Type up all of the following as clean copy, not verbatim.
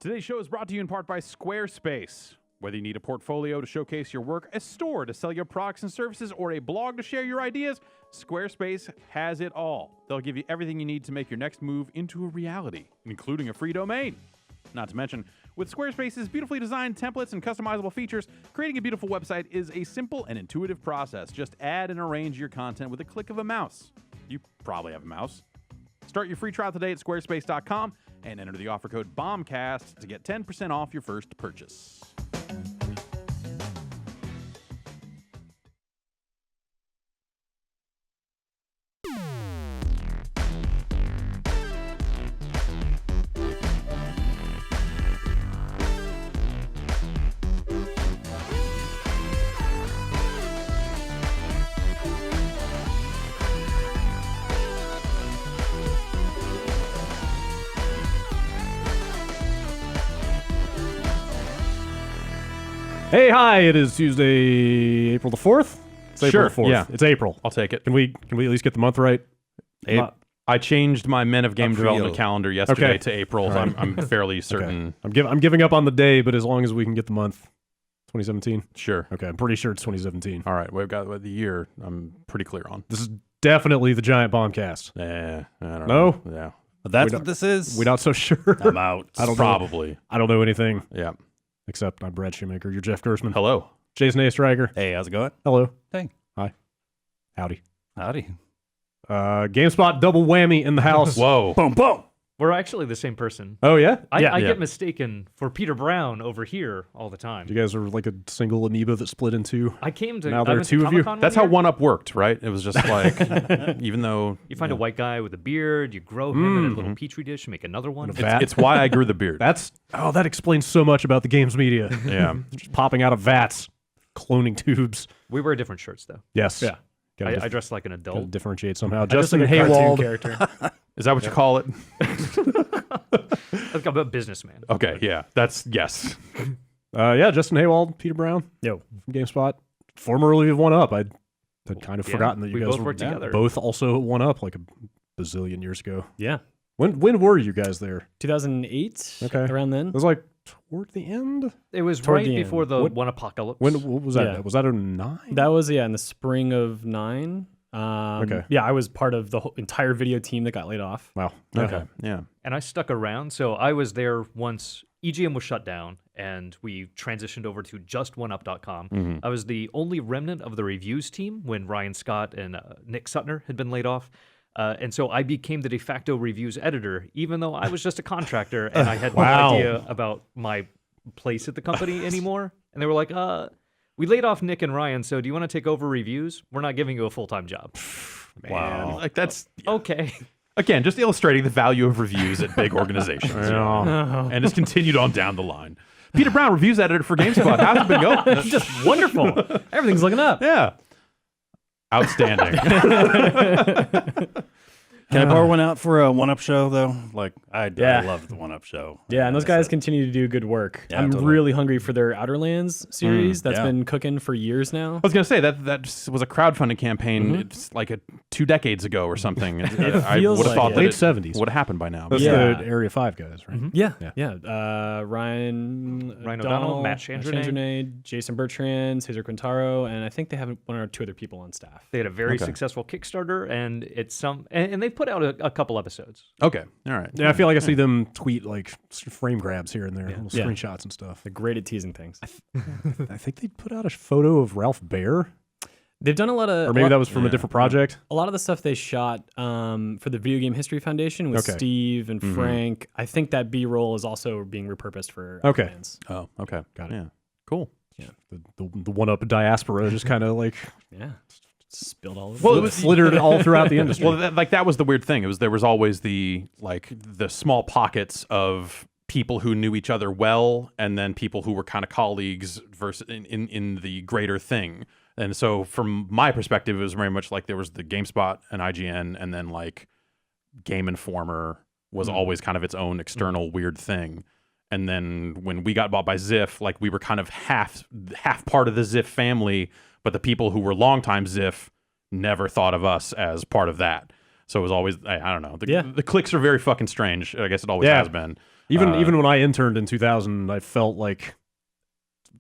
Today's show is brought to you in part by Squarespace. Whether you need a portfolio to showcase your work, a store to sell your products and services, or a blog to share your ideas, Squarespace has it all. They'll give you everything you need to make your next move into a reality, including a free domain. Not to mention, with Squarespace's beautifully designed templates and customizable features, creating a beautiful website is a simple and intuitive process. Just add and arrange your content with a click of a mouse. You probably have a mouse. Start your free trial today at squarespace.com and enter the offer code BOMBCAST to get 10% off your first purchase. Hey, hi, it is Tuesday, April the 4th? It's April the 4th. Yeah. It's April. I'll take it. Can we at least get the month right? I changed my Men of Game Development calendar yesterday to April. Right. I'm fairly certain. Okay. I'm giving up on the day, but as long as we can get the month. 2017? Sure. Okay, I'm pretty sure it's 2017. All right, we've got the year I'm pretty clear on. This is definitely the Giant Bombcast. I don't No? know. Yeah. That's what this is? We're not so sure. I'm out. I don't Probably. know. I don't know anything. Yeah. Except I'm Brad Shoemaker. You're Jeff Gersman. Hello. Jason A. Stryker. Hey, how's it going? Hello. Hey. Hi. Howdy. Howdy. GameSpot double whammy in the house. Whoa. Boom, boom. We're actually the same person. Oh, yeah? I Yeah. get mistaken for Peter Brown over here all the time. You guys are like a single amoeba that split in two. I came to. Now I there are went to two of you? Comic-Con That's one how year. 1UP worked, right? It was just like, even though... You find a white guy with a beard, you grow him in a little petri dish, make another one. vat. It's why I grew the beard. That explains so much about the games media. Yeah. Just popping out of vats, cloning tubes. We wear different shirts though. Yes. Yeah. Gotta I dress like an gotta adult. differentiate somehow. Just Justin like a cartoon Haywald. character. Is that what you call it? I'm a businessman. Okay, yeah. That's, yes. Justin Haywald, Peter Brown Yo. from GameSpot, formerly of 1UP. I'd kind of Yeah, forgotten that you we guys both were worked together. both also at 1UP like a bazillion years ago. Yeah. When were you guys there? 2008. Okay. Around then. It was like toward the end. It was Toward right the end. before the What- one apocalypse. What was that? Yeah. Was that 09? That was in the spring of 9. Okay. Yeah, I was part of the whole entire video team that got laid off. Wow. Okay. Yeah. And I stuck around, so I was there once EGM was shut down and we transitioned over to just1up.com. I was the only remnant of the reviews team when Ryan Scott and Nick Sutner had been laid off. And so I became the de facto reviews editor, even though I was just a contractor and I had no idea about my place at the company anymore. And they were like, we laid off Nick and Ryan, so do you want to take over reviews? We're not giving you a full-time job. Wow. Like, that's... Okay. Again, just illustrating the value of reviews at big organizations. And it's continued on down the line. Peter Brown, reviews editor for GameSpot. How's it been going? Just wonderful. Everything's looking up. Yeah. Outstanding. Can I pour one out for a 1UP show, though? Like, I Yeah. love the 1UP show. Yeah, and those guys continue to do good work. Yeah, I'm totally. really hungry for their Outer Lands series that's yeah. been cooking for years now. I was going to say that was a crowdfunding campaign. It's like 2 decades ago or something. I feels would have like thought it. that Late 70s. would have happened by now. That's Yeah. the Area 5 guys, right? Yeah, Yeah. yeah. Ryan O'Donnell, Matt Chandronay. Jason Bertrand, Cesar Quintaro, and I think they have one or two other people on staff. They had a very Okay. successful Kickstarter, and and they put out a couple episodes. Okay. All right. Yeah, I feel like I see them tweet like frame grabs here and there, little Yeah. screenshots and stuff. They're great at teasing things. I think they put out a photo of Ralph Baer, They've done a lot of, or maybe that was from a different project. a lot of the stuff they shot for the Video Game History Foundation with Okay. Steve and Frank. I think that B-roll is also being repurposed for Okay. fans. Oh, okay. Got it. Yeah. Cool. Yeah, the 1UP diaspora just kind of like Yeah, spilled all over. Well, the it was- place. flittered all throughout the industry. Well, that was the weird thing. There was always the small pockets of people who knew each other well, and then people who were kind of colleagues versus in the greater thing. And so, from my perspective, it was very much like there was the GameSpot and IGN, and then like Game Informer was always kind of its own external weird thing. And then when we got bought by Ziff, like we were kind of half part of the Ziff family, but the people who were longtime Ziff never thought of us as part of that. So it was always, I don't know. The clicks are very fucking strange. I guess it always Yeah. has been. Even when I interned in 2000, I felt like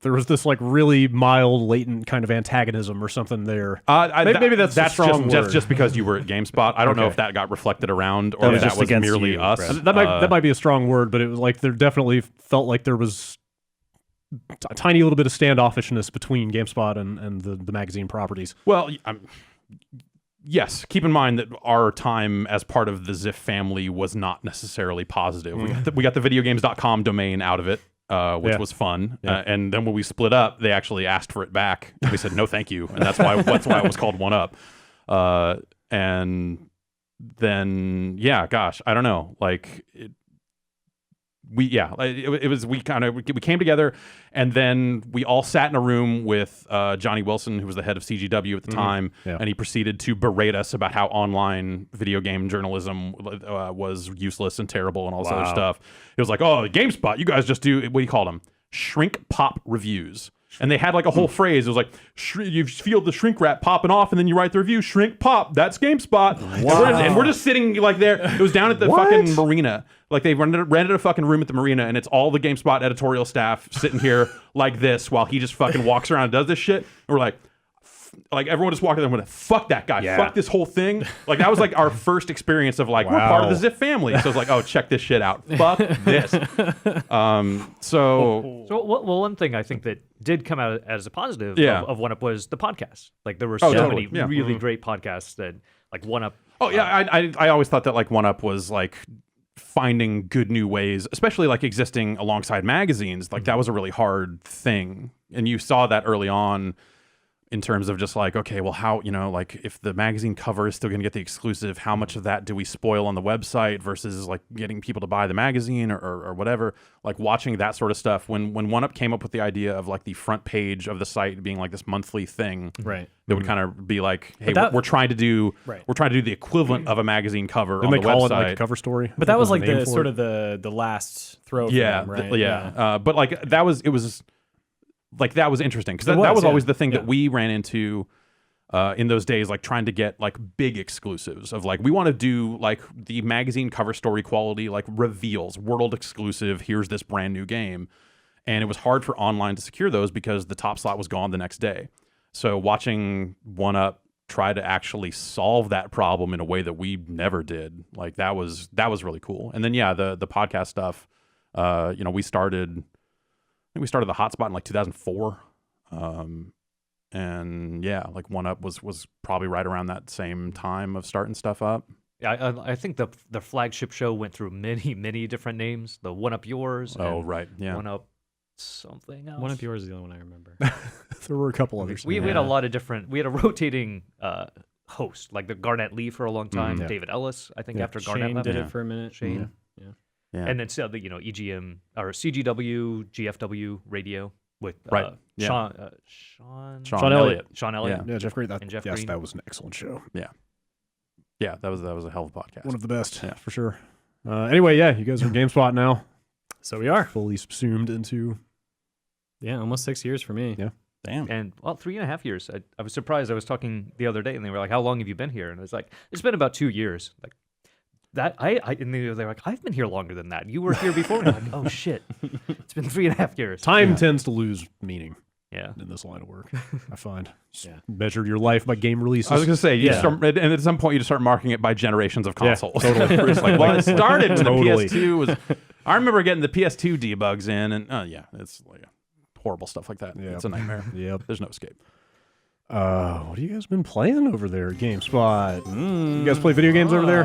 there was this like really mild, latent kind of antagonism or something there. Maybe that's a strong word. just because you were at GameSpot. I don't know if that got reflected around or if that was merely you, us. Brett. That might be a strong word, but it was like there definitely felt like there was a tiny little bit of standoffishness between GameSpot and the magazine properties. Well, yes. Keep in mind that our time as part of the Ziff family was not necessarily positive. We got the videogames.com domain out of it. Which was fun, and then when we split up, they actually asked for it back. We said no, thank you, and that's why it was called One Up. And then gosh, I don't know, like we came together, and then we all sat in a room with Johnny Wilson, who was the head of CGW at the time, and he proceeded to berate us about how online video game journalism was useless and terrible and all this other stuff. It was like, oh, GameSpot, you guys just do, what do you call them? Shrink pop reviews. And they had like a whole phrase. It was like, you feel the shrink wrap popping off, and then you write the review, shrink pop, that's GameSpot. And we're just sitting like there. It was down at the fucking marina. Like they rented a fucking room at the marina, and it's all the GameSpot editorial staff sitting here like this while he just fucking walks around and does this shit. And we're like everyone just walked in there and went, fuck that guy, fuck this whole thing. Like that was like our first experience of like, we're part of the Ziff family. So it's like, oh, check this shit out. Fuck this. So one thing I think that did come out as a positive of One Up was the podcast. Like there were so many really great podcasts that like One Up. Oh yeah, I always thought that like One Up was like finding good new ways, especially like existing alongside magazines. Like that was a really hard thing, and you saw that early on in terms of just like, okay, well, how, like if the magazine cover is still going to get the exclusive, how much of that do we spoil on the website versus like getting people to buy the magazine or whatever. Like watching that sort of stuff. When One Up came up with the idea of like the front page of the site being like this monthly thing, right? That would kind of be like, hey, we're trying to do the equivalent of a magazine cover on the website. They call it like a cover story. But that was like the sort of the last throw. For them, right? But like that was interesting because that was always the thing that we ran into in those days, like trying to get like big exclusives of like, we want to do like the magazine cover story quality, like reveals, world exclusive, here's this brand new game. And it was hard for online to secure those because the top slot was gone the next day. So watching One Up try to actually solve that problem in a way that we never did, like that was really cool. And then the podcast stuff, we started the hotspot in like 2004. And like One Up was probably right around that same time of starting stuff up. Yeah, I think the flagship show went through many different names. The One Up Yours. Oh, right. Yeah. One Up something else. One Up Yours is the only one I remember. There were a couple others. We had a lot of different. We had a rotating host, like the Garnett Lee for a long time. David Ellis, I think, after Garnett Shane left. did it for a minute. Shane. Yeah. And then EGM or CGW, GFW radio with Sean Elliott. Sean Elliott. Yeah, Jeff Green. And Jeff Green. That was an excellent show. Yeah, that was a hell of a podcast. One of the best, for sure. Anyway, you guys are GameSpot now. So we are fully subsumed into. Yeah, almost 6 years for me. Yeah. Damn. And 3.5 years. I was surprised. I was talking the other day, and they were like, "How long have you been here?" And I was like, "It's been about 2 years." Like that. And they were like, "I've been here longer than that. You were here before." And I'm like, "Oh shit, it's been 3.5 years." Time tends to lose meaning. Yeah. In this line of work, I find. Measure your life by game releases. I was going to say, and at some point you just start marking it by generations of consoles. Yeah, totally. It's like, well, it started when the PS2 was. I remember getting the PS2 debugs in, and it's like horrible stuff like that. Yeah. It's a nightmare. Yep. There's no escape. What have you guys been playing over there, GameSpot? You guys play video games over there?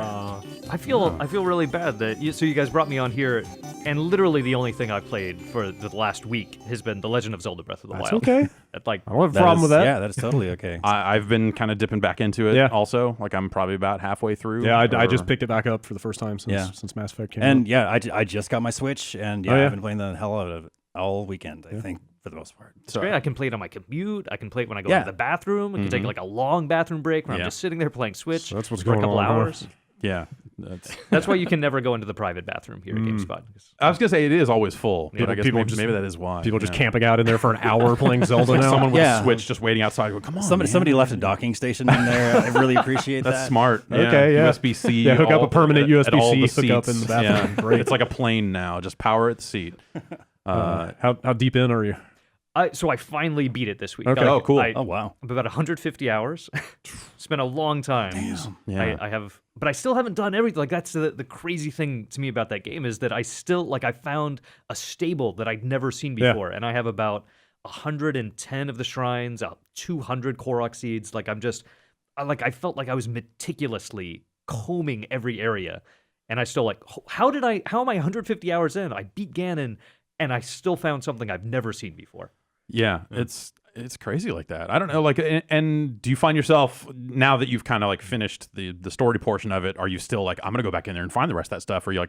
I feel really bad that you guys brought me on here, and literally the only thing I've played for the last week has been The Legend of Zelda: Breath of the Wild. That's okay. I don't have a problem with that. Yeah, that is totally okay. I've been kind of dipping back into it. Also, like I'm probably about halfway through. Yeah, I just picked it back up for the first time since Mass Effect came out. And I just got my Switch, and I've been playing the hell out of it all weekend. I think. For the most part. It's great. I can play it on my commute. I can play it when I go to the bathroom. I can take like a long bathroom break where I'm just sitting there playing Switch so that's what's for going a couple on, hours. Yeah. That's why you can never go into the private bathroom here at GameSpot. I was gonna say it is always full, but I guess people maybe that is why. People just camping out in there for an hour playing Zelda now. Someone with a Switch just waiting outside. Going, come on, somebody left a docking station in there. I really appreciate that. That's smart. Okay, yeah. USB-C. Yeah, hook up a permanent USB-C hook up in the bathroom. Great. It's like a plane now. Just power at the seat. How deep in are you? So I finally beat it this week. Okay. Oh, cool. Oh, wow. I'm about 150 hours. Spent a long time. Damn. Yeah. I have, but I still haven't done everything. Like that's the crazy thing to me about that game is that I still I found a stable that I'd never seen before, and I have about 110 of the shrines, 200 Korok seeds. Like I felt like I was meticulously combing every area, and I still how am I 150 hours in? I beat Ganon, and I still found something I've never seen before. Yeah, it's crazy like that. I don't know, and do you find yourself, now that you've kind of finished the story portion of it, are you still I'm going to go back in there and find the rest of that stuff? Or are you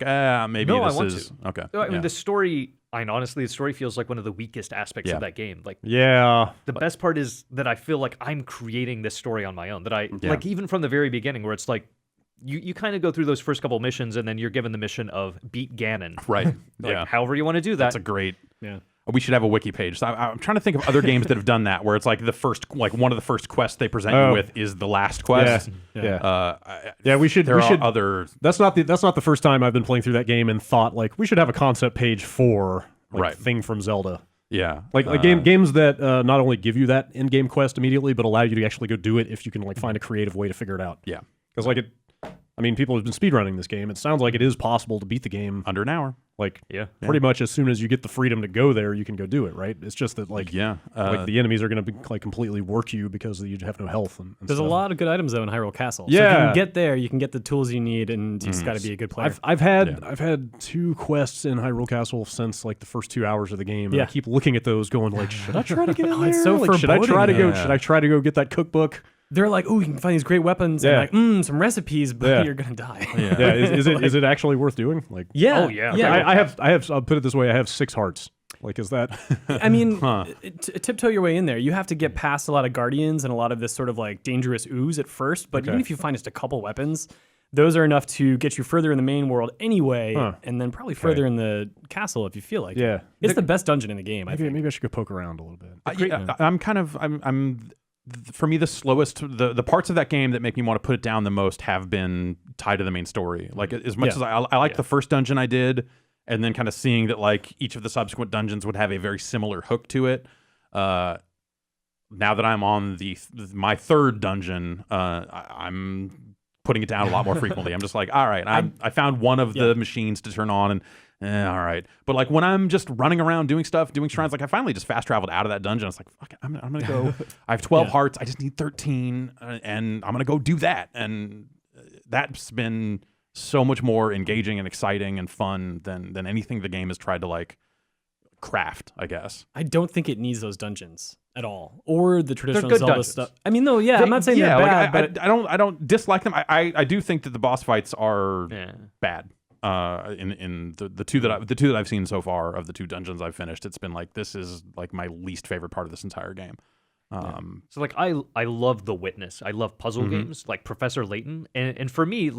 maybe no, this I want is... to. Okay. I mean, the story, honestly, the story feels like one of the weakest aspects of that game. The best part is that I feel like I'm creating this story on my own. That even from the very beginning, where it's you kind of go through those first couple missions, and then you're given the mission of beat Ganon. Right. Yeah. However you want to do that. That's a great... Yeah. We should have a wiki page. So I'm trying to think of other games that have done that, where it's the first, one of the first quests they present you with is the last quest. Yeah. We should. Other. That's not the first time I've been playing through that game and thought we should have a concept page for thing from Zelda. Yeah. Games that not only give you that in-game quest immediately, but allow you to actually go do it if you can find a creative way to figure it out. Yeah. Because people have been speedrunning this game. It sounds like it is possible to beat the game under an hour. Pretty much as soon as you get the freedom to go there, you can go do it, right? It's just that the enemies are going to be completely work you because you have no health. And There's stuff. a lot of good items though in Hyrule Castle. Yeah. So if you can get there, you can get the tools you need, and you just got to be a good player. I've had 2 quests in Hyrule Castle since the first 2 hours of the game. And I keep looking at those, going should I try to get in there? It's so should I try to foreboding. go? Should I try to go get that cookbook? They're you can find these great weapons and some recipes, but you're gonna die. Yeah, is it actually worth doing? Yeah. Oh yeah. Yeah. I have. I'll put it this way. I have 6 hearts. Is that? I mean, tiptoe your way in there. You have to get past a lot of guardians and a lot of this sort of dangerous ooze at first. But even if you find just a couple weapons, those are enough to get you further in the main world anyway, and then probably further in the castle if you feel like. Yeah, it's the best dungeon in the game. Maybe I should go poke around a little bit. I'm for me, the slowest, the parts of that game that make me want to put it down the most have been tied to the main story. As much as I like the first dungeon I did, and then kind of seeing that each of the subsequent dungeons would have a very similar hook to it. Now that I'm on my third dungeon, I'm putting it down a lot more frequently. I'm just all right, I found one of the machines to turn on, and all right. But when I'm just running around doing stuff, doing shrines, I finally just fast traveled out of that dungeon. I was fuck it, I'm going to go. I have 12 hearts. I just need 13, and I'm going to go do that. And that's been so much more engaging and exciting and fun than anything the game has tried to craft, I guess. I don't think it needs those dungeons at all, or the traditional Zelda dungeons. stuff. I mean, though, I'm not saying they're bad, but I don't dislike them. I do think that the boss fights are bad. In the two that I've seen so far of the 2 dungeons I've finished, it's been this is my least favorite part of this entire game. So I love The Witness. I love puzzle games like Professor Layton, and for me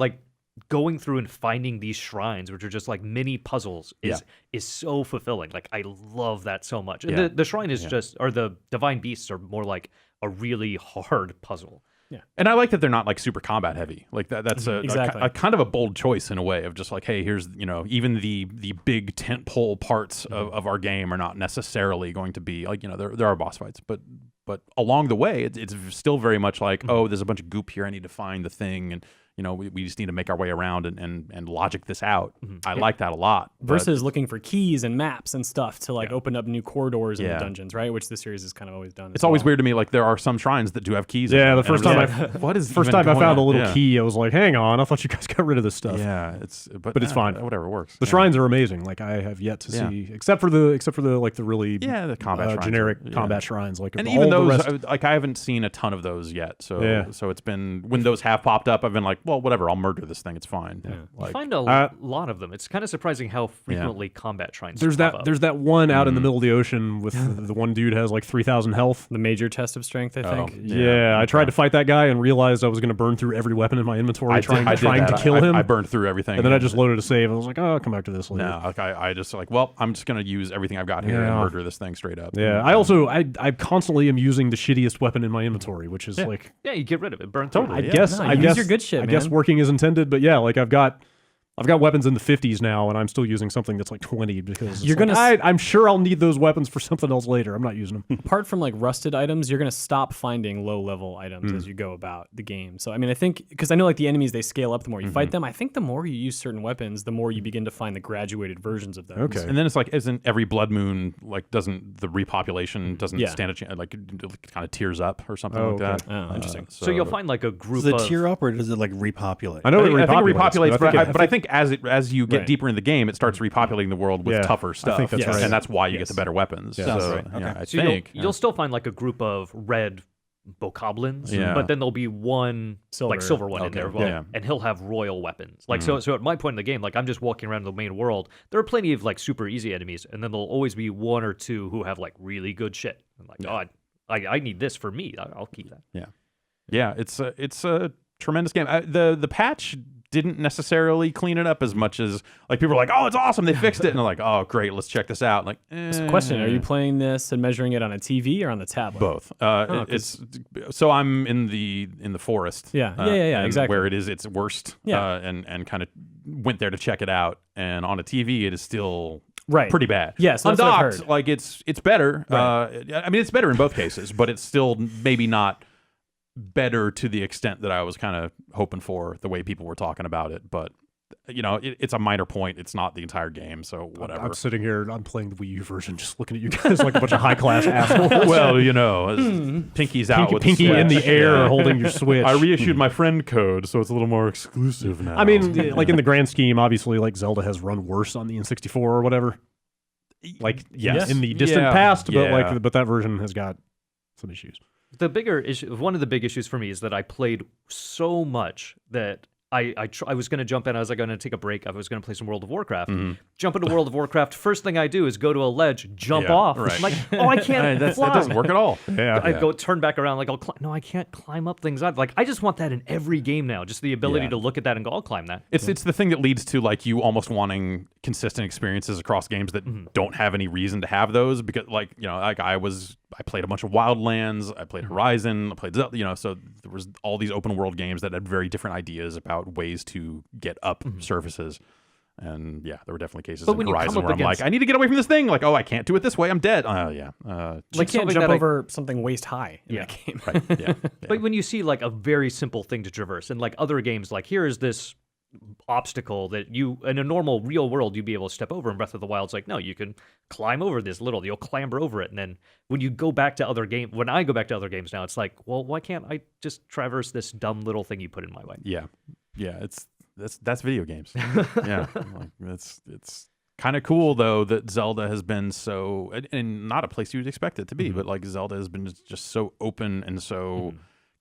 going through and finding these shrines, which are just mini puzzles, is so fulfilling. I love that so much. And the shrine is or the divine beasts are more a really hard puzzle. Yeah, and I like that they're not super combat heavy. That's a kind of a bold choice in a way of just hey, here's even the big tentpole parts of our game are not necessarily going to be there are boss fights, but along the way it's still very much oh, there's a bunch of goop here, I need to find the thing, and we just need to make our way around and logic this out. I like that a lot. Versus looking for keys and maps and stuff to open up new corridors in the dungeons, right? Which the series has kind of always done. It's always weird to me. There are some shrines that do have keys. Yeah, the first time I found a little key, I was hang on, I thought you guys got rid of this stuff. Yeah, but it's fine. Whatever works. The shrines are amazing. I have yet to see, except for the the really the combat generic combat shrines. And even those, I haven't seen a ton of those yet. So it's been, when those have popped up, I've been well, whatever, I'll murder this thing. It's fine. Yeah. Like, you find a lot of them. It's kind of surprising how frequently combat shrines There's pop that. up. There's that one out in the middle of the ocean with the one dude has like 3,000 health. The major test of strength, I think. Yeah, I tried to fight that guy and realized I was going to burn through every weapon in my inventory trying to kill him. I burned through everything. And then I just loaded a save. I was like, oh, I'll come back to this later. No, like I just like, well, I'm just going to use everything I've got here and murder this thing straight up. Yeah, I constantly am using the shittiest weapon in my inventory, which is like... Yeah, you get rid of it. Burn through I it. guess use your good shit, I guess working is intended, but yeah, like I've got weapons in the 50s now, and I'm still using something that's like 20 because I'm sure I'll need those weapons for something else later. I'm not using them. Apart from like rusted items, you're gonna stop finding low level items as you go about the game. So I mean, I think because I know like the enemies they scale up the more you fight them. I think the more you use certain weapons, the more you begin to find the graduated versions of them. Okay, and then it's like, isn't every blood moon like doesn't the repopulation doesn't stand a chance, like it kind of tears up or something like that? Oh, interesting. So you'll find like a group Does of... it tear up or does it like repopulate? I know I think it repopulates, but but I think as you get deeper in the game, it starts repopulating the world with tougher stuff. I think that's right. And that's why you get the better weapons. Yeah. So, Right. Okay. I So think you'll still find like a group of red bokoblins, but then there'll be one silver one in there as well, and he'll have royal weapons. Like so at my point in the game, like I'm just walking around the main world. There are plenty of like super easy enemies, and then there'll always be one or two who have like really good shit. I'm like, oh, I need this for me. I'll keep that. Yeah, it's a tremendous game. The patch didn't necessarily clean it up as much as like people are like, oh, it's awesome, they fixed it, and they're like, oh, great, let's check this out. Like, So question: are you playing this and measuring it on a TV or on the tablet? Both. It's so I'm in the forest. Yeah, exactly. Where it is its worst. And kind of went there to check it out, and on a TV it is still pretty bad. Yes, that's what I've heard. Like it's better. I mean, it's better in both cases, but it's still maybe not better to the extent that I was kind of hoping for, the way people were talking about it. But you know, it's a minor point. It's not the entire game, so whatever. I'm sitting here, I'm playing the Wii U version, just looking at you guys like a bunch of high class assholes. Well, you know, Pinky's out with Pinky in the air holding your Switch. I reissued my friend code, so it's a little more exclusive now. I mean, like in the grand scheme, obviously, like Zelda has run worse on the N64 or whatever. Like, yes, in the distant past, but that version has got some issues. The bigger issue, one of the big issues for me, is that I played so much that I was going to jump in. I was like, going to take a break. I was going to play some World of Warcraft. Jump into World of Warcraft. First thing I do is go to a ledge, jump off. Right. I'm like, oh, I can't fly. That doesn't work at all. I go turn back around. Like, no, I can't climb up things. Like, I just want that in every game now. Just the ability to look at that and go, I'll climb that. It's the thing that leads to like you almost wanting consistent experiences across games that don't have any reason to have those, because like, you know, like I played a bunch of Wildlands, I played Horizon, I played Zelda, you know, so there was all these open world games that had very different ideas about ways to get up surfaces. And yeah, there were definitely cases in Horizon where I'm like, I need to get away from this thing. Like, oh, I can't do it this way. I'm dead. Like, can't jump over something waist high in that game. Right. Yeah. But when you see like a very simple thing to traverse, and like other games, like here is this obstacle that you in a normal real world you'd be able to step over, in Breath of the Wild, it's like, no, you can climb over this little, you'll clamber over it. And then when you go back to other games, when I go back to other games now, it's like, well, why can't I just traverse this dumb little thing you put in my way? Yeah that's video games. Yeah, like, it's kind of cool though that Zelda has been so, and not a place you'd expect it to be, but like Zelda has been just so open and so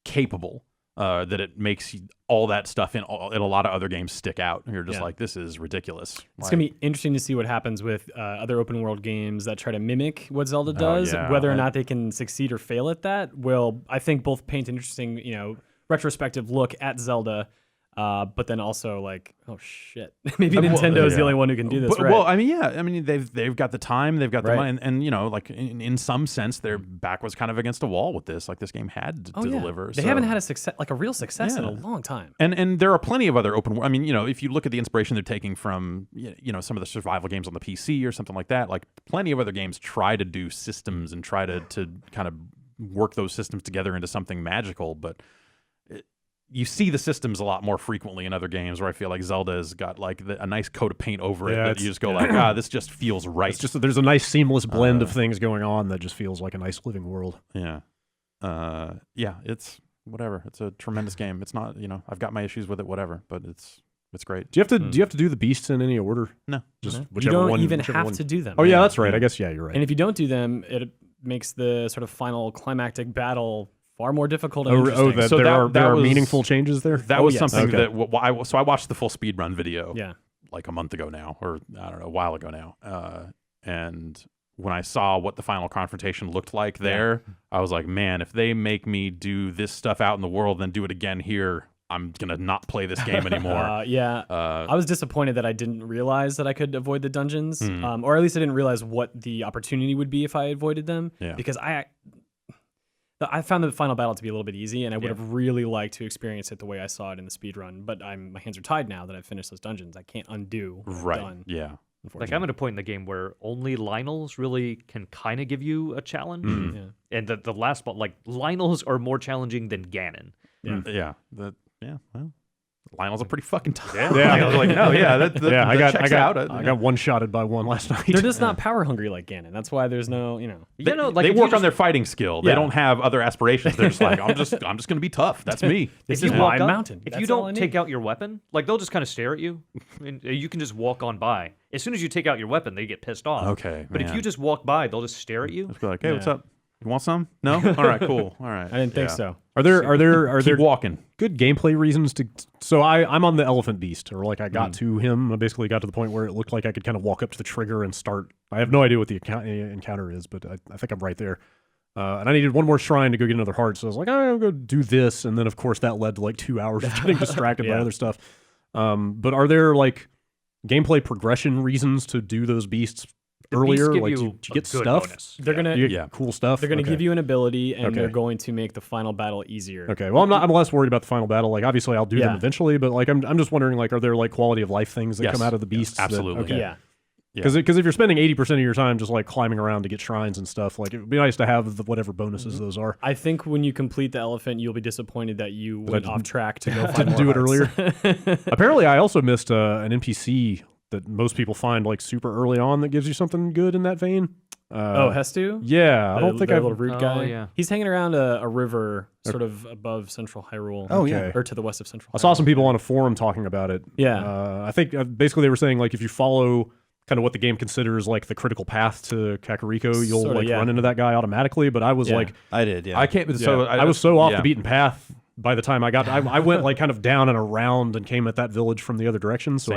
capable that it makes all that stuff in a lot of other games stick out. And you're just like, this is ridiculous. It's going to be interesting to see what happens with other open world games that try to mimic what Zelda does. Whether or not they can succeed or fail at that will, I think, both paint an interesting, you know, retrospective look at Zelda, but then also like, oh shit, maybe Nintendo is the only one who can do this. Well, I mean, they've got the time, they've got the money, and you know, like in some sense, their back was kind of against a wall with this. Like this game had to deliver. They haven't had a success, like a real success, in a long time. And there are plenty of other open. I mean, you know, if you look at the inspiration they're taking from, you know, some of the survival games on the PC or something like that, like plenty of other games try to do systems and try to kind of work those systems together into something magical, but you see the systems a lot more frequently in other games, where I feel like Zelda has got like a nice coat of paint over it that you just go like, this just feels right. It's just there's a nice seamless blend of things going on that just feels like a nice living world. Yeah. It's whatever. It's a tremendous game. It's not, you know, I've got my issues with it, whatever, but it's great. Do you have to do the beasts in any order? No. Just whichever one. You don't even have to do them. Oh yeah, that's right. I guess you're right. And if you don't do them, it makes the sort of final climactic battle far more difficult and interesting. So there are meaningful changes there? That was something that I watched the full speedrun video like a month ago now, or I don't know, a while ago now. And when I saw what the final confrontation looked like there, I was like, man, if they make me do this stuff out in the world, then do it again here, I'm going to not play this game anymore. I was disappointed that I didn't realize that I could avoid the dungeons, or at least I didn't realize what the opportunity would be if I avoided them, because I found the final battle to be a little bit easy, and I would have really liked to experience it the way I saw it in the speed run, but my hands are tied now that I've finished those dungeons. I can't undo what I've done. Yeah. Like, I'm at a point in the game where only Lionels really can kind of give you a challenge. And the last spot, like, Lionels are more challenging than Ganon. Well, Lionel's a pretty fucking tough. I was like, no, I got one-shotted by one last night. They're just not power hungry like Ganon. That's why there's no, They work on their fighting skill. They don't have other aspirations. They're just like, I'm just going to be tough. That's me. If you walk up, mountain. If you don't take out your weapon, like, they'll just kind of stare at you, and you can just walk on by. As soon as you take out your weapon, they get pissed off. Okay, but if you just walk by, they'll just stare at you. Just be like, hey, what's up? You want some? No? All right, cool. All right. I didn't think so. Are there Keep walking. good gameplay reasons to? So I'm on the elephant beast, or like I got to him. I basically got to the point where it looked like I could kind of walk up to the trigger and start. I have no idea what the encounter is, but I think I'm right there. And I needed one more shrine to go get another heart, so I was like, I'll go do this, and then of course that led to like 2 hours of getting distracted by other stuff. But are there like gameplay progression reasons to do those beasts earlier? Like, do you get stuff? Bonus. They're gonna cool stuff. They're gonna give you an ability, and they're going to make the final battle easier. Okay. Well, I'm less worried about the final battle. Like, obviously, I'll do them eventually, but like, I'm just wondering, like, are there like quality of life things that come out of the beasts? Absolutely. Because if you're spending 80% of your time just like climbing around to get shrines and stuff, like, it would be nice to have whatever bonuses those are. I think when you complete the elephant, you'll be disappointed that you went off track to go find didn't do it earlier. Apparently, I also missed an NPC that most people find like super early on that gives you something good in that vein. Hestu? Yeah, I don't think I I've... little root guy. Yeah. He's hanging around a river sort of above Central Hyrule. Oh, yeah. Or to the west of Central Hyrule. I saw some people on a forum talking about it. Yeah. I think basically they were saying like if you follow kind of what the game considers like the critical path to Kakariko, you'll run into that guy automatically. But I was like... I did, I can't... So I was so off the beaten path by the time I got... I went like kind of down and around and came at that village from the other direction. So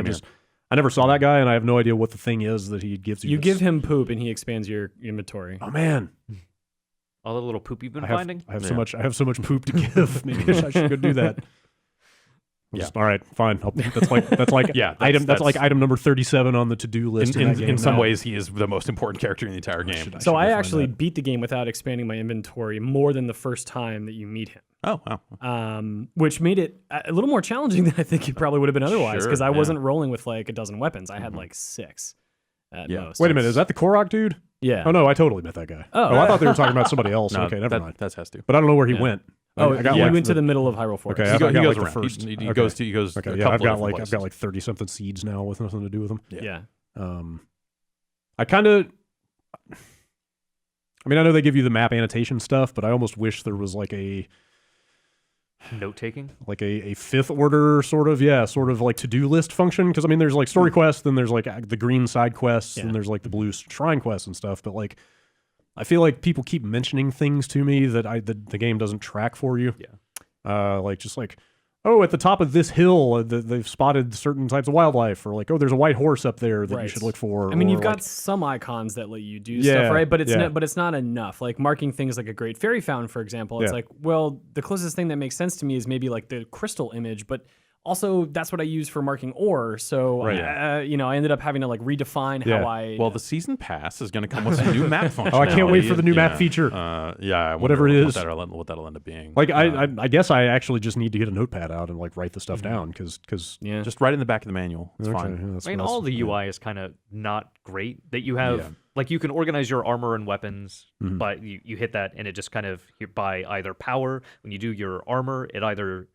I never saw that guy, and I have no idea what the thing is that he gives you. You give him poop, and he expands your inventory. Oh man! All the little poop you've been finding. I have so much poop to give. Maybe I should go do that. All right, fine. That's like item. That's like item number 37 on the to-do list. In some ways, he is the most important character in the entire game. So I actually beat the game without expanding my inventory more than the first time that you meet him. Oh, wow. Which made it a little more challenging than I think it probably would have been otherwise, because I wasn't rolling with like a dozen weapons. I had like 6 at most. Wait a minute, is that the Korok dude? Yeah. Oh no, I totally met that guy. Oh, I thought they were talking about somebody else. No, okay, never mind. That has to. But I don't know where he went. He went to the middle of Hyrule Forest. Okay, he goes like around. First. He goes. Okay, I've got like 30-something seeds now with nothing to do with them. Yeah. I kind of. I mean, I know they give you the map annotation stuff, but I almost wish there was like a note-taking, like a fifth order sort of like to-do list function. Because I mean, there's like story quests, then there's like the green side quests, and there's like the blue shrine quests and stuff. But like, I feel like people keep mentioning things to me that the game doesn't track for you. Yeah. Like just like, oh, at the top of this hill, they've spotted certain types of wildlife, or like, oh, there's a white horse up there that you should look for. I mean, you've got some icons that let you do stuff, right? But it's not enough. Like marking things like a great fairy fountain, for example. It's like, well, the closest thing that makes sense to me is maybe like the crystal image, but also that's what I use for marking ore. So, I ended up having to like redefine how I... Well, the season pass is going to come with some new map functionality. Oh, I can't wait for the new map feature. Whatever it is. What that'll end up being. Like, I guess I actually just need to get a notepad out and like write the stuff down, because just write in the back of the manual. It's fine. I mean, all the UI is kind of not great. That you have, like, you can organize your armor and weapons, but you hit that and it just kind of, by either power, when you do your armor, it either...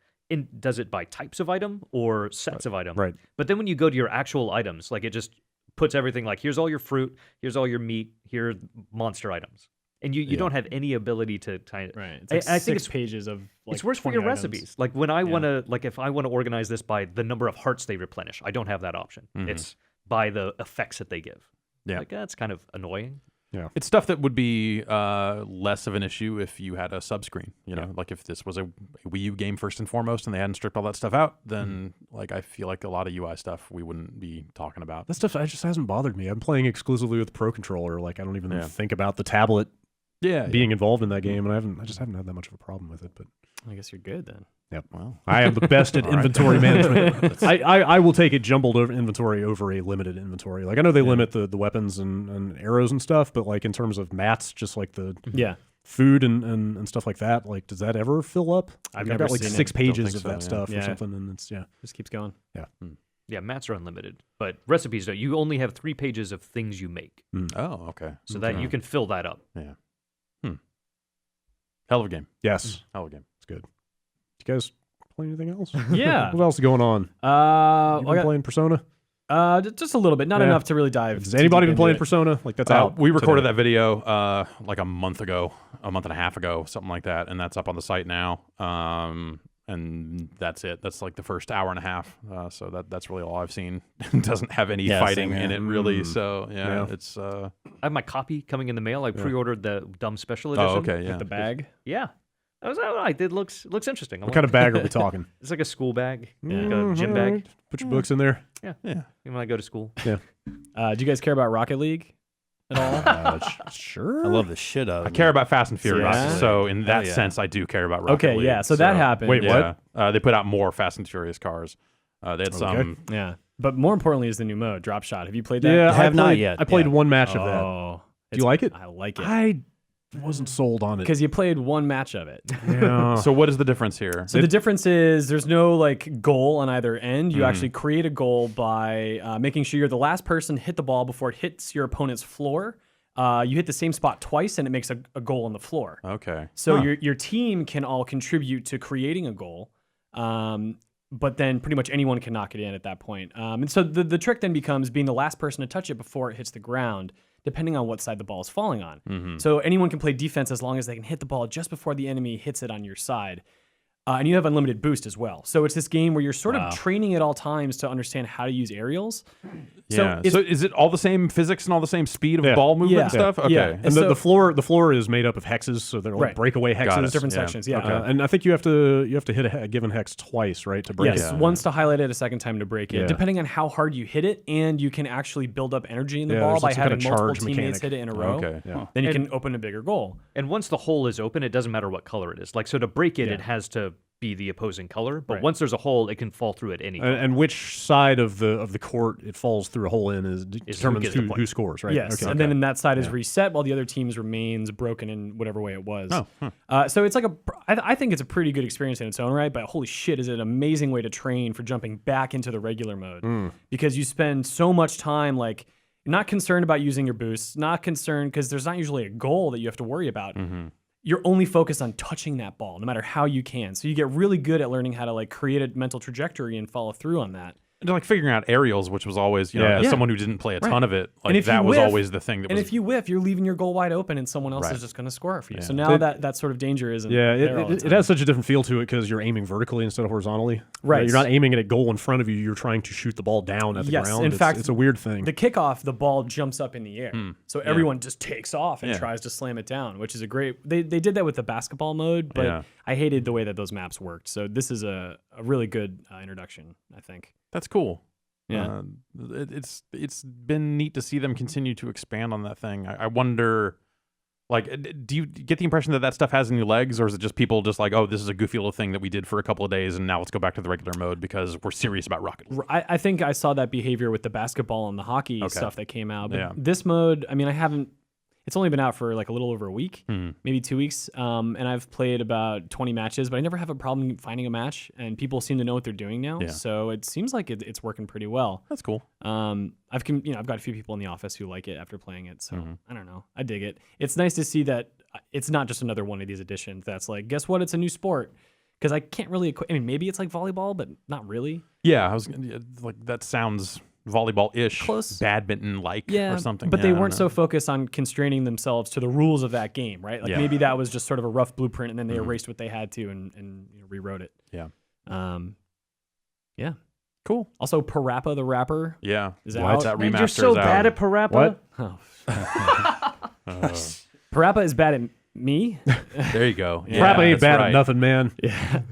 does it by types of item or sets of item. Right. But then when you go to your actual items, like it just puts everything like, here's all your fruit, here's all your meat, here are monster items. And you don't have any ability to kind of... Right. It's like I think it's pages of like it's worse for your recipes. Like when I want to, like if I want to organize this by the number of hearts they replenish, I don't have that option. It's by the effects that they give. Yeah. Like that's kind of annoying. Yeah. It's stuff that would be less of an issue if you had a subscreen. You know, like if this was a Wii U game first and foremost, and they hadn't stripped all that stuff out, then like I feel like a lot of UI stuff we wouldn't be talking about. That stuff just hasn't bothered me. I'm playing exclusively with the Pro Controller. Like I don't even think about the tablet being involved in that game, and I just haven't had that much of a problem with it. But I guess you're good then. Yep. Well, I am the best at inventory management. I will take a jumbled over inventory over a limited inventory. Like I know they limit the weapons and arrows and stuff, but like in terms of mats, just like the food and stuff like that, like does that ever fill up? I've got never like seen 6 it. pages of so, that stuff or something, and it's just keeps going. Yeah. Yeah, mats are unlimited, but recipes don't. You only have 3 pages of things you make, Oh, okay. so that you can fill that up. Yeah. Hell of a game. Yes. Hell of a game. It's good. You guys play anything else? Yeah. What else is going on? You been playing Persona? Just a little bit, not enough to really dive. Has anybody been playing it. Persona? Like that's out. We recorded today. that video like a month and a half ago, something like that, and that's up on the site now. And that's it. That's like the first hour and a half. So that's really all I've seen. It doesn't have any fighting same in here. it really. So it's. I have my copy coming in the mail. I pre-ordered the dumb special edition. Oh, okay, yeah. The bag. Yeah, I was all right. It looks interesting. What kind of bag are we talking? It's like a school bag, like a gym bag. Put your books in there. Yeah. When I go to school. Yeah. Do you guys care about Rocket League at all? Sure. I love the shit out of I care about Fast and Furious, Yeah? so in that yeah. sense, I do care about Rocket Okay, League. yeah. So that happened. Wait, Yeah. They put out more Fast and Furious cars. They had some. Yeah. But more importantly is the new mode, Drop Shot. Have you played that? Yeah, I have not played- yet. I played Yeah. one match of that. Oh. Do you like it? I like it. I wasn't sold on it. Because you played one match of it. Yeah. So what is the difference here? So the difference is there's no like goal on either end. You actually create a goal by making sure you're the last person to hit the ball before it hits your opponent's floor. You hit the same spot twice and it makes a goal on the floor. Okay. So your team can all contribute to creating a goal, but then pretty much anyone can knock it in at that point. And so the trick then becomes being the last person to touch it before it hits the ground, depending on what side the ball is falling on. So anyone can play defense as long as they can hit the ball just before the enemy hits it on your side. And you have unlimited boost as well. So it's this game where you're sort of training at all times to understand how to use aerials. Yeah. So So is it all the same physics and all the same speed of Yeah. ball movement Yeah. and stuff? Okay. Yeah. And so- the floor is made up of hexes, so they're like Right. breakaway hexes. Got it. different Yeah. sections, yeah. Okay. And I think you have to hit a given hex twice, right, to break Yes, it. once to highlight it, a second time to break it, Yeah. depending on how hard you hit it, and you can actually build up energy in the Yeah, ball there's by like some kind having of multiple charge teammates mechanic. hit it in a row. Okay. Yeah. Then you And- can open a bigger goal. And once the hole is open, it doesn't matter what color it is. Like, so to break it, it has to be the opposing color. But Right. once there's a hole, it can fall through at any color. And which side of the court it falls through a hole in determines gets the who point. scores, right? Yes, Okay. and then that side is reset while the other team's remains broken in whatever way it was. Oh, So it's like I think it's a pretty good experience in its own right, but holy shit, is it an amazing way to train for jumping back into the regular mode. Because you spend so much time like not concerned about using your boosts, not concerned because there's not usually a goal that you have to worry about. You're only focused on touching that ball, no matter how you can. So you get really good at learning how to like create a mental trajectory and follow through on that. And like figuring out aerials, which was always, as someone who didn't play a ton of it, And like if you that was whiff- always the thing that And was. if you whiff, you're leaving your goal wide open, and someone else Right. is just going to score it for you. So now that sort of danger isn't. Yeah, there all the it time. has such a different feel to it because you're aiming vertically instead of horizontally. Right. You're not aiming at a goal in front of you. You're trying to shoot the ball down at the Yes, ground. in fact, it's a weird thing. The kickoff, the ball jumps up in the air, so everyone just takes off and Yeah. tries to slam it down, which is a great. They did that with the basketball mode, but Yeah. I hated the way that those maps worked. So this is a really good introduction, I think. That's cool. Yeah. It's been neat to see them continue to expand on that thing. I wonder, like, do you get the impression that that stuff has any legs, or is it just people just like, oh, this is a goofy little thing that we did for a couple of days, and now let's go back to the regular mode because we're serious about Rocket League? I think I saw that behavior with the basketball and the hockey stuff that came out. But Yeah. this mode, I mean, I haven't. It's only been out for like a little over a week, Hmm. maybe 2 weeks. And I've played about 20 matches, but I never have a problem finding a match. And people seem to know what they're doing now, Yeah. so it seems like it's working pretty well. That's cool. I've got a few people in the office who like it after playing it, so Mm-hmm. I don't know. I dig it. It's nice to see that it's not just another one of these editions that's like, guess what? It's a new sport. Because I can't really. I mean, maybe it's like volleyball, but not really. Yeah, I was like, that sounds volleyball-ish, Close. Badminton-like or something. But Yeah, they I don't weren't know. so focused on constraining themselves to the rules of that game, right? Like Yeah. maybe that was just sort of a rough blueprint, and then they erased what they had to and rewrote it. Yeah. Yeah. Cool. Also, PaRappa the Rapper Yeah. is out. That Man, remaster you're so is out. bad at PaRappa. What? Oh. PaRappa is bad at me. There you go. PaRappa ain't that's bad right. at nothing, man.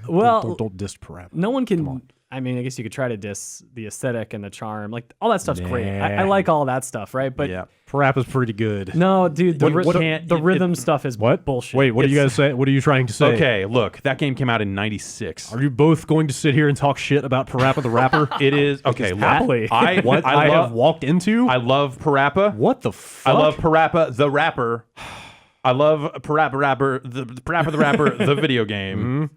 Well, don't diss PaRappa. no one can. I mean, I guess you could try to diss the aesthetic and the charm. Like all that stuff's great. I like all that stuff, right? But Yeah. PaRappa's pretty good. no, dude, the What- rhythm stuff is bullshit. Wait, what are you guys saying? What are you trying to say? Okay, look, that game came out in '96. Are you both going to sit here and talk shit about PaRappa the Rapper? It is okay. Look, Happily. What I have walked into? I love PaRappa. What the fuck? I love PaRappa the Rapper. I love PaRappa the Rapper, the video game.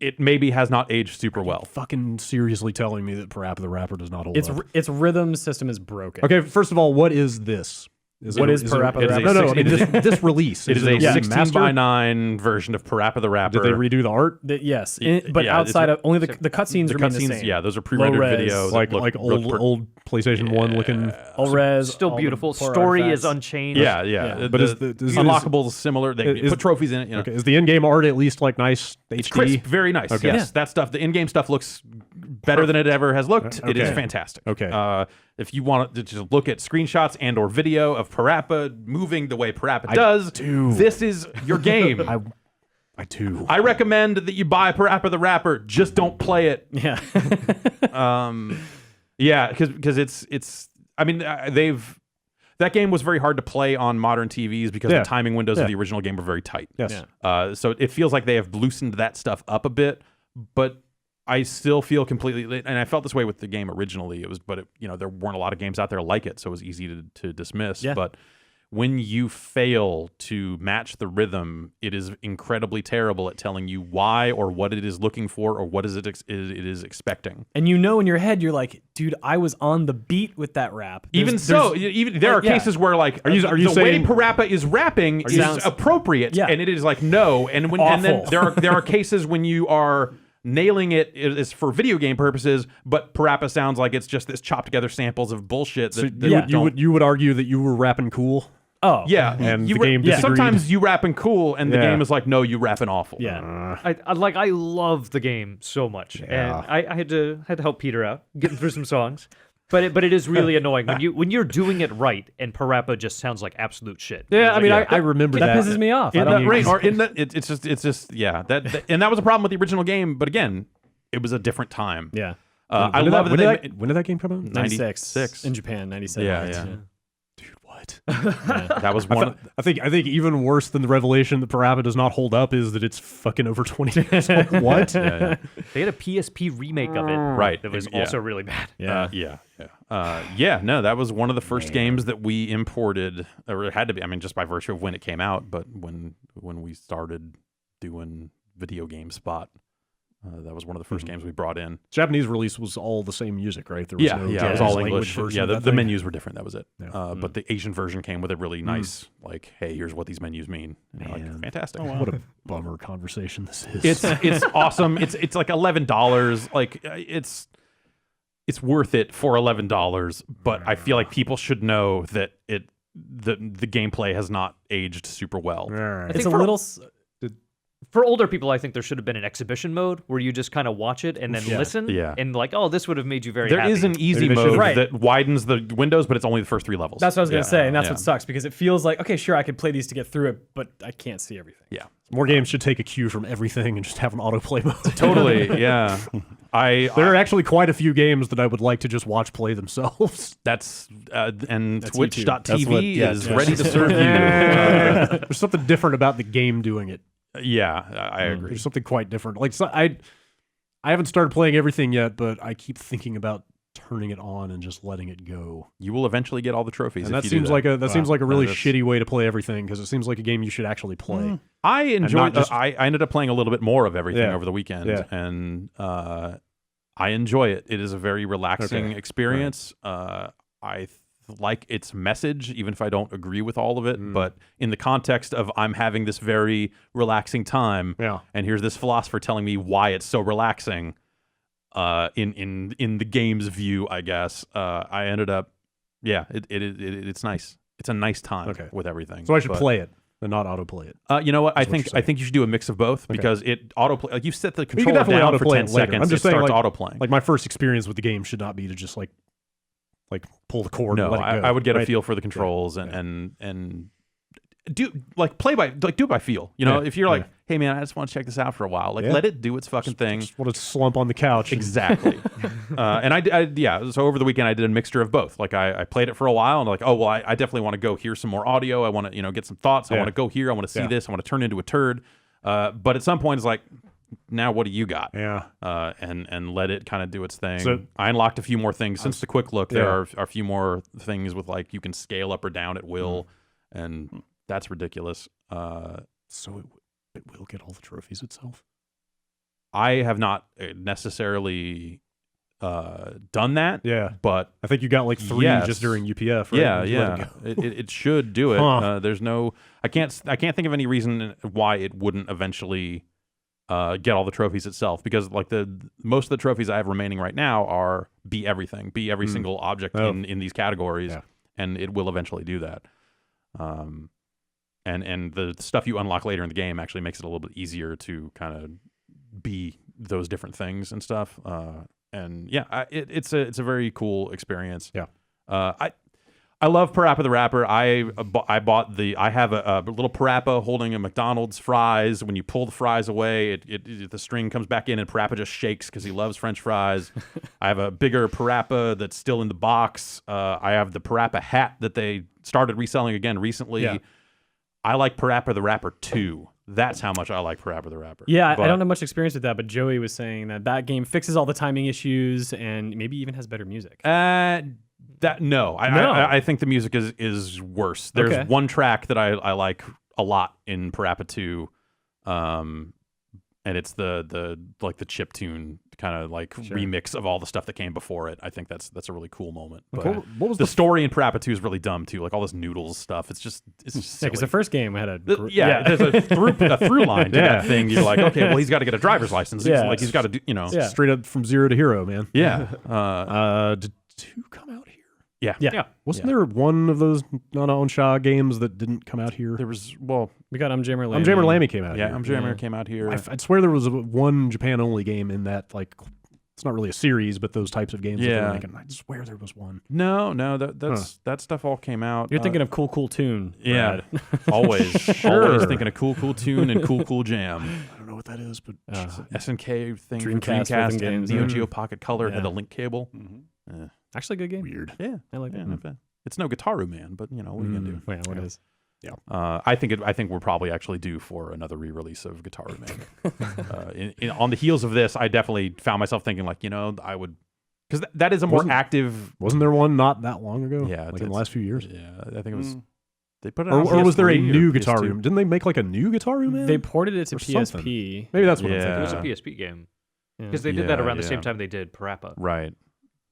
It maybe has not aged super well. Fucking seriously telling me that PaRappa the Rapper does not hold up. Its rhythm system is broken. Okay, first of all, what is this? What is PaRappa the Rapper? No, I mean, this release. It is a a 16:9 version of PaRappa the Rapper. Did they redo the art? Yes, yeah, but outside of only the cutscenes remain the cutscenes, same. yeah, those are pre-rendered Low-res. videos. Like that look old PlayStation 1 looking. All res, Still all beautiful. poor Story artifacts. is unchanged. Yeah. But is the the- is- unlockables is similar. They is- put trophies in it. You know. Okay, is the in-game art at least like nice HD? It's crisp, very nice. Okay. Yes, that stuff. The in-game stuff looks better than it ever has looked. It is Okay. fantastic. Okay. If you want to just look at screenshots and/or video of PaRappa moving the way PaRappa does, this is your game. I do. I recommend that you buy PaRappa the Rapper. Just don't play it. Yeah. Yeah, because it's. I mean, that game was very hard to play on modern TVs because Yeah. the timing windows Yeah. of the original game were very tight. Yes. Yeah. So it feels like they have loosened that stuff up a bit, but I still feel completely, and I felt this way with the game originally. There weren't a lot of games out there like it, so it was easy to dismiss. Yeah. But when you fail to match the rhythm, it is incredibly terrible at telling you why or what it is looking for or what it is expecting. And you know in your head, you're like, dude, I was on the beat with that rap. Even there are yeah. cases where like Are you the saying- way PaRappa is rapping is Sounds- appropriate, Yeah. and it is like no, and then Awful. there are cases when you are nailing it is for video game purposes, but PaRappa sounds like it's just this chopped together samples of bullshit. You would argue that you were rapping cool. Oh. Yeah, And you the game disagreed. sometimes you rapping cool, and the Yeah. game is like, no, you rapping awful. Yeah. I love the game so much, and I had to help Peter out getting through some songs, but it is really annoying when you're doing it right and PaRappa just sounds like absolute shit. Yeah, I mean, I remember That that. pisses me off. In I don't that, right, or in that, it's just that and that was a problem with the original game. But again, it was a different time. Yeah. I love that. When did that game come out? 96 in Japan, 97. Yeah. Dude, what? That was one. I think even worse than the revelation that PaRappa does not hold up is that it's fucking over 20 years old. What? Yeah. They had a PSP remake of it, Right. That was Yeah. also really bad. No, that was one of the first games that we imported, or it had to be. I mean, just by virtue of when it came out. But when we started doing video GameSpot, that was one of the first games we brought in. Japanese release was all the same music, right? There was no It was Japanese all language English. version Yeah, of the that thing. menus were different. That was it. Yeah. But the Asian version came with a really nice, like, hey, here's what these menus mean. And you're like, fantastic. What a bummer conversation this is. It's awesome. It's like $11. Like it's worth it for $11. But I feel like people should know that the gameplay has not aged super well. All right. It's a little. For older people, I think there should have been an exhibition mode where you just kind of watch it and then listen. Yeah. And like, oh, this would have made you very There happy. is an easy Maybe they should mode have- that widens the windows, but it's only the first 3 levels. That's what I was going to say. And that's Yeah. what sucks because it feels like, okay, sure, I could play these to get through it, but I can't see everything. Yeah. More games should take a cue from everything and just have an autoplay mode. Totally. Yeah. There are actually quite a few games that I would like to just watch play themselves. That's and That's Twitch.tv YouTube. is ready to serve you. There's something different about the game doing it. Yeah, I agree. There's something quite different. Like I haven't started playing everything yet, but I keep thinking about turning it on and just letting it go. You will eventually get all the trophies. And if that you seems do like a seems like a really that's- shitty way to play everything because it seems like a game you should actually play. I enjoyed. not just- I ended up playing a little bit more of everything Yeah. over the weekend, Yeah. and I enjoy it. It is a very relaxing Okay. experience. I like its message, even if I don't agree with all of it. But in the context of I'm having this very relaxing time, Yeah. and here's this philosopher telling me why it's so relaxing. In the game's view, I guess I ended up. Yeah, it's nice. It's a nice time with everything. So I should But- play it and not autoplay it. You know what? I what think you're saying. I think you should do a mix of both because it autoplay. Like you set the You can controller definitely down for autoplay 10 it later. seconds. I'm just it saying, starts like, autoplaying. Like my first experience with the game should not be to just like like pull the cord. No, and let it go, I would get right? a feel for the controls and do like do it by feel. You know, if you're like, hey man, I just want to check this out for a while, like let it do its fucking thing. Just want to slump on the couch. Exactly. And I so over the weekend I did a mixture of both. Like I played it for a while and like, oh well, I definitely want to go hear some more audio. I want to get some thoughts. I want to go here. I want to see this. I want to turn into a turd. But at some point it's like, now what do you got? Yeah. And let it kind of do its thing. So, I unlocked a few more things since the quick look. There are a few more things with like you can scale up or down at will, and that's ridiculous. So it will get all the trophies itself. I have not necessarily done that. Yeah, but I think you got like 3 just during UPF. Right? Yeah. It should do it. There's no. I can't think of any reason why it wouldn't eventually get all the trophies itself, because like most of the trophies I have remaining right now are be everything, be every single object in these categories, and it will eventually do that. And the stuff you unlock later in the game actually makes it a little bit easier to kind of be those different things and stuff. And yeah, it's a very cool experience. Yeah. I love PaRappa the Rapper. I have a little PaRappa holding a McDonald's fries. When you pull the fries away, the string comes back in and PaRappa just shakes because he loves French fries. I have a bigger PaRappa that's still in the box. I have the PaRappa hat that they started reselling again recently. Yeah. I like PaRappa the Rapper 2. That's how much I like PaRappa the Rapper. Yeah, I don't have much experience with that, but Joey was saying that game fixes all the timing issues and maybe even has better music. I think the music is worse. There's one track that I like a lot in PaRappa 2, and it's the chiptune kind of like remix of all the stuff that came before it. I think that's a really cool moment. But what was the story in PaRappa 2 is really dumb too. Like all this noodles stuff. It's just because the first game had there's a through line to that thing. You're like, okay, well he's got to get a driver's license. He's got to do straight up from zero to hero, man. Yeah. Did 2 come out here? Yeah. Wasn't there one of those Nana Onsha games that didn't come out here? There was, we got Jammer Lammy. Jammer Lammy came out here. Jammer came out here. I'd swear there was one Japan-only game in that, like, it's not really a series, but those types of games. Yeah. I swear there was one. No, that stuff all came out. You're thinking of Cool Tune. Yeah. Always. Always thinking of Cool Tune and Cool Jam. I don't know what that is, but SNK thing, Dreamcast and Neo Geo Pocket Color had a link cable. Mm-hmm. Actually, a good game. Weird. Yeah, I like that. Not bad. It's no Guitaru Man, but what are you gonna do? Yeah, what is? Yeah. I think we're probably actually due for another re-release of Guitaru Man. On the heels of this, I definitely found myself thinking like, I would, because that is a more active. Wasn't there one not that long ago? Yeah, like in the last few years. Yeah, I think it was. They put it on or was there a new PS2? Guitaru? Didn't they make like a new Guitaru Man? They ported it to Or PSP. something. Maybe that's what I'm thinking. It was a PSP game because they did that around the same time they did PaRappa. Right.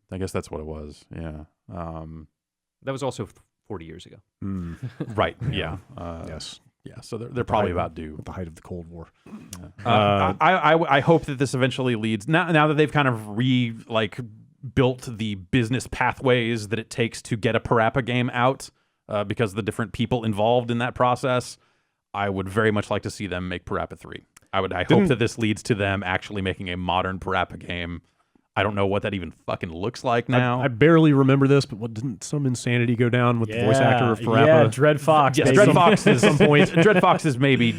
I guess that's what it was. Yeah. That was also 40 years ago. Right. Yeah. Yes. Yeah. So they're probably about due. At the height of the Cold War. I hope that this eventually leads now that they've kind of built the business pathways that it takes to get a PaRappa game out, because of the different people involved in that process. I would very much like to see them make PaRappa 3. I hope that this leads to them actually making a modern PaRappa game. I don't know what that even fucking looks like now. I barely remember this, but didn't some insanity go down with the voice actor of PaRappa? Yeah, Dread Fox. Yes, Dread Fox is some point. Dread Fox is maybe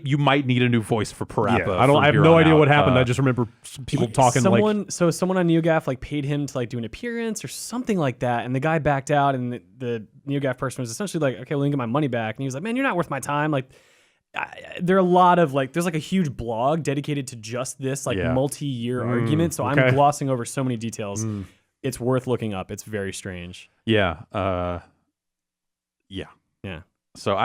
you might need a new voice for PaRappa. Yeah, I have no idea what happened. I just remember people talking someone on NeoGaf paid him to do an appearance or something like that, and the guy backed out, and the NeoGaf person was essentially like, okay, well, you can get my money back, and he was like, man, you're not worth my time. There are a lot of there's a huge blog dedicated to just this multi-year argument. So I'm glossing over so many details. It's worth looking up. It's very strange. Yeah. Yeah. So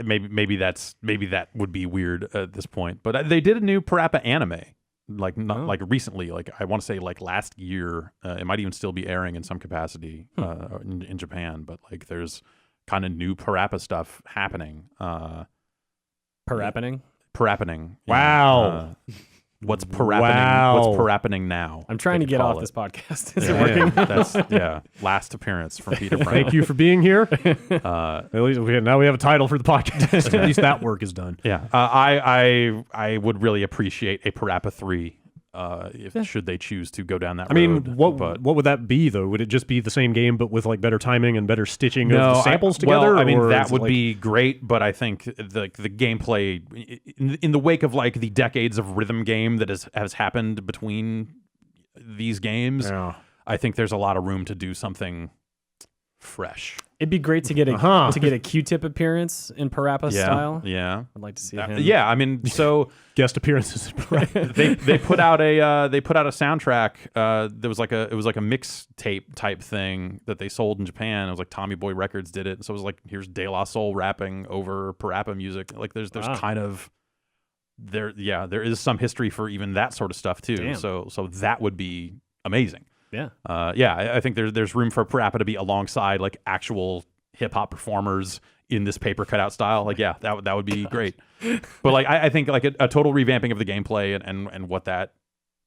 maybe that would be weird at this point. But they did a new PaRappa anime, recently. I want to say last year. It might even still be airing in some capacity in Japan. But there's kind of new PaRappa stuff happening. Parappening? Parappening. Wow. What's parappening? What's parappening now? I'm trying to get off this podcast. Is it working? That's last appearance from Peter Brown. Thank you for being here. At least now we have a title for the podcast. At least that work is done. Yeah. I would really appreciate a PaRappa 3 should they choose to go down that I mean, road. what would that be though? Would it just be the same game but with like better timing and better stitching of the samples together? Well, I mean, or that is it, would like, be great, but I think the gameplay in the wake of like the decades of rhythm game that has happened between these games, I think there's a lot of room to do something fresh. It'd be great to get a Q-Tip appearance in PaRappa style. Yeah, I'd like to see him. Yeah, I mean, so guest appearances. they put out a soundtrack. There was like a mixtape type thing that they sold in Japan. It was like Tommy Boy Records did it. So it was like, here's De La Soul rapping over PaRappa music. Like there's kind of there is some history for even that sort of stuff too. Damn. So that would be amazing. Yeah. I think there's room for PaRappa to be alongside like actual hip hop performers in this paper cutout style. Like, yeah, that would be great. But like, I think like a total revamping of the gameplay and what that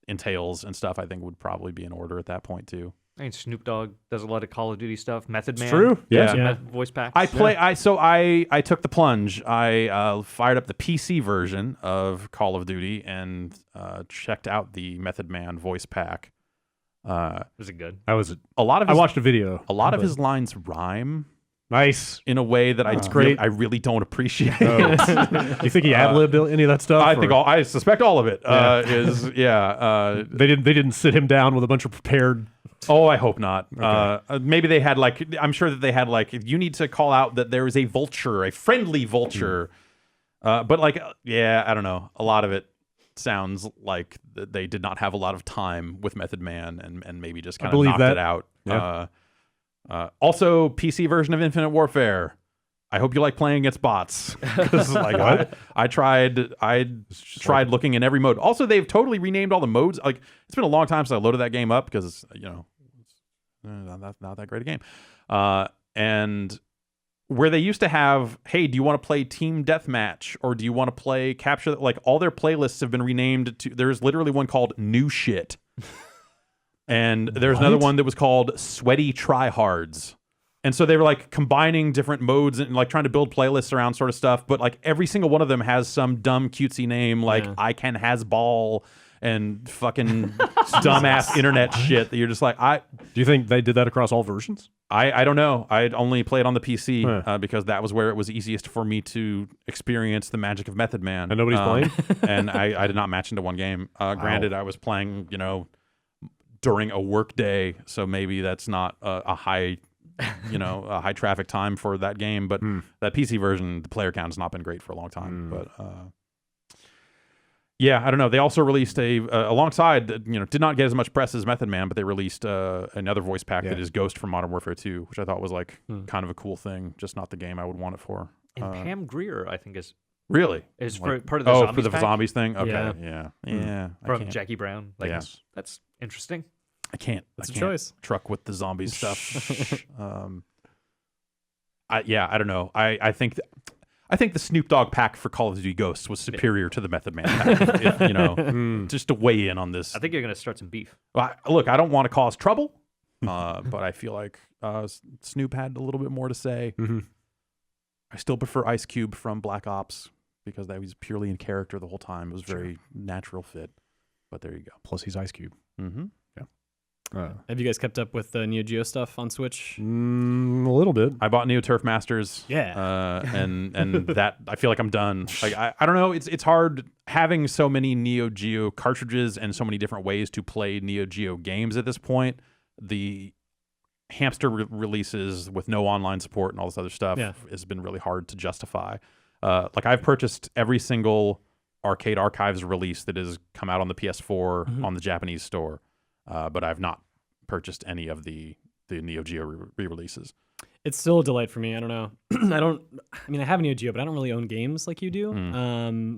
entails and stuff, I think would probably be in order at that point too. I mean, Snoop Dogg does a lot of Call of Duty stuff. Method Man. True. Yeah. Voice packs. I took the plunge. I fired up the PC version of Call of Duty and checked out the Method Man voice pack. Was it good? I watched a video. A lot of his lines rhyme. Nice. In a way that I really don't appreciate. You think he ad-libbed any of that stuff? I suspect all of it They didn't sit him down with a bunch of prepared. Oh, I hope not. Okay. Maybe they had I'm sure that they had you need to call out that there is a vulture, a friendly vulture. But I don't know. A lot of it sounds like they did not have a lot of time with Method Man and maybe just kind of knocked it out. Yeah. Also, PC version of Infinite Warfare. I hope you like playing against bots. I tried looking in every mode. Also, they've totally renamed all the modes. Like, it's been a long time since I loaded that game up because it's not that great a game. And where they used to have, hey, do you want to play Team Deathmatch or do you want to play Capture? Like, all their playlists have been renamed to. There's literally one called New Shit. And there's another one that was called Sweaty Tryhards. And so they were like combining different modes and like trying to build playlists around sort of stuff. But like every single one of them has some dumb cutesy name like I Can Has Ball and fucking dumbass internet shit that you're just like, Do you think they did that across all versions? I don't know. I'd only played on the PC because that was where it was easiest for me to experience the magic of Method Man. And nobody's playing? And I did not match into one game. Granted, I was playing, during a work day, so maybe that's not a high traffic time for that game. But that PC version, the player count has not been great for a long time. But I don't know. They also released alongside, did not get as much press as Method Man, but they released another voice pack that is Ghost from Modern Warfare 2, which I thought was like kind of a cool thing, just not the game I would want it for. And Pam Grier, I think, is really for part of the zombies for the pack? Zombies thing. Okay, yeah. From Jackie Brown. That's interesting. I can't. That's a choice. Truck with the zombies stuff. I don't know. I think the Snoop Dogg pack for Call of Duty Ghosts was superior to the Method Man pack. Just to weigh in on this. I think you're gonna start some beef. Look, I don't want to cause trouble, but I feel like Snoop had a little bit more to say. Mm-hmm. I still prefer Ice Cube from Black Ops because that was purely in character the whole time. It was very natural fit. But there you go. Plus, he's Ice Cube. Mm-hmm. Have you guys kept up with the Neo Geo stuff on Switch? A little bit. I bought Neo Turf Masters. Yeah. And that I feel like I'm done. Like I don't know. It's hard having so many Neo Geo cartridges and so many different ways to play Neo Geo games at this point. The hamster releases with no online support and all this other stuff has been really hard to justify. Like I've purchased every single Arcade Archives release that has come out on the PS4 on the Japanese store. But I've not purchased any of the Neo Geo re-releases. It's still a delight for me. I don't know. I have a Neo Geo, but I don't really own games like you do.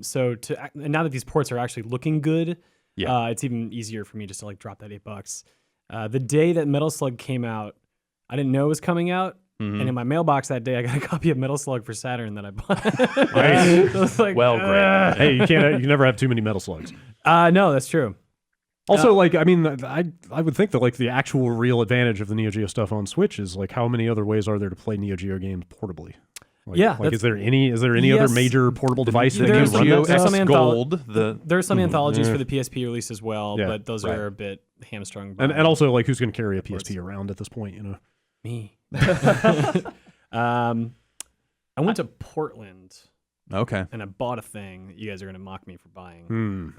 So now that these ports are actually looking good, it's even easier for me just to like drop that $8. The day that Metal Slug came out, I didn't know it was coming out. And in my mailbox that day, I got a copy of Metal Slug for Saturn that I bought. Nice. So it's like, great. Hey, you can never have too many Metal Slugs. No, that's true. Also, I would think that like the actual real advantage of the Neo Geo stuff on Switch is like how many other ways are there to play Neo Geo games portably? Like, is there any other major portable device that There's can run that? there's some Gold. There's some anthologies for the PSP release as well, but those are a bit hamstrung. And also, like, who's going to carry a PSP around at this point? Me. I went to Portland. Okay. And I bought a thing that you guys are going to mock me for buying.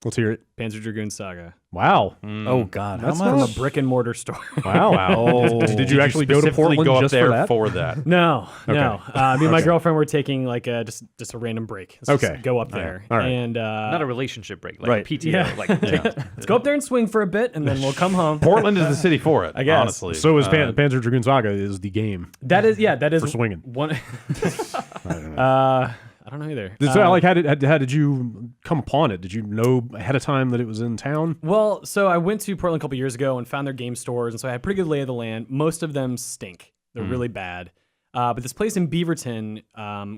Let's hear it. Panzer Dragoon Saga. Wow. Oh God, That's From a brick and mortar store. Wow. Did you actually go to Portland go up just there for that? that? No. Me and my Okay. girlfriend were taking like just a random break. Let's just go up there. All right. And Not a relationship break, like Right. PTO. Yeah. Like, let's go up there and swing for a bit, and then we'll come home. Portland is the city for it, I guess. honestly. So is Panzer Dragoon Saga is the game. That is For swinging. one. I don't know either. So, like, how did you come upon it? Did you know ahead of time that it was in town? Well, so I went to Portland a couple years ago and found their game stores, and so I had a pretty good lay of the land. Most of them stink; they're really bad. But this place in Beaverton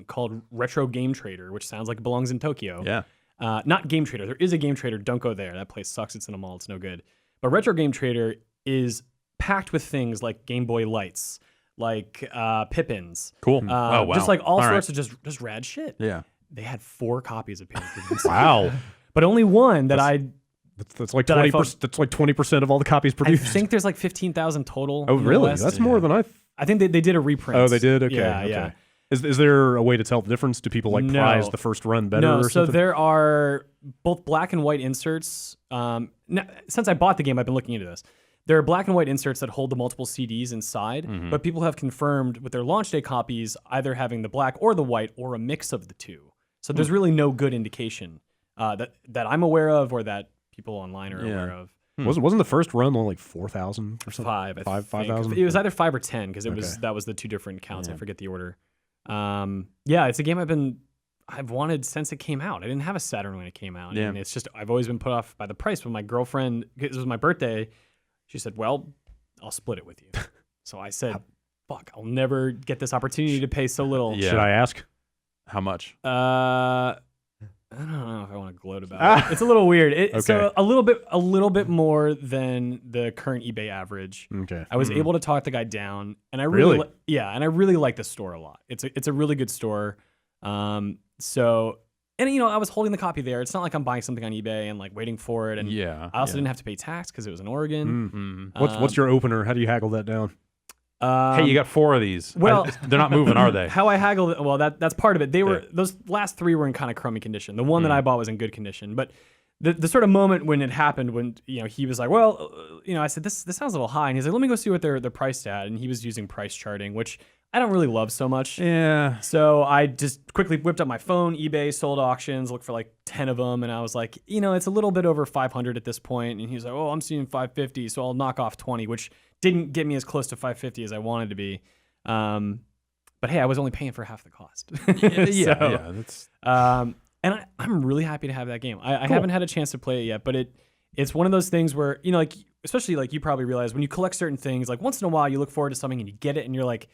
called Retro Game Trader, which sounds like it belongs in Tokyo. Yeah. Not Game Trader. There is a Game Trader. Don't go there. That place sucks. It's in a mall. It's no good. But Retro Game Trader is packed with things like Game Boy Lights, like Pippins. Cool. Oh, wow. Just like all All sorts right. of just rad shit. Yeah. They had 4 copies of Panzer. Wow. But only one that That's like That I 20%. That's like 20% of all the copies I produced. think there's like 15,000 total. Oh, in the really? West. That's more than I. I think they did a reprint. Oh, they did. Okay. Yeah, okay. yeah. Is there a way to tell the difference? Do people like No. prize the first run better? No, or so something? there are both black and white inserts. Now, since I bought the game, I've been looking into this. There are black and white inserts that hold the multiple CDs inside, but people have confirmed with their launch day copies either having the black or the white or a mix of the two. So there's really no good indication that I'm aware of or that people online are aware of. Wasn't the first run only like 4,000 or something? 5,000. It was either 5 or 10 because that was the two different counts. I forget the order. It's a game I've wanted since it came out. I didn't have a Saturn when it came out, and it's just I've always been put off by the price. When my girlfriend, it was my birthday, she said, "Well, I'll split it with you." So I said, "Fuck, I'll never get this opportunity to pay so little." Yeah. Should I ask? How much? I don't know if I want to gloat about it. It's a little weird. So a little bit more than the current eBay average. Okay. I was able to talk the guy down, and I Really? and I really like the store a lot. It's a really good store. I was holding the copy there. It's not like I'm buying something on eBay and like waiting for it. And I also didn't have to pay tax because it was in Oregon. What's your opener? How do you haggle that down? Hey, you got 4 of these. Well, they're not moving, are they? How I haggled, well, that's part of it. They were those last 3 were in kind of crummy condition. The one that I bought was in good condition, but the sort of moment when it happened, when he was like, well, I said this sounds a little high, and he's like, let me go see what they're priced at, and he was using price charting, which I don't really love so much. Yeah. So I just quickly whipped up my phone, eBay, sold auctions, looked for like 10 of them, and I was like, it's a little bit over 500 at this point, and he's like, oh, I'm seeing 550, so I'll knock off 20, which didn't get me as close to 550 as I wanted to be. But hey, I was only paying for half the cost. That's And I'm really happy to have that game. I haven't had a chance to play it yet, but it's one of those things where, especially like you probably realize when you collect certain things, like once in a while you look forward to something and you get it and you're like,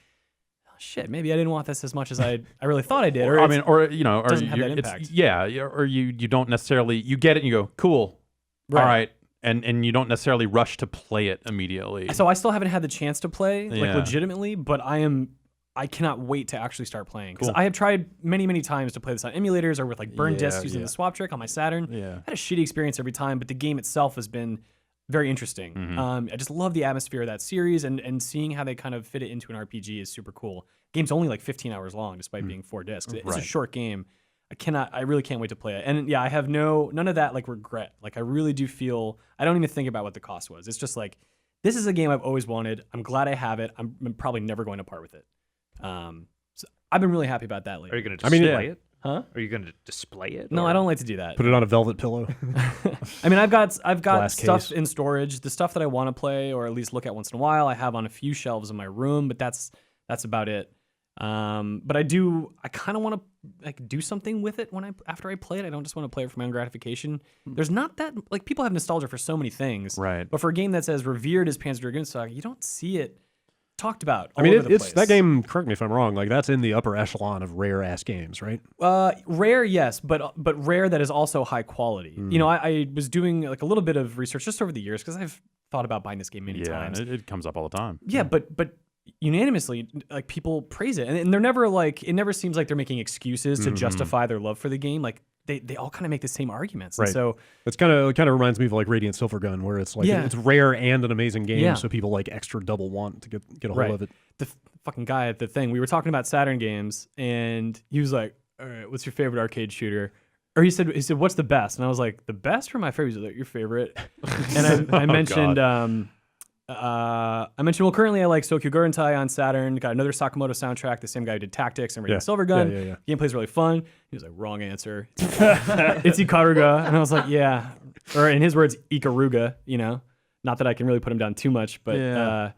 oh, shit, maybe I didn't want this as much as I really thought I did. or doesn't have that impact. Or you don't necessarily, you get it and you go, cool, all right. And you don't necessarily rush to play it immediately. So I still haven't had the chance to play Yeah. legitimately, but I cannot wait to actually start playing because I have tried many, many times to play this on emulators or with like burn discs using the swap trick on my Saturn. Yeah. I had a shitty experience every time, but the game itself has been very interesting. I just love the atmosphere of that series, and seeing how they kind of fit it into an RPG is super cool. Game's only like 15 hours long, despite being 4 discs. It's a short game. I really can't wait to play it. And I have none of that like regret. Like I really do feel, I don't even think about what the cost was. It's just like, this is a game I've always wanted. I'm glad I have it. I'm probably never going to part with it. So I've been really happy about that lately. Are you going to display it? Huh? Are you going to display it? No, or- I don't like to do that. Put it on a velvet pillow. I mean, I've got Glass stuff case. in storage. The stuff that I want to play or at least look at once in a while, I have on a few shelves in my room, but that's about it. But I kind of want to like do something with it after I play it. I don't just want to play it for my own gratification. There's not that, like, people have nostalgia for so many things, Right. But for a game that's as revered as Panzer Dragoon Saga, you don't see it talked about. I mean, all over the it's place. that game. Correct me if I'm wrong. Like that's in the upper echelon of rare ass games, right? Rare, yes, but rare that is also high quality. I was doing like a little bit of research just over the years because I've thought about buying this game many times. It comes up all the time. Yeah, but unanimously, like, people praise it, and they're never like, it never seems like they're making excuses to justify their love for the game. Like they all kind of make the same arguments. Right. And so it kind of reminds me of like Radiant Silvergun, where it's like it's rare and an amazing game, so people like extra double want to get a hold of it. The fucking guy at the thing, we were talking about Saturn games, and he was like, "All right, what's your favorite arcade shooter?" Or he said, "What's the best?" And I was like, "The best or my favorite?" He's like, "Your favorite." And I mentioned, well, currently I like Tokyo Guruntai on Saturn. Got another Sakamoto soundtrack, the same guy who did Tactics and Radiant Silvergun. Gameplay's really fun. He was like, "Wrong answer. It's Ikaruga." And I was like, "Yeah," or in his words, Ikaruga. You know, not that I can really put him down too much, but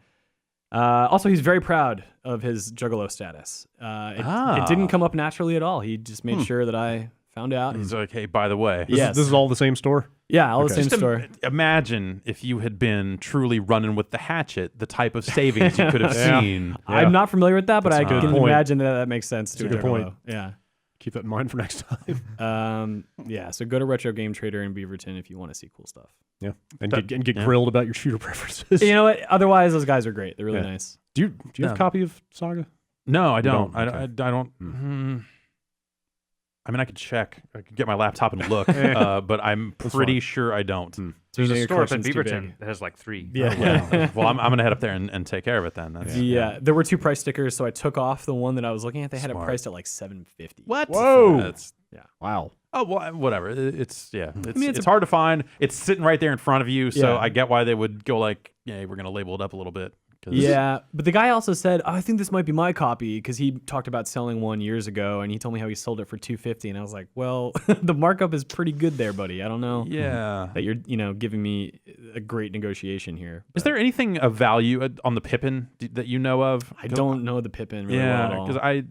also he's very proud of his Juggalo status. It didn't come up naturally at all. He just made sure that I found out. He's like, hey, by the way. This is all the same store? Yeah, all the same store. Imagine if you had been truly running with the hatchet, the type of savings you could have seen. Yeah. I'm not familiar with that, but I can imagine that makes sense to a good point. Yeah. Keep that in mind for next time. So go to Retro Game Trader in Beaverton if you want to see cool stuff. Yeah, and get grilled about your shooter preferences. You know what? Otherwise, those guys are great. They're really nice. Do you have a copy of Saga? No, I don't. Okay. I don't. I mean, I could check. I could get my laptop and look, but I'm pretty sure I don't. There's a store up in Beaverton that has like 3. Yeah. Well, I'm going to head up there and take care of it then. That's, there were 2 price stickers, so I took off the one that I was looking at. They had it priced at like $750. What? Whoa. Wow. Oh, well, whatever. It's hard to find. It's sitting right there in front of you, so I get why they would go like, we're going to label it up a little bit. Yeah, but the guy also said, I think this might be my copy, because he talked about selling one years ago, and he told me how he sold it for $250, and I was like, well, the markup is pretty good there, buddy. I don't know that you're giving me a great negotiation here. Is there anything of value on the Pippin that you know of? I don't know the Pippin really well at all. Because I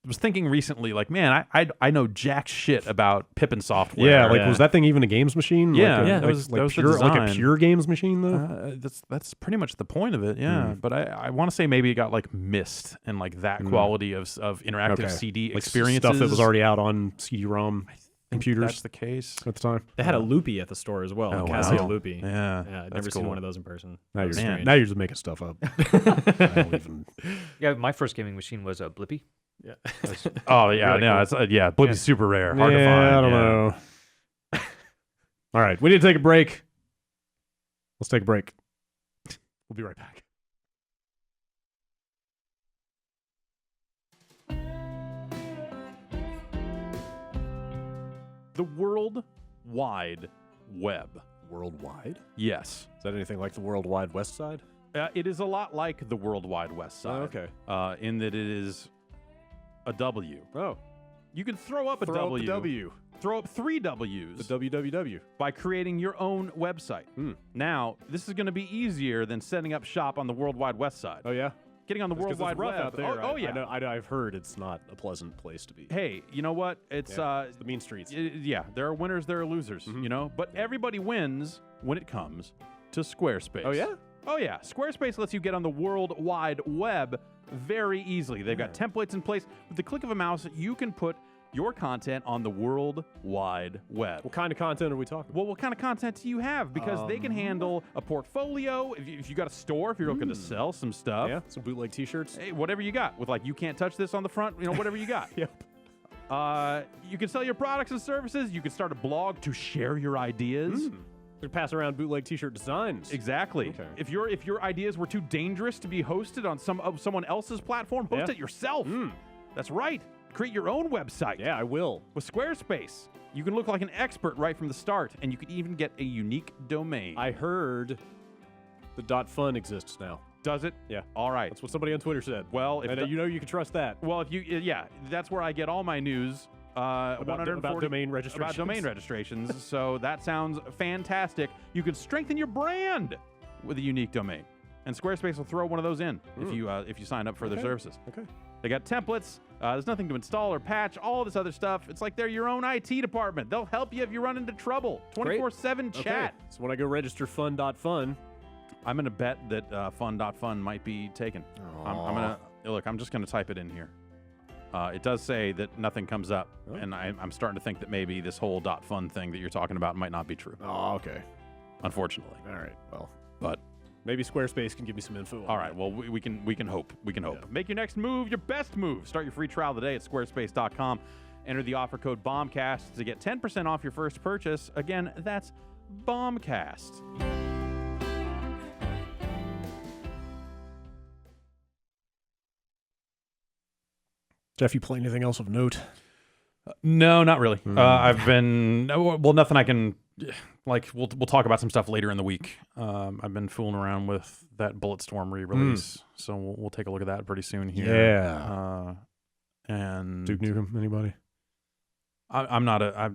was thinking recently, like, man, I know jack shit about Pippin software. Yeah, like was that thing even a games machine? Yeah, that was like a pure games machine though. That's pretty much the point of it. Yeah, but I want to say maybe it got like missed and like that quality of interactive CD like experiences, stuff that was already out on CD-ROM computers. That's the case at the time. They had a Loopy at the store as well. Casio Loopy. Yeah, I've never seen one of those in person. Now you're just making stuff up. I don't even... Yeah, my first gaming machine was a Blippi. Yeah. Oh yeah, really cool. It's Blippi's super rare, hard to find. I don't know. All right, we need to take a break. Let's take a break. We'll be right back. The World Wide Web. Worldwide? Yes. Is that anything like the World Wide West Side? It is a lot like the World Wide West Side. Oh, okay. In that it is a W. Oh. You can throw up a Throw W. up the W. Throw up 3 W's. The WWW. By creating your own website. Now, this is going to be easier than setting up shop on the World Wide West Side. Oh, yeah? Getting on the World Wide Web out there. Oh, yeah. I've heard it's not a pleasant place to be. Hey, you know what? It's the mean streets. There are winners, there are losers, you know? But everybody wins when it comes to Squarespace. Oh, yeah? Oh, yeah. Squarespace lets you get on the World Wide Web very easily. They've got templates in place. With the click of a mouse, you can put your content on the World Wide Web. What kind of content are we talking about? Well, what kind of content do you have? Because they can handle a portfolio. If you got a store, if you're looking to sell some stuff. Yeah, some bootleg t-shirts. Hey, whatever you got. With like, you can't touch this on the front, whatever you got. Yep. You can sell your products and services. You can start a blog to share your ideas. To pass around bootleg t-shirt designs. Exactly. Okay. If your ideas were too dangerous to be hosted on someone else's platform, host it yourself. That's right. Create your own website. Yeah, I will. With Squarespace, you can look like an expert right from the start, and you can even get a unique domain. I heard the .fun exists now. Does it? Yeah. All right. That's what somebody on Twitter said. Well, and you can trust that. Well, that's where I get all my news. About domain registrations. About domain registrations. So that sounds fantastic. You can strengthen your brand with a unique domain, and Squarespace will throw one of those in if you sign up for their services. Okay. They got templates. There's nothing to install or patch. All this other stuff. It's like they're your own IT department. They'll help you if you run into trouble. 24/7 chat. Okay. So when I go register fun.fun, I'm gonna bet that fun.fun might be taken. I'm just gonna type it in here. It does say that nothing comes up, and I'm starting to think that maybe this whole .fun thing that you're talking about might not be true. Oh, okay. Unfortunately. All right. Well, but Maybe Squarespace can give me some info. All right, well, we can hope. We can hope. Yeah. Make your next move your best move. Start your free trial today at squarespace.com. Enter the offer code Bombcast to get 10% off your first purchase. Again, that's Bombcast. Jeff, you play anything else of note? No, not really. I've been nothing I can like. We'll talk about some stuff later in the week. I've been fooling around with that Bulletstorm re-release, so we'll take a look at that pretty soon here. Yeah. And Duke Nukem, anybody? I'm not a.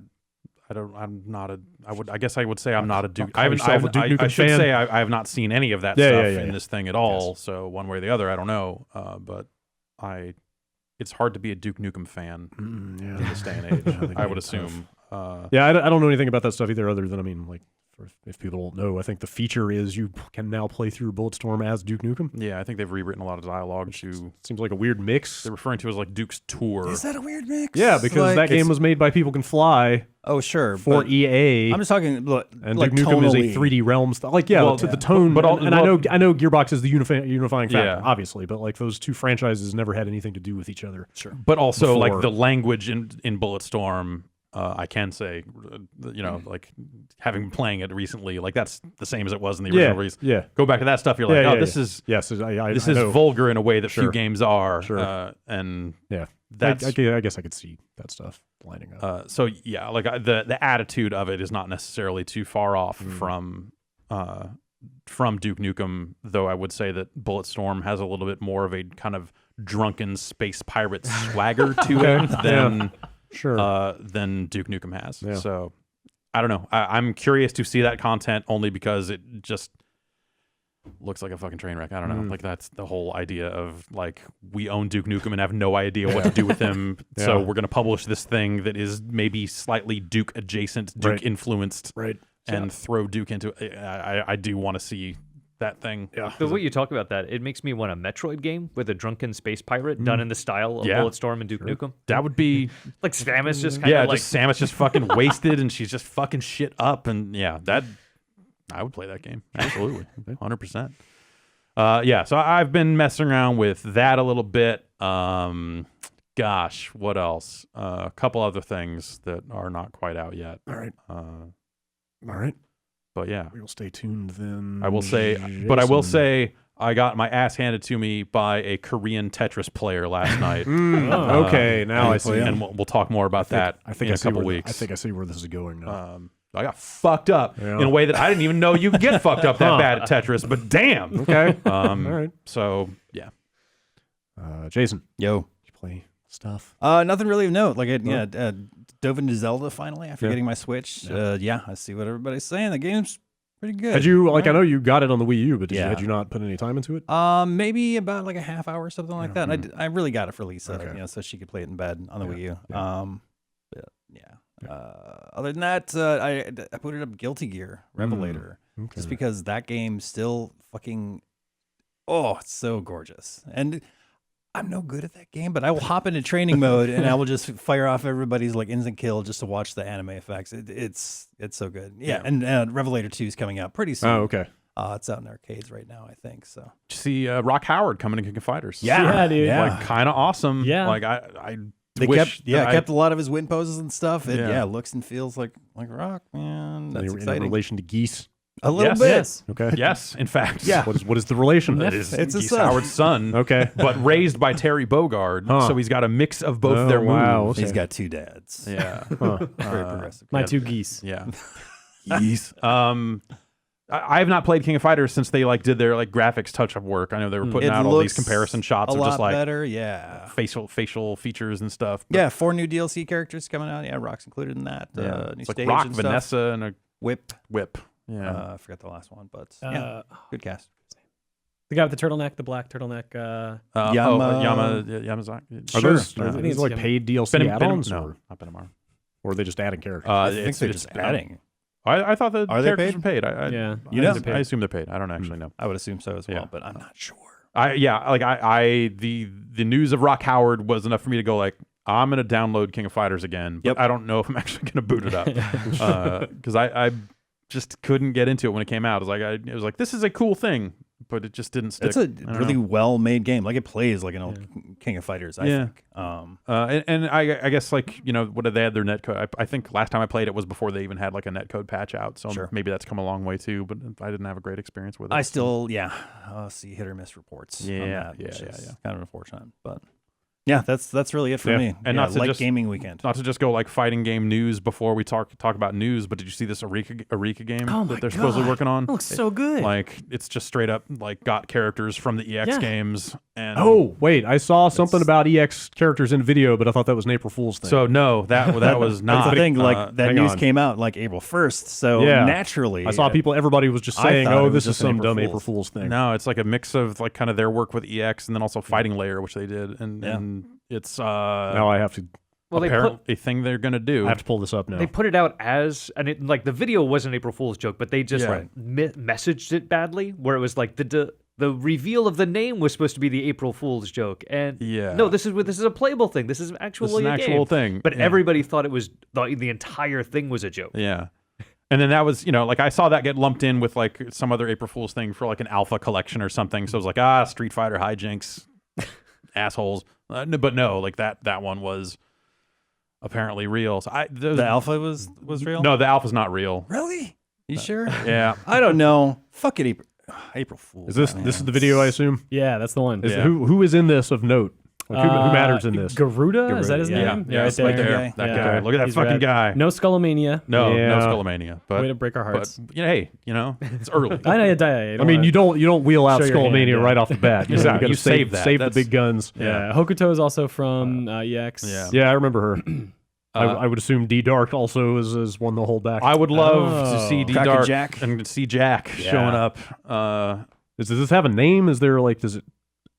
I guess I would say I'm not a Duke. Call yourself a Duke Nukem I should fan. say I have not seen any of that stuff in this thing at all. So one way or the other, I don't know. But it's hard to be a Duke Nukem fan in this day and age. I would assume. Yeah, I don't know anything about that stuff either, other than, I mean, like, if people don't know, I think the feature is you can now play through Bulletstorm as Duke Nukem. Yeah, I think they've rewritten a lot of dialogue to. Seems like a weird mix. They're referring to as like Duke's Tour. Is that a weird mix? Yeah, because that game was made by People Can Fly Oh, sure. for but EA. I'm just talking. And like Duke Nukem is a tonally. 3D realm stuff. Like, yeah, Well, to the tone. but And I know Gearbox is the unifying factor, Yeah. obviously, but like those two franchises never had anything to do with each other. Sure. But also, Before. like the language in Bulletstorm, I can say, like having been playing it recently, like that's the same as it was in the original release. Yeah. Go back to that stuff, you're like, Yeah, oh, yeah, this yeah. is Yes, I this I is know. vulgar in a way that few Sure. games are. Sure. And Yeah. that's I guess I could see that stuff lining up. so yeah, like the attitude of it is not necessarily too far off from Duke Nukem, though I would say that Bulletstorm has a little bit more of a kind of drunken space pirate swagger to it than Duke Nukem has. Yeah. So I don't know. I'm curious to see that content only because it just looks like a fucking train wreck. I don't know. Like that's the whole idea of like we own Duke Nukem and have no idea what to do with him. So we're going to publish this thing that is maybe slightly Duke adjacent, Duke influenced, and throw Duke into it. I do want to see that thing. Yeah. The way you talk about that, it makes me want a Metroid game with a drunken space pirate done in the style of Bulletstorm and Duke Nukem. That would be Like Samus just kind of like just Samus just fucking wasted and she's just fucking shit up, and that I would play that game absolutely, 100%. So I've been messing around with that a little bit. Gosh, what else? A couple other things that are not quite out yet. All right. All right. But yeah, We will stay tuned then. I will say, but I will say, I got my ass handed to me by a Korean Tetris player last night. Okay, now I see. And we'll talk more about that in a couple weeks. I think I see where this is going now. I got fucked up in a way that I didn't even know you could get fucked up that bad at Tetris, but damn. Okay. All right. So, yeah. Jason, Yo. you play stuff? Nothing really of note. Like, dove into Zelda finally after getting my Switch. I see what everybody's saying. The game's pretty good. Had you, like, I know you got it on the Wii U, but had you not put any time into it? Maybe about like a half hour or something like that. And I really got it for Lisa, Okay. so she could play it in bed on the Wii U. Yeah. Other than that, I put it up Guilty Gear Revelator Okay. just because that game still fucking it's so gorgeous. And I'm no good at that game, but I will hop into training mode and I will just fire off everybody's like instant kill just to watch the anime effects. It's so good. Yeah. And Revelator 2 is coming out pretty soon. Oh, okay. It's out in arcades right now, I think. So Did you see Rock Howard coming to King of Fighters? Yeah, dude. Yeah. Like, kind of awesome. Yeah. Like, I they wish kept a lot of his win poses and stuff. It Yeah. looks and feels like Rock, man. That's In exciting. relation to geese? A little Yes. bit. Yes. Okay. Yes, in fact. Yeah. What is the relation? It is It's a Geese son. Howard's son. Okay. But raised by Terry Bogard, so he's got a mix of both their wow. moves. Okay. He's got two dads. Yeah. Very progressive. My two geese. Yeah. Geese. I have not played King of Fighters since they did their graphics touch-up work. I know they were putting It out all these looks comparison shots a of just lot better, yeah. facial features and stuff. But, Yeah, 4 new DLC characters coming out. Yeah, Rock's included in that. New it's like stage Rock, and stuff. Vanessa, and a Whip. Yeah. I forgot the last one, but yeah, good cast. The guy with the turtleneck, the black turtleneck. Yamazaki. Are those, I are think these it's like Yama- paid DLC Ben- add-ons? no, not Benamar. Or are they just adding characters? I think they're just adding. I thought the Are they characters paid? were paid. Yeah. I assume they're paid. I don't actually know. I would assume so as well, Yeah. but I'm not sure. The news of Rock Howard was enough for me to go I'm gonna download King of Fighters again, but I don't know if I'm actually gonna boot it up because I just couldn't get into it when it came out. It was like this is a cool thing, but it just didn't stick. It's a really well-made game. Like it plays like an old King of Fighters, I think. And I guess like, you know, what did they had their netcode? I think last time I played it was before they even had like a netcode patch out. So maybe that's come a long way too, but I didn't have a great experience with it. I still, see hit or miss reports. Yeah, on that, yeah. Kind of unfortunate, but yeah, that's really it for me. And not to like just gaming weekend. Not to just go like fighting game news before we talk about news, but did you see this Arika game that they're supposedly working on? It looks so good. Like it's just straight up like got characters from the EX games. And Oh wait, I saw something about EX characters in video, but I thought that was an April Fool's thing. so no, that was not That's the thing. Like that hang news on. came out like April 1st, so Yeah. naturally, I saw everybody was just I saying, thought it "Oh, was this is just an some April dumb Fool's. April Fool's thing." No, it's like a mix of like kind of their work with EX and then also Fighting Layer, which they did, and it's Now I have to. Well, apparently a thing they're gonna do. I have to pull this up now. They put it out as, and it, like the video was an April Fool's joke, but they just messaged it badly, where it was like the reveal of the name was supposed to be the April Fool's joke, and no, this is a playable thing. This is actually an actual thing. But everybody thought it was the entire thing was a joke. Yeah. And then that was, you know, like I saw that get lumped in with like some other April Fool's thing for like an alpha collection or something. So it was like, Street Fighter hijinks, assholes. But no, like that one was apparently real. So the alpha was real. No, the alpha's not real. Really? You sure? Yeah. I don't know. Fuck it, April Fool's. Is this is the video? I assume. Yeah, that's the one. Who is in this of note? Like, who matters in this? Garuda? Is that his name? Yeah, it's right like there. That guy. Look at that He's fucking red. guy. No Skullomania. No Yeah. Skullomania. But Way to break our hearts. But hey, you know, it's early. I know. I mean, you don't wheel out show your hand, Skullomania right off the bat. You Exactly. gotta You save that. Save the That's- big guns. Yeah, Hokuto is also from EX. Yeah, I remember her. I would assume D Dark also is one to hold back. I would love to see D Cracker Dark Jack. and see Jack showing up. Does this have a name? Is there like does it?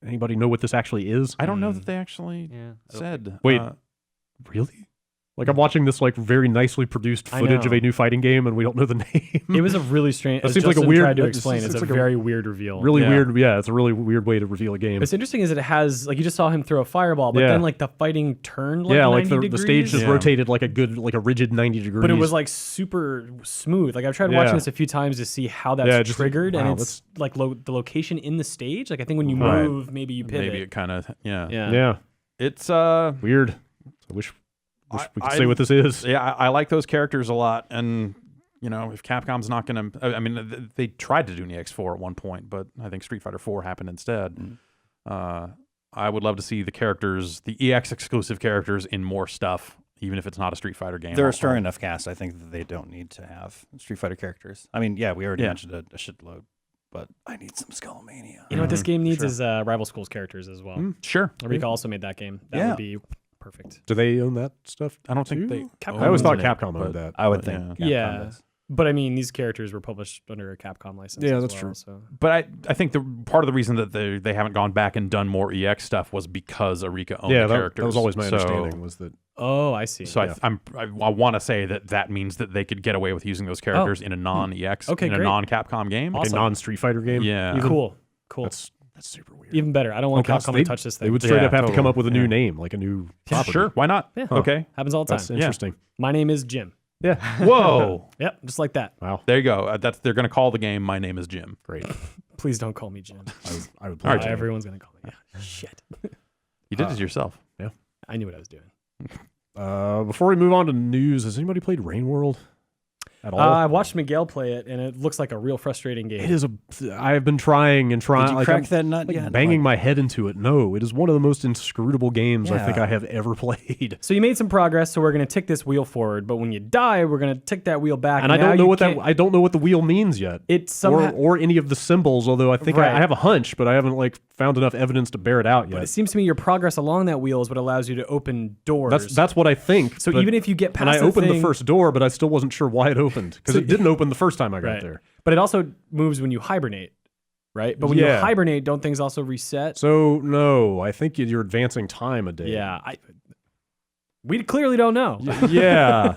Anybody know what this actually is? I don't know that they actually Yeah. said. Wait, really? Like I'm watching this like very nicely produced footage of a new fighting game, and we don't know the name. It was a really strange. It As seems like a Justin weird- tried to it explain. seems It's a like a very weird reveal. Really Yeah. weird. Yeah, it's a really weird way to reveal a game. What's interesting is it has like you just saw him throw a fireball, but Yeah. then like the fighting turned like yeah, 90 like the degrees. stage just Yeah. rotated like a rigid 90 degrees. But it was like super smooth. Like I've tried watching this a few times to see how that's Yeah, just like, triggered, wow, and it's like the location in the stage. Like I think when you Right. move, maybe you pivot. maybe it kind of yeah. yeah, It's weird. I wish we could I- say what this is. yeah. I like those characters a lot, and you know, if Capcom's not gonna, I mean, they tried to do an EX4 at one point, but I think Street Fighter 4 happened instead. I would love to see the characters, the EX exclusive characters, in more stuff, even if it's not a Street Fighter game. They're a strong enough cast. I think that they don't need to have Street Fighter characters. I mean, yeah, we already mentioned a shitload, but I need some Skullomania. You know what this game needs is Rival Schools characters as well. Sure. Arika also made that game. That would be perfect. Do they own that stuff? I don't think they. Capcom I always thought own it, Capcom but- owned that. I would but think. yeah. Capcom does. But I mean, these characters were published under a Capcom license. Yeah, as that's well, true. So. But I think the part of the reason that they haven't gone back and done more EX stuff was because Arika owned Yeah, the that characters. was always my So- understanding was that. Oh, I see. So I want to say that means that they could get away with using those characters in a non-EX, Okay, in a great. non-Capcom game. Like a non-Street Fighter game. Yeah. Cool. That's super weird. Even better. I don't want Capcom to touch this thing. They would straight Yeah, up have to come totally. up with a new name, like a new property. Sure, why not? Yeah. Okay. Happens all the time. That's interesting. My name is Jim. Yeah. Whoa. Yep, just like that. Wow. There you go. They're going to call the game My Name is Jim. Great. Please don't call me Jim. I would play. Everyone's gonna call me. Yeah. Shit. You did it yourself. I knew what I was doing. Before we move on to news, has anybody played Rain World at all? I watched Miguel play it, and it looks like a real frustrating game. It is I have been trying and trying. Did you like, crack I'm, that nut like, yet? banging my head into it. No, it is one of the most inscrutable games I think Yeah. I have ever played. So you made some progress, so we're gonna tick this wheel forward. But when you die, we're gonna tick that wheel back. And I now don't know you what can't- I don't know what the wheel means yet. It's somehow. or any of the symbols, although I think Right. I have a hunch, but I haven't like found enough evidence to bear it out But yet. it seems to me your progress along that wheel is what allows you to open doors. That's what I think. so but- even if you get past and I the opened thing, the first door, but I still wasn't sure why it opened because it didn't open the first time I got right. there. But it also moves when you hibernate, right? But when you Yeah. hibernate, don't things also reset? So no, I think you're advancing time a day. Yeah, we clearly don't know. Yeah.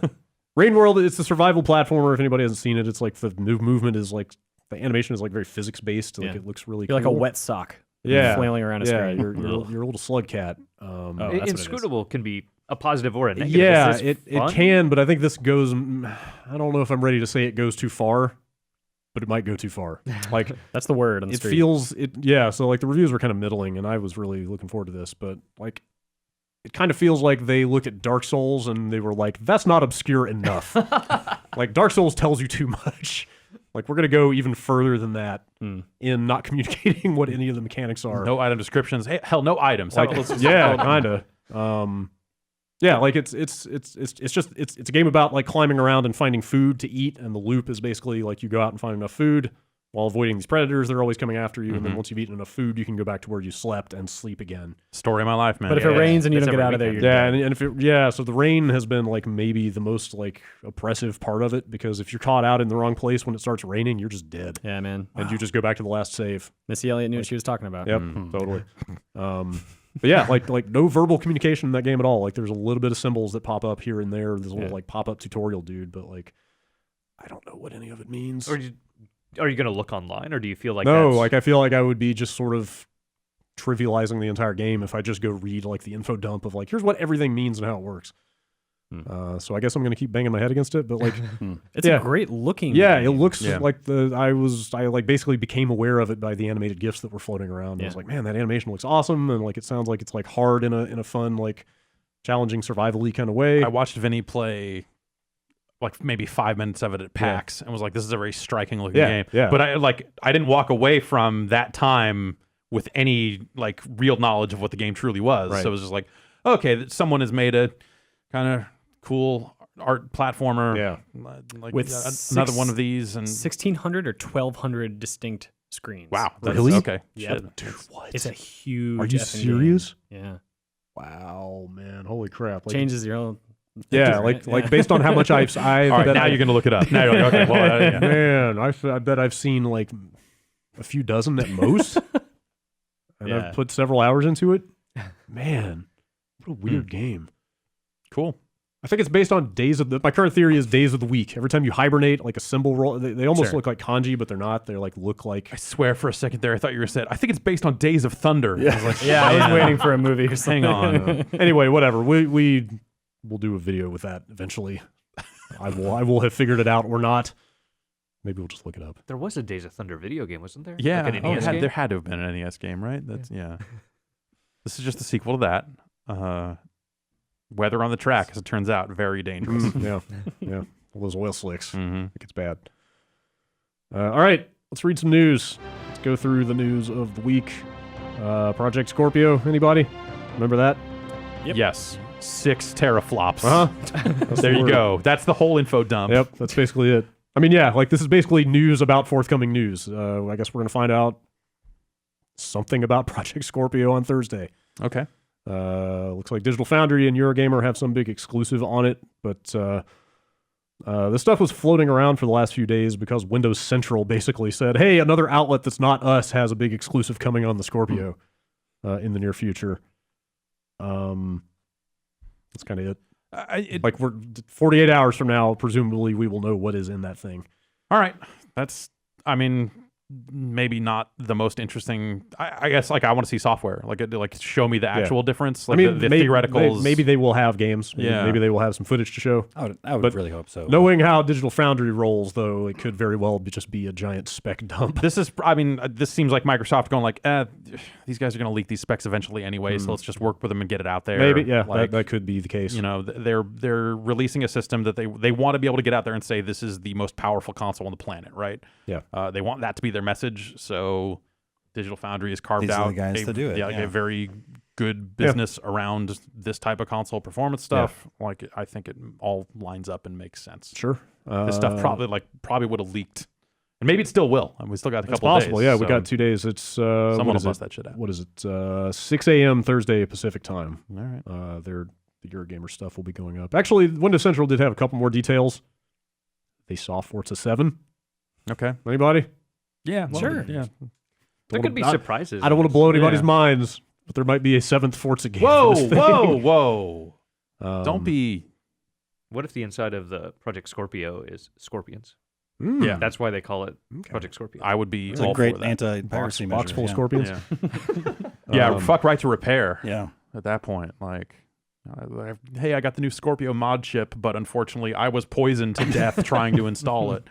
Rain World, it's a survival platformer. If anybody hasn't seen it, it's like the movement is like the animation is like very physics based. Like Yeah. it looks really You're like a cool. wet sock. Yeah. flailing around a Yeah, screen. you're a little slug cat. Oh, that's what it is. Inscrutable can be a positive or a negative. Yeah, Is this it fun? can, but I think this goes. I don't know if I'm ready to say it goes too far. but it might go too far. Like That's the word on the it street. feels yeah. So like the reviews were kind of middling, and I was really looking forward to this, but like it kind of feels like they looked at Dark Souls and they were like, that's not obscure enough. Like Dark Souls tells you too much. Like we're gonna go even further than that in not communicating what any of the mechanics are. No item descriptions. Hey, hell, no items. Like, Let's just- yeah, kind of. Yeah, like it's a game about like climbing around and finding food to eat, and the loop is basically like you go out and find enough food while avoiding these predators. They're always coming after you, and then once you've eaten enough food, you can go back to where you slept and sleep again. Story of my life, man. But if it rains and you That's don't get every out of there, weekend. you're Yeah, dead. and if it, so the rain has been like maybe the most like oppressive part of it, because if you're caught out in the wrong place when it starts raining, you're just dead, Yeah, man. and you just go back to the last save. Missy Elliott knew what she was talking about. Yep, totally. But yeah, like no verbal communication in that game at all. Like there's a little bit of symbols that pop up here and there. There's a little like pop up tutorial dude, but like I don't know what any of it means. Or are you going to look online, or do you feel like No, that's... like I feel like I would be just sort of trivializing the entire game if I just go read like the info dump of like here's what everything means and how it works. So I guess I'm gonna keep banging my head against it, but like It's Yeah. a great looking. yeah, it game. looks Yeah. like I like basically became aware of it by the animated GIFs that were floating around. I was Yeah. like, man, that animation looks awesome, and like it sounds like it's like hard in a fun, like challenging survival-y kind of way. I watched Vinny play like maybe 5 minutes of it at PAX and was like, this is a very striking looking Yeah, game. yeah. But I didn't walk away from that time with any like real knowledge of what the game truly was. Right. So it was just like, okay, someone has made a kind of cool art platformer. Yeah. Like With another one of these. And 1,600 or 1,200 distinct screens. wow. That's, Really? Okay. Yep. Shit. Dude, what? It's a huge. Are you effing serious? game. Yeah. Wow, man, holy crap! Like, Changes your own. yeah, right? like based on how much I've All right, now you're going to look it up. Now you're like, okay, well, yeah. man, I bet I've seen like a few dozen at most, and Yeah. I've put several hours into it. Man, what a weird game. Cool. I think it's based on my current theory is days of the week. Every time you hibernate, like a symbol roll, they almost Sure. look like kanji, but they're not. They look like. I swear for a second there, I thought you were saying, I think it's based on Days of Thunder. Yeah. I was like, Yeah, I was man. waiting for a movie or something. Hang on. Anyway, whatever. We'll do a video with that eventually. I will have figured it out or not. Maybe we'll just look it up. There was a Days of Thunder video game, wasn't there? Yeah, Like an NES game? there had to have been an NES game, right? That's yeah. This is just a sequel to that. Weather on the track, as it turns out, very dangerous. Yeah. All those oil slicks. Mm-hmm. It gets bad. All right, let's read some news. Let's go through the news of the week. Project Scorpio. Anybody remember that? Yep. Yes, 6 teraflops. That's There the you word. go. That's the whole info dump. Yep, that's basically it. I mean, yeah, like this is basically news about forthcoming news. I guess we're gonna find out something about Project Scorpio on Thursday. Okay. Looks like Digital Foundry and Eurogamer have some big exclusive on it, but this stuff was floating around for the last few days because Windows Central basically said, "Hey, another outlet that's not us has a big exclusive coming on the Scorpio in the near future." That's kind of it. Like we're 48 hours from now, presumably we will know what is in that thing. All right. That's, I mean, maybe not the most interesting. I guess like I want to see software. Like show me the actual difference. Like I mean, the maybe, theoreticals. Maybe they will have games. Yeah. Maybe they will have some footage to show. I would But really hope so. Knowing how Digital Foundry rolls, though, it could very well just be a giant spec dump. This is, I mean, this seems like Microsoft going like, these guys are going to leak these specs eventually anyway, so let's just work with them and get it out there. Maybe, yeah, Like, that could be the case. you know, they're releasing a system that they want to be able to get out there and say this is the most powerful console on the planet, right? Yeah. They want that to be their message. So Digital Foundry has carved These are out the guys to do it, Yeah, yeah. a very good business around this type of console performance stuff. Like I think it all lines up and makes sense. Sure. This stuff probably would have leaked, and maybe it still will. And we still got a It's couple possible. of days. Yeah, we so got 2 days. It's someone what will is bust it? that shit out. What is it? 6 a.m. Thursday Pacific time. All right. The Eurogamer stuff will be going up. Actually, Windows Central did have a couple more details. They saw Forza 7. Okay. Anybody? Yeah. Sure. Yeah. There could be surprises. I don't want to blow anybody's Yeah. minds, but there might be a 7th Forza game. Whoa! for this thing. Whoa! Don't be. What if the inside of the Project Scorpio is scorpions? Mm, Yeah. That's why they call it okay. Project Scorpio. I would be It's all a great for that. anti-piracy measure. Box full of yeah. scorpions. Yeah. Fuck right to repair. Yeah. At that point, like, hey, I got the new Scorpio mod chip, but unfortunately, I was poisoned to death trying to install it.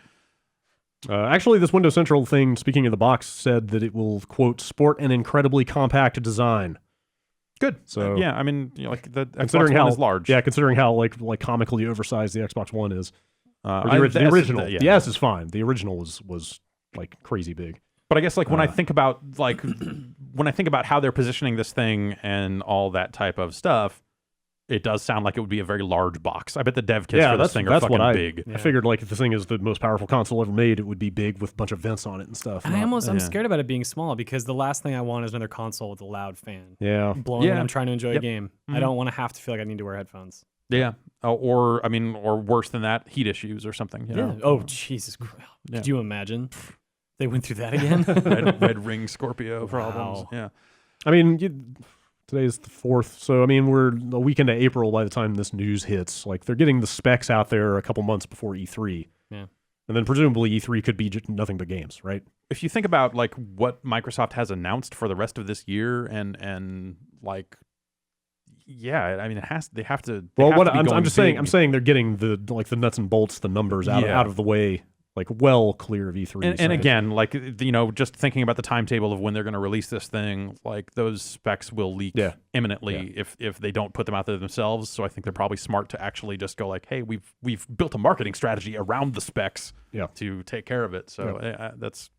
Actually, this Windows Central thing, speaking of the box, said that it will, quote, sport an incredibly compact design. Good. So yeah, I mean, like the considering Xbox One how is large. Yeah, considering how like comically oversized the Xbox One is. Or the the S- original. yeah. The S is fine. The original was like crazy big. But I guess like when I think about how they're positioning this thing and all that type of stuff, it does sound like it would be a very large box. I bet the dev kits for this thing are fucking big. I figured like if the thing is the most powerful console ever made, it would be big with a bunch of vents on it and stuff. And I'm scared about it being small because the last thing I want is another console with a loud fan. Yeah. Blowing when I'm trying to enjoy a game. Mm-hmm. I don't want to have to feel like I need to wear headphones. Yeah. Or worse than that, heat issues or something. You know? Oh, Jesus Christ. Yeah. Could you imagine? They went through that again? red ring Scorpio problems. Wow. Yeah. I mean, today's the 4th, so I mean we're a week into April by the time this news hits. Like they're getting the specs out there a couple months before E3. Yeah. And then presumably E3 could be just nothing but games, right? If you think about like what Microsoft has announced for the rest of this year and like yeah, I mean they have to I'm just saying they're getting the nuts and bolts, the numbers out of the way, like well clear of E3. And again, like just thinking about the timetable of when they're going to release this thing, like those specs will leak imminently if they don't put them out there themselves. So I think they're probably smart to actually just go like, hey, we've built a marketing strategy around the specs to take care of it. So that's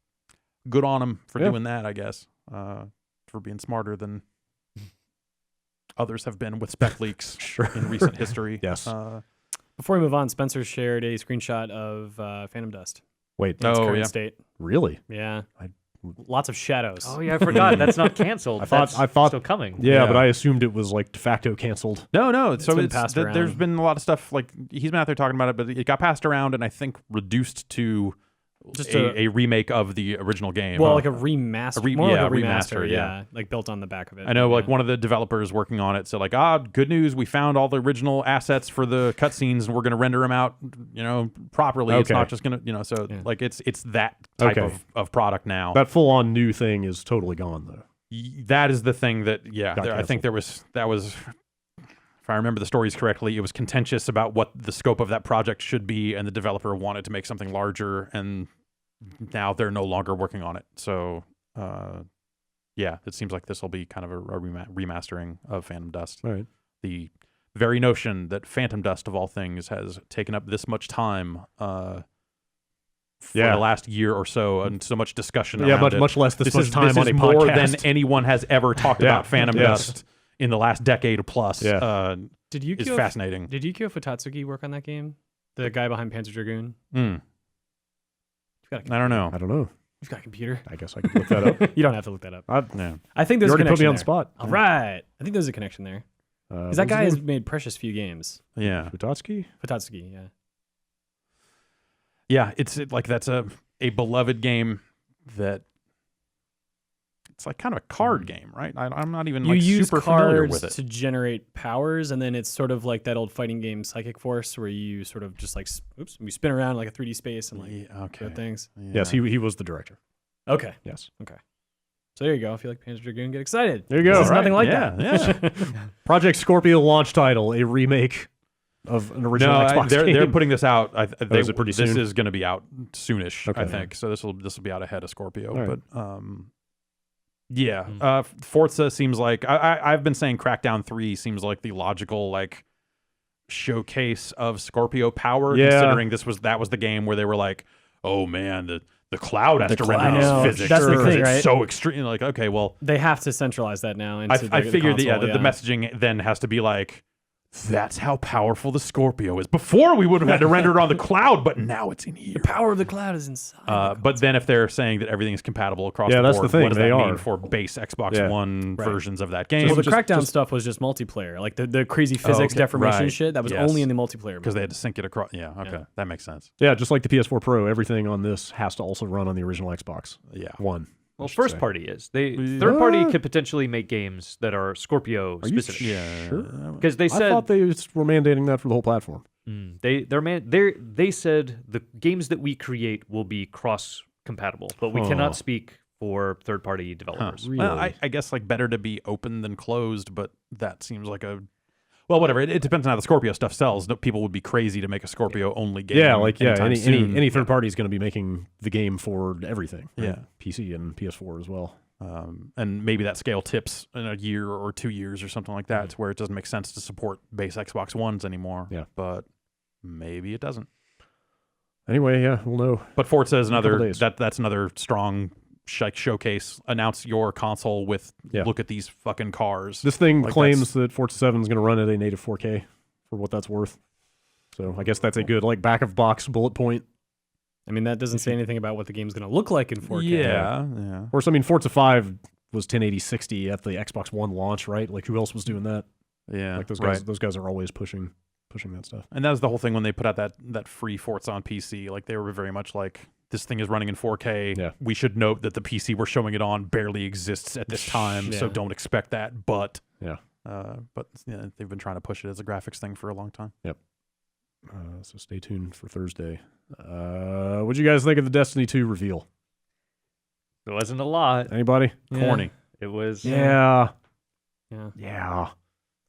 good on them for doing that, I guess, for being smarter than others have been with spec leaks in recent history. Yes. Before we move on, Spencer shared a screenshot of Phantom Dust. Wait. In its current state. Really? Yeah. Lots of shadows. Oh yeah, I forgot. That's not canceled. I thought still coming. Yeah, but I assumed it was like de facto canceled. No. So been passed around. There's been a lot of stuff like he's been out there talking about it, but it got passed around and I think reduced to just a remake of the original game. Well, like a remaster. More like a remaster, yeah. Like built on the back of it. I know, like one of the developers working on it said, like, good news, we found all the original assets for the cutscenes, and we're going to render them out, properly. Okay. It's not just going to, like it's that type of product now. That full on new thing is totally gone though. That is the thing that, I think that was. If I remember the stories correctly, it was contentious about what the scope of that project should be, and the developer wanted to make something larger, and now they're no longer working on it. So, it seems like this will be kind of a remastering of Phantom Dust. Right. The very notion that Phantom Dust, of all things, has taken up this much time for the last year or so, and so much discussion around it. Much less this much time this on is a more podcast. than anyone has ever talked about Phantom Dust in the last decade plus. Did is fascinating. Did Yukio Futatsuki work on that game? The guy behind Panzer Dragoon? I don't know. You've got a computer. I guess I could look that up. You don't have to look that up. No. I think there's you a connection already put me on there. the spot. All right. I think there's a connection there. Because that guy has made precious few games. Yeah. Futatsuki, yeah. Yeah, it's like that's a beloved game that it's like kind of a card game, right? I'm not even super familiar with it. You use cards to generate powers, and then it's sort of like that old fighting game Psychic Force, where you sort of just like, you spin around like a 3D space and do things. Yeah. Yes, he was the director. Okay. Yes. Okay. So there you go. If you like Panzer Dragoon, get excited. There you go. This is nothing like that. Yeah. Project Scorpio launch title, a remake of an original Xbox game. They're putting this out. Is it pretty soon? This is going to be out soonish, Okay. I think. So this will be out ahead of Scorpio. Right. But Forza seems like I've been saying Crackdown 3 seems like the logical showcase of Scorpio power. Considering that was the game where they were like, oh man, the cloud has to render these physics. That's the thing, right? It's so extreme. Like, okay, well, they have to centralize that now. I figured the messaging then has to be like, that's how powerful the Scorpio is. Before we would have had to render it on the cloud, but now it's in here. The power of the cloud is inside. But then if they're saying that everything is compatible across the board, that's the thing. what does they that are. mean for base Xbox One versions of that game? Well, the Crackdown stuff was just multiplayer. Like the crazy physics deformation shit, that was only in the multiplayer. Because they had to sync it across. Yeah, okay. Yeah. That makes sense. Yeah, just like the PS4 Pro, everything on this has to also run on the original Xbox One. Well, first party is. Third party could potentially make games that are Scorpio specific. Sure? Because they said I thought they were mandating that for the whole platform. They said the games that we create will be cross compatible, but we cannot speak for third party developers. Really? Well, I guess better to be open than closed, but that seems like a Well, whatever. It depends on how the Scorpio stuff sells. No, people would be crazy to make a Scorpio only game. Yeah, like anytime soon. any third party is going to be making the game for everything. Right? Yeah. PC and PS4 as well. And maybe that scale tips in a year or 2 years or something like that, to where it doesn't make sense to support base Xbox Ones anymore. Yeah. But maybe it doesn't. Anyway, yeah, we'll know. But Forza is another days. that's another strong showcase. Announce your console with look at these fucking cars. This thing Like, claims that Forza 7 is going to run at a native 4K for what that's worth. So I guess that's a good like back of box bullet point. I mean, that doesn't say anything about what the game's going to look like in 4K. Yeah. Of course, I mean, Forza 5 was 1080 60 at the Xbox One launch, right? Like, who else was doing that? Yeah. Like those guys are always pushing that stuff. And that was the whole thing when they put out that free Forza on PC. Like, they were very much like, this thing is running in 4K. Yeah. We should note that the PC we're showing it on barely exists at this time, so don't expect that. But they've been trying to push it as a graphics thing for a long time. Yep. So stay tuned for Thursday. What'd you guys think of the Destiny 2 reveal? There wasn't a lot. Anybody? Corny. It was. Yeah. Yeah.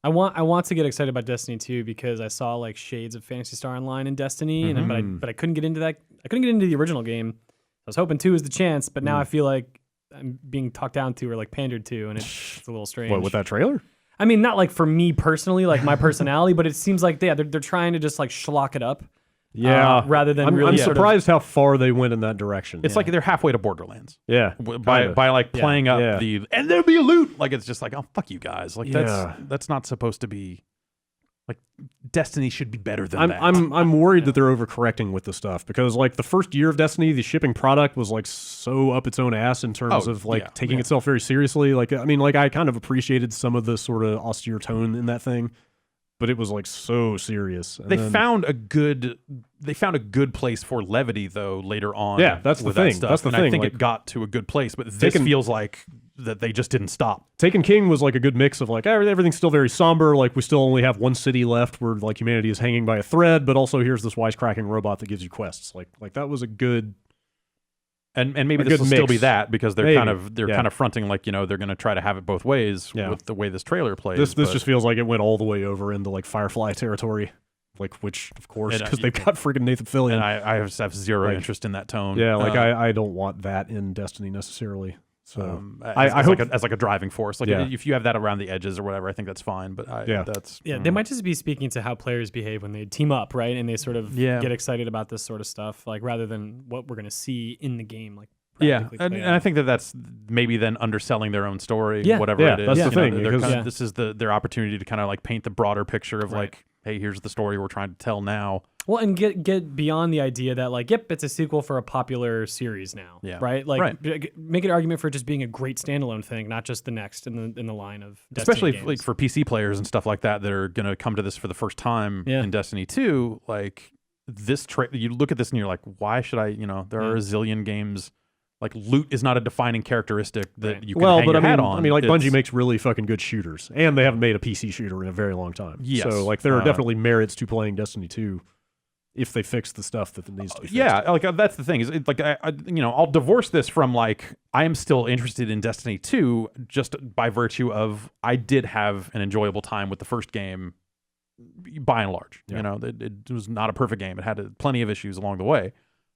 I want to get excited about Destiny 2 because I saw like shades of Phantasy Star Online in Destiny, but I couldn't get into that. I couldn't get into the original game. I was hoping 2 is the chance, but now I feel like I'm being talked down to or like pandered to, and it's a little strange. What, with that trailer? I mean, not like for me personally, like my personality, but it seems like they're trying to just like schlock it up. Yeah. Rather than I'm really surprised how far they went in that direction. It's like they're halfway to Borderlands. Yeah. By like playing up and there'll be a loot. Like, it's just like, oh, fuck you guys. Like, that's not supposed to be, like, Destiny should be better than that. I'm worried that they're overcorrecting with the stuff because like the first year of Destiny, the shipping product was like so up its own ass in terms of like taking itself very seriously. Like, I mean, like I kind of appreciated some of the sort of austere tone in that thing, but it was like so serious. And they found a good place for levity though later on. Yeah, that's the thing. That's the thing. I think like, it got to a good place, but this feels like that they just didn't stop. Taken King was like a good mix of like everything's still very somber. Like we still only have one city left where like humanity is hanging by a thread, but also here's this wisecracking robot that gives you quests. Like that was a good. And maybe this will still be that because they're kind of fronting like, you know, they're going to try to have it both ways with the way this trailer plays. This just feels like it went all the way over into like Firefly territory, like which of course because they've got freaking Nathan Fillion. And I have zero interest in that tone. Yeah, like I don't want that in Destiny necessarily. So I hope as like a driving force. Like if you have that around the edges or whatever, I think that's fine. But they might just be speaking to how players behave when they team up, right? And they sort of get excited about this sort of stuff, like rather than what we're going to see in the game, like. And I think that's maybe then underselling their own story, whatever it is. That's the thing. This is their opportunity to kind of like paint the broader picture of like, hey, here's the story we're trying to tell now. Well, and get beyond the idea that like, yep, it's a sequel for a popular series now, right? Like, make an argument for it just being a great standalone thing, not just the next in the line of Destiny especially games. like for PC players and stuff like that are going to come to this for the first time in Destiny 2. Like this, you look at this and you're like, why should I? You know, there are a zillion games. Like, loot is not a defining characteristic that you can hang your hat on. I mean, like, Bungie makes really fucking good shooters, and they haven't made a PC shooter in a very long time. Yes. So, like, there are definitely merits to playing Destiny 2 if they fix the stuff that needs to be fixed. Yeah, like, that's the thing. Is like, I'll divorce this from, like, I am still interested in Destiny 2 just by virtue of I did have an enjoyable time with the first game by and large. You know, it was not a perfect game. It had plenty of issues along the way,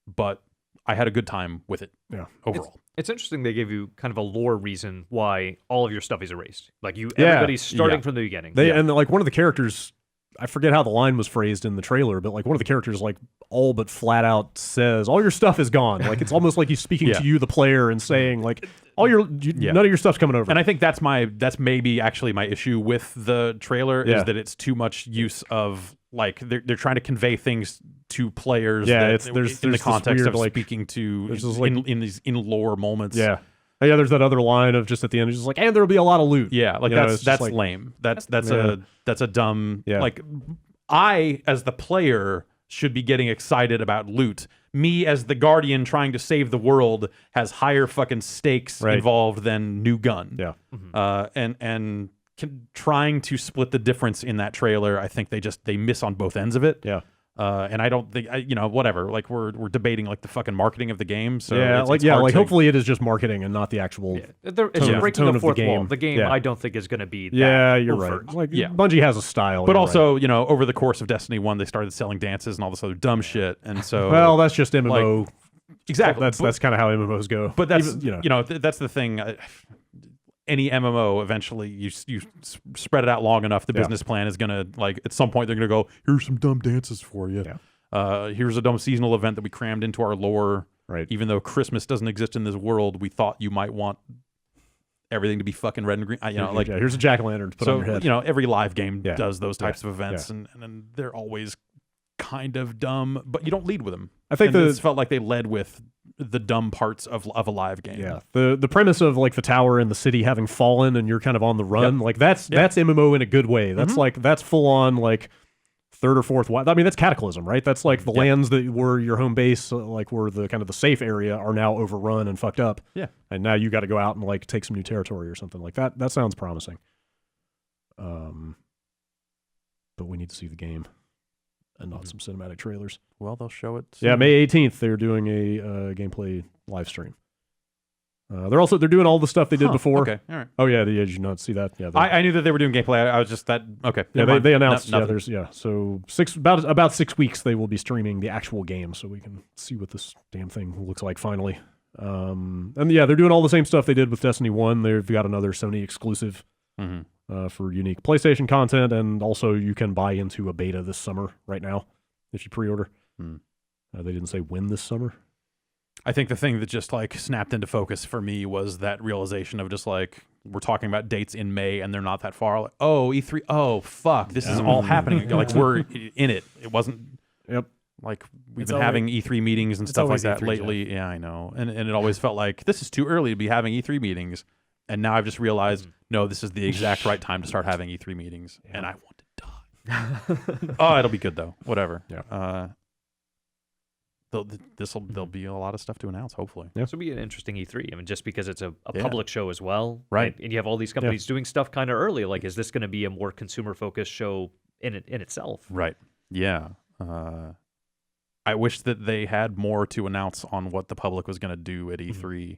but I had a good time with it. Yeah, overall. It's interesting they gave you kind of a lore reason why all of your stuff is erased. Like everybody's starting from the beginning. And like one of the characters, I forget how the line was phrased in the trailer, but like one of the characters like all but flat out says, all your stuff is gone. Like it's almost like he's speaking to you, the player, and saying like none of your stuff's coming over. And I think that's maybe actually my issue with the trailer is that it's too much use of like they're trying to convey things to players. Yeah, there's in the context weird, of like, speaking to in these in lore moments. Yeah. There's that other line of just at the end, it's just like, and there'll be a lot of loot. Yeah, like that's like, lame. That's a dumb. Like I as the player should be getting excited about loot. Me as the guardian trying to save the world has higher fucking stakes involved than new gun. Yeah, trying to split the difference in that trailer, I think they miss on both ends of it. Yeah. And I don't think, whatever. Like we're debating like the fucking marketing of the game. So yeah, it's hard to, hopefully it is just marketing and not the actual. Yeah. It's tone breaking of the the fourth wall. game. The game, Yeah. I don't think is going to be that Yeah, you're overt. right. Like Yeah. Bungie has a style, But you're also, over the course of Destiny 1, they started selling dances and all this other dumb shit. And so, right. Well, that's just MMO. exactly. That's kind of how MMOs go. But that's Even, that's the thing. Any MMO, eventually, you spread it out long enough, the business plan is gonna at some point they're gonna go, here's some dumb dances for you. Yeah. Here's a dumb seasonal event that we crammed into our lore. Right. Even though Christmas doesn't exist in this world, we thought you might want everything to be fucking red and green. Here's a jack-o'-lantern to put on your head. Every live game Yeah. does those types Yeah. of events, and they're always kind of dumb, but you don't lead with them. I think this felt like they led with the dumb parts of a live game. Yeah, the premise of like the tower and the city having fallen and you're kind of on the run, like that's MMO in a good way. That's that's full on like third or fourth. I mean, that's Cataclysm, right? That's like the lands that were your home base, like were the kind of the safe area, are now overrun and fucked up. Yeah, and now you got to go out and like take some new territory or something like that. That sounds promising. But we need to see the game and not some cinematic trailers. Well, they'll show it soon. Yeah, May 18th, they're doing a gameplay live stream. They're doing all the stuff they did before. Okay, all right. Oh yeah, did you not see that? Yeah, I knew that they were doing gameplay. I was just that okay. Yeah, they announced. Nothing. So about 6 weeks they will be streaming the actual game, so we can see what this damn thing looks like finally. And yeah, they're doing all the same stuff they did with Destiny 1. They've got another Sony exclusive for unique PlayStation content, and also you can buy into a beta this summer right now if you pre-order. They didn't say when this summer. I think the thing that just like snapped into focus for me was that realization of just like we're talking about dates in May and they're not that far. Like, oh, E3. Oh, fuck. This is all happening. Like we're in it. It wasn't. Yep. Like we've been having E3 meetings and stuff like that E3, lately. Jeff. Yeah, I know. And it always felt like this is too early to be having E3 meetings. And now I've just realized, no, this is the exact right time to start having E3 meetings. Yeah. And I want to die. Oh, it'll be good though. Whatever. Yeah. There'll be a lot of stuff to announce, hopefully. Yeah. This will be an interesting E3. I mean, just because it's a public show as well. Right. And you have all these companies doing stuff kind of early. Like, is this going to be a more consumer-focused show in itself? Right. Yeah. I wish that they had more to announce on what the public was going to do at E3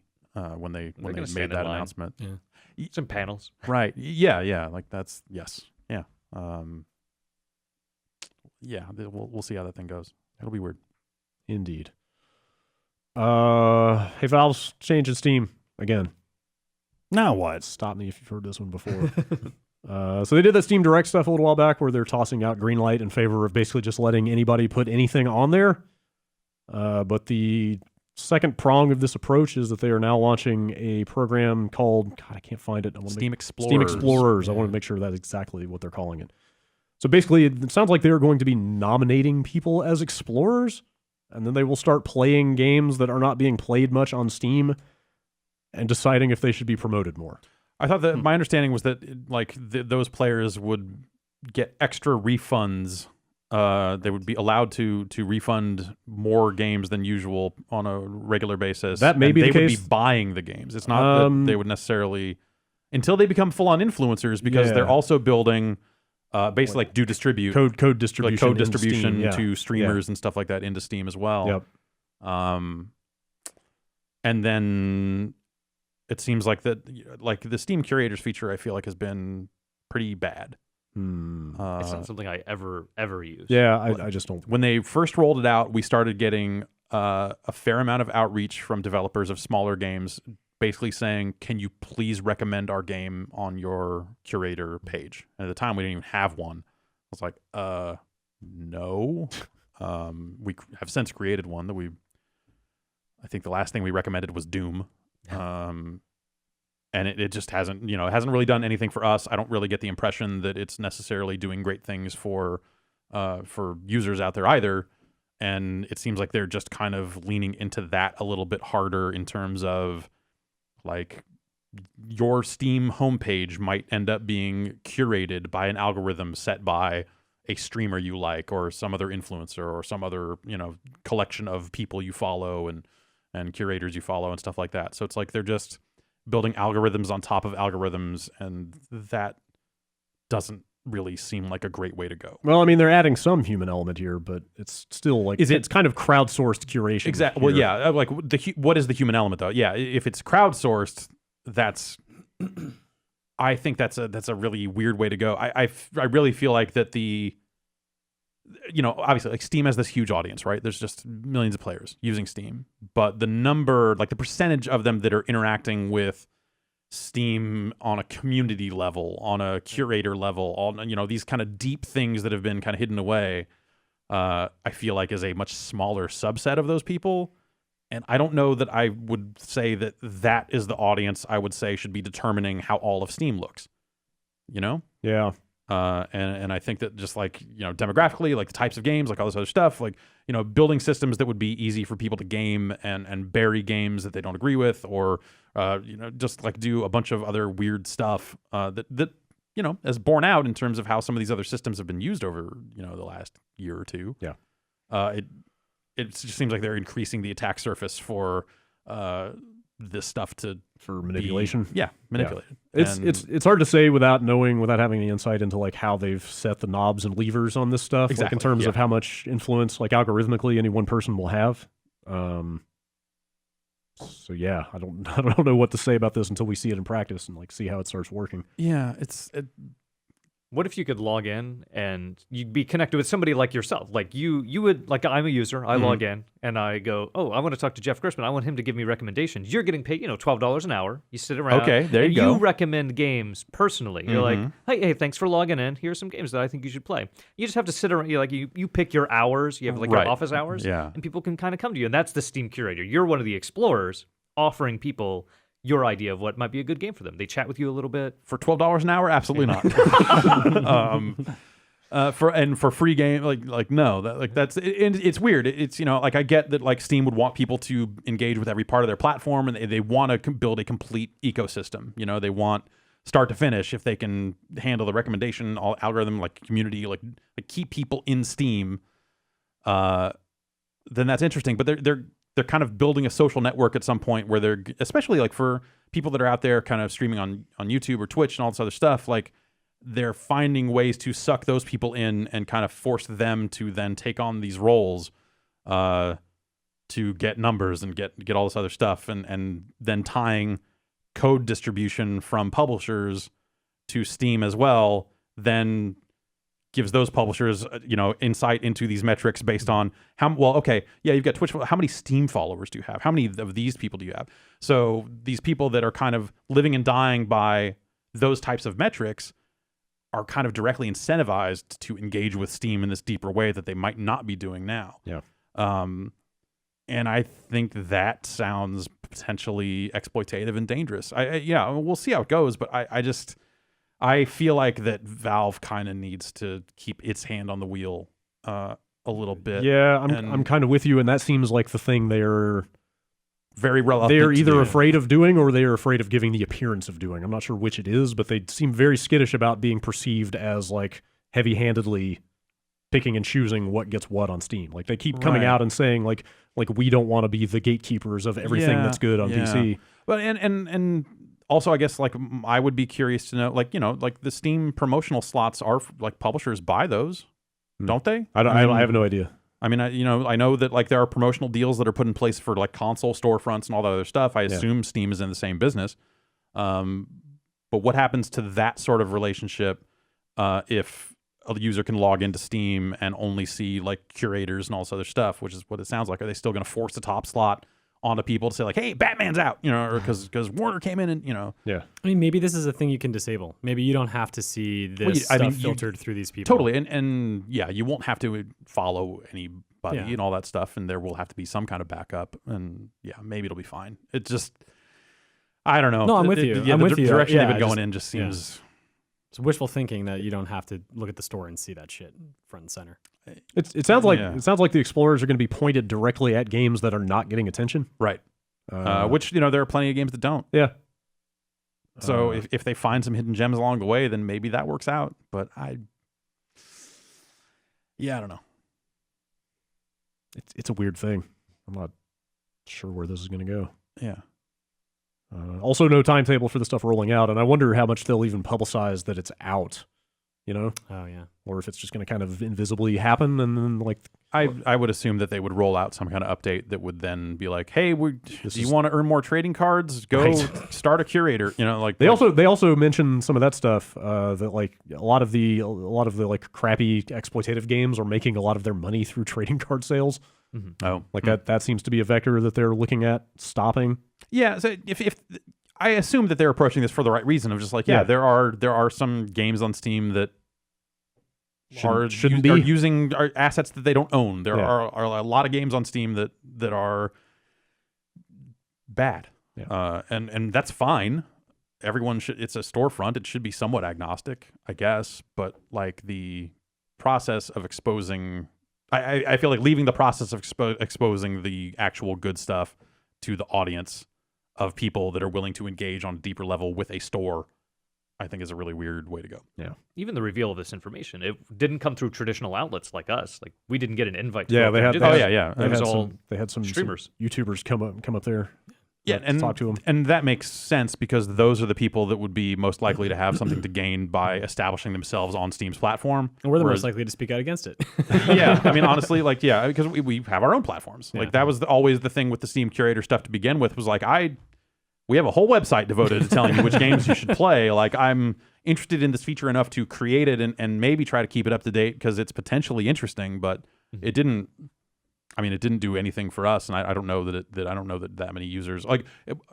when they made that announcement. Yeah. Some panels. Right. Yeah. Like that's yes. Yeah. Yeah. We'll see how that thing goes. It'll be weird. Indeed. Hey, Valve's changing Steam again. Now what? Stop me if you've heard this one before. So they did that Steam Direct stuff a little while back where they're tossing out green light in favor of basically just letting anybody put anything on there. But the second prong of this approach is that they are now launching a program called, God, I can't find it. Steam Explorers. Steam Explorers. Yeah. I want to make sure that's exactly what they're calling it. So basically, it sounds like they're going to be nominating people as explorers, and then they will start playing games that are not being played much on Steam and deciding if they should be promoted more. I thought that my understanding was that like those players would get extra refunds. They would be allowed to refund more games than usual on a regular basis. That may be the case. They would be buying the games. It's not that they would necessarily until they become full on influencers because they're also building basically like do distribute code distribution, like code distribution Steam, to streamers and stuff like that into Steam as well. Yep. And then it seems like that like the Steam Curators feature I feel like has been pretty bad. It's not something I ever use. Yeah, I just don't. When they first rolled it out, we started getting a fair amount of outreach from developers of smaller games basically saying, can you please recommend our game on your curator page? And at the time, we didn't even have one. I was like, no. We have since created one that I think the last thing we recommended was Doom. And it just hasn't, it hasn't really done anything for us. I don't really get the impression that it's necessarily doing great things for users out there either. And it seems like they're just kind of leaning into that a little bit harder in terms of like your Steam homepage might end up being curated by an algorithm set by a streamer you like or some other influencer or some other, collection of people you follow and curators you follow and stuff like that. So it's like they're just building algorithms on top of algorithms, and that doesn't really seem like a great way to go. Well, I mean, they're adding some human element here, but it's still like it's kind of crowdsourced curation. Exactly. Here. Well, yeah. Like what is the human element though? Yeah, if it's crowdsourced, that's. I think that's a really weird way to go. I really feel like that obviously like Steam has this huge audience, right? There's just millions of players using Steam, but the number, like the percentage of them that are interacting with Steam on a community level, on a curator level, on these kind of deep things that have been kind of hidden away, I feel like is a much smaller subset of those people. And I don't know that I would say that is the audience I would say should be determining how all of Steam looks. Yeah. And I think that just like, demographically, like the types of games, like all this other stuff, like, building systems that would be easy for people to game and bury games that they don't agree with, or, just like do a bunch of other weird stuff that has borne out in terms of how some of these other systems have been used over, the last year or two. Yeah. It just seems like they're increasing the attack surface for this stuff for manipulation. Manipulated. Yeah. It's hard to say without having any insight into like how they've set the knobs and levers on this stuff, exactly. Like in terms of how much influence, like algorithmically, any one person will have. So yeah, I don't know what to say about this until we see it in practice and like see how it starts working. Yeah, What if you could log in and you'd be connected with somebody like yourself? Like you would, like I'm a user, I log in and I go, oh, I want to talk to Jeff Grossman. I want him to give me recommendations. You're getting paid, $12 an hour. You sit around. Okay, there you go. You recommend games personally. You're like, hey, thanks for logging in. Here's some games that I think you should play. You just have to sit around. You pick your hours. You have like your office hours. Yeah. And people can kind of come to you. And that's the Steam curator. You're one of the explorers offering people your idea of what might be a good game for them. They chat with you a little bit. For $12 an hour, absolutely not. For free game, like no, it's weird. It's like I get that like Steam would want people to engage with every part of their platform, and they want to build a complete ecosystem. They want start to finish if they can handle the recommendation algorithm, like community, like keep people in Steam. Then that's interesting, but they're kind of building a social network at some point where they're, especially like for people that are out there kind of streaming on YouTube or Twitch and all this other stuff, like they're finding ways to suck those people in and kind of force them to then take on these roles to get numbers and get all this other stuff, and then tying code distribution from publishers to Steam as well, then gives those publishers, insight into these metrics based on you've got Twitch. How many Steam followers do you have? How many of these people do you have? So these people that are kind of living and dying by those types of metrics are kind of directly incentivized to engage with Steam in this deeper way that they might not be doing now. Yeah. And I think that sounds potentially exploitative and dangerous. We'll see how it goes, but I feel like that Valve kind of needs to keep its hand on the wheel a little bit. Yeah, I'm kind of with you, and that seems like the thing they're very reluctant. They're either afraid of doing or they are afraid of giving the appearance of doing. I'm not sure which it is, but they seem very skittish about being perceived as like heavy-handedly picking and choosing what gets what on Steam. Like they keep coming out and saying like we don't want to be the gatekeepers of everything that's good on PC. But and also, I guess like I would be curious to know, like the Steam promotional slots are like publishers buy those, don't they? I have no idea. I mean, I know that like there are promotional deals that are put in place for like console storefronts and all that other stuff. I assume Steam is in the same business. But what happens to that sort of relationship if a user can log into Steam and only see like curators and all this other stuff, which is what it sounds like? Are they still going to force the top slot onto people to say like, hey, Batman's out, or because Warner came in and, Yeah. I mean, maybe this is a thing you can disable. Maybe you don't have to see this stuff filtered through these people. Totally. And yeah, you won't have to follow anybody and all that stuff. And there will have to be some kind of backup. And yeah, maybe it'll be fine. It just, I don't know. No, I'm with you. The direction they've been going in just seems... It's wishful thinking that you don't have to look at the store and see that shit front and center. It sounds like the explorers are going to be pointed directly at games that are not getting attention, right? Which there are plenty of games that don't. Yeah. So if they find some hidden gems along the way, then maybe that works out. But I don't know. It's a weird thing. I'm not sure where this is going to go. Yeah. Also, no timetable for the stuff rolling out, and I wonder how much they'll even publicize that it's out. you know, Oh yeah. or if it's just going to kind of invisibly happen and then like I would assume that they would roll out some kind of update that would then be like, hey, do you is- want to earn more trading cards? Go Right. start a curator. You know, like they also mentioned some of that stuff that like a lot of the like crappy exploitative games are making a lot of their money through trading card sales. oh Like that seems to be a vector that they're looking at stopping. yeah. So if I assume that they're approaching this for the right reason of just like Yeah. there are some games on Steam that Shouldn't are be. using assets that they don't own. There Yeah. are a lot of games on Steam that are bad, and that's fine. Everyone should. It's a storefront. It should be somewhat agnostic, I guess. But like the process of exposing, I feel like leaving the process of exposing the actual good stuff to the audience of people that are willing to engage on a deeper level with a store, I think is a really weird way to go. Even the reveal of this information, it didn't come through traditional outlets like us. Like we didn't get an invite. To Yeah, go they there had. and do They this. had- yeah. They It was had all some. They had some streamers. YouTubers come up there. Yeah, and talk to them. and that makes sense because those are the people that would be most likely to have something to gain by establishing themselves on Steam's platform. And we're the Whereas- most likely to speak out against it. yeah, I mean, honestly, like, yeah, because we have our own platforms. Yeah. Like that was always the thing with the Steam curator stuff to begin with. Was like we have a whole website devoted to telling you which games you should play. Like I'm interested in this feature enough to create it and maybe try to keep it up to date because it's potentially interesting, but it didn't. I mean, it didn't do anything for us, and I don't know that many users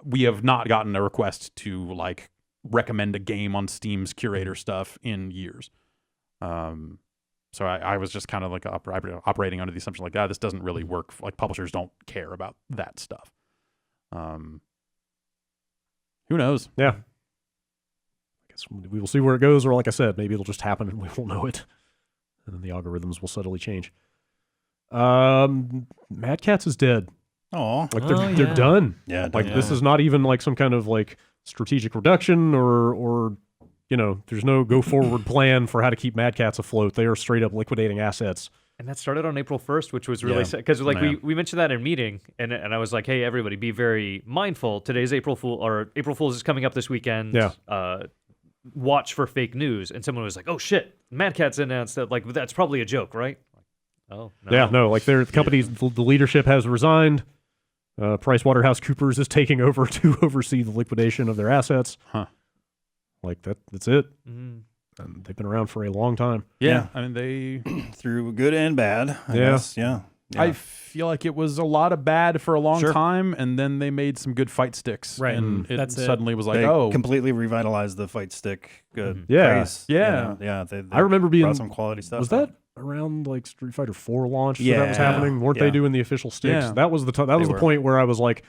we have not gotten a request to like recommend a game on Steam's curator stuff in years. So I was just kind of like operating under the assumption like, this doesn't really work. Like publishers don't care about that stuff. Who knows? Yeah. I guess we will see where it goes, or like I said, maybe it'll just happen and we won't know it, and then the algorithms will subtly change. Mad Catz is dead. Oh, Like Oh, they're yeah. done. yeah. Like yeah. this is not even like some kind of like strategic reduction or you know, there's no go forward plan for how to keep Mad Catz afloat. They are straight up liquidating assets. And that started on April 1st, which was really Yeah. sad. Because like Yeah. we mentioned that in a meeting, and I was like, hey, everybody, be very mindful. Today's April Fool's is coming up this weekend. Yeah. Watch for fake news. And someone was like, oh, shit, Mad Catz announced that. Like, that's probably a joke, right? Oh, no. Yeah, no, like their company's the leadership has resigned. PricewaterhouseCoopers is taking over to oversee the liquidation of their assets. Huh. Like that's it. Mhm. And they've been around for a long time. Yeah. I mean, they. through good and bad. I Yeah. guess. Yeah. Yeah. I feel like it was a lot of bad for a long Sure. time, and then they made some good fight sticks. Right. And it That's it. suddenly was like, they oh, completely revitalized the fight stick. Good. Yeah. Praise. Yeah. Yeah. They I remember being brought some quality stuff. was that around like Street Fighter 4 launch that was Yeah. happening? Weren't Yeah. they doing the official sticks? Yeah. That was the that was They the were. point where I was like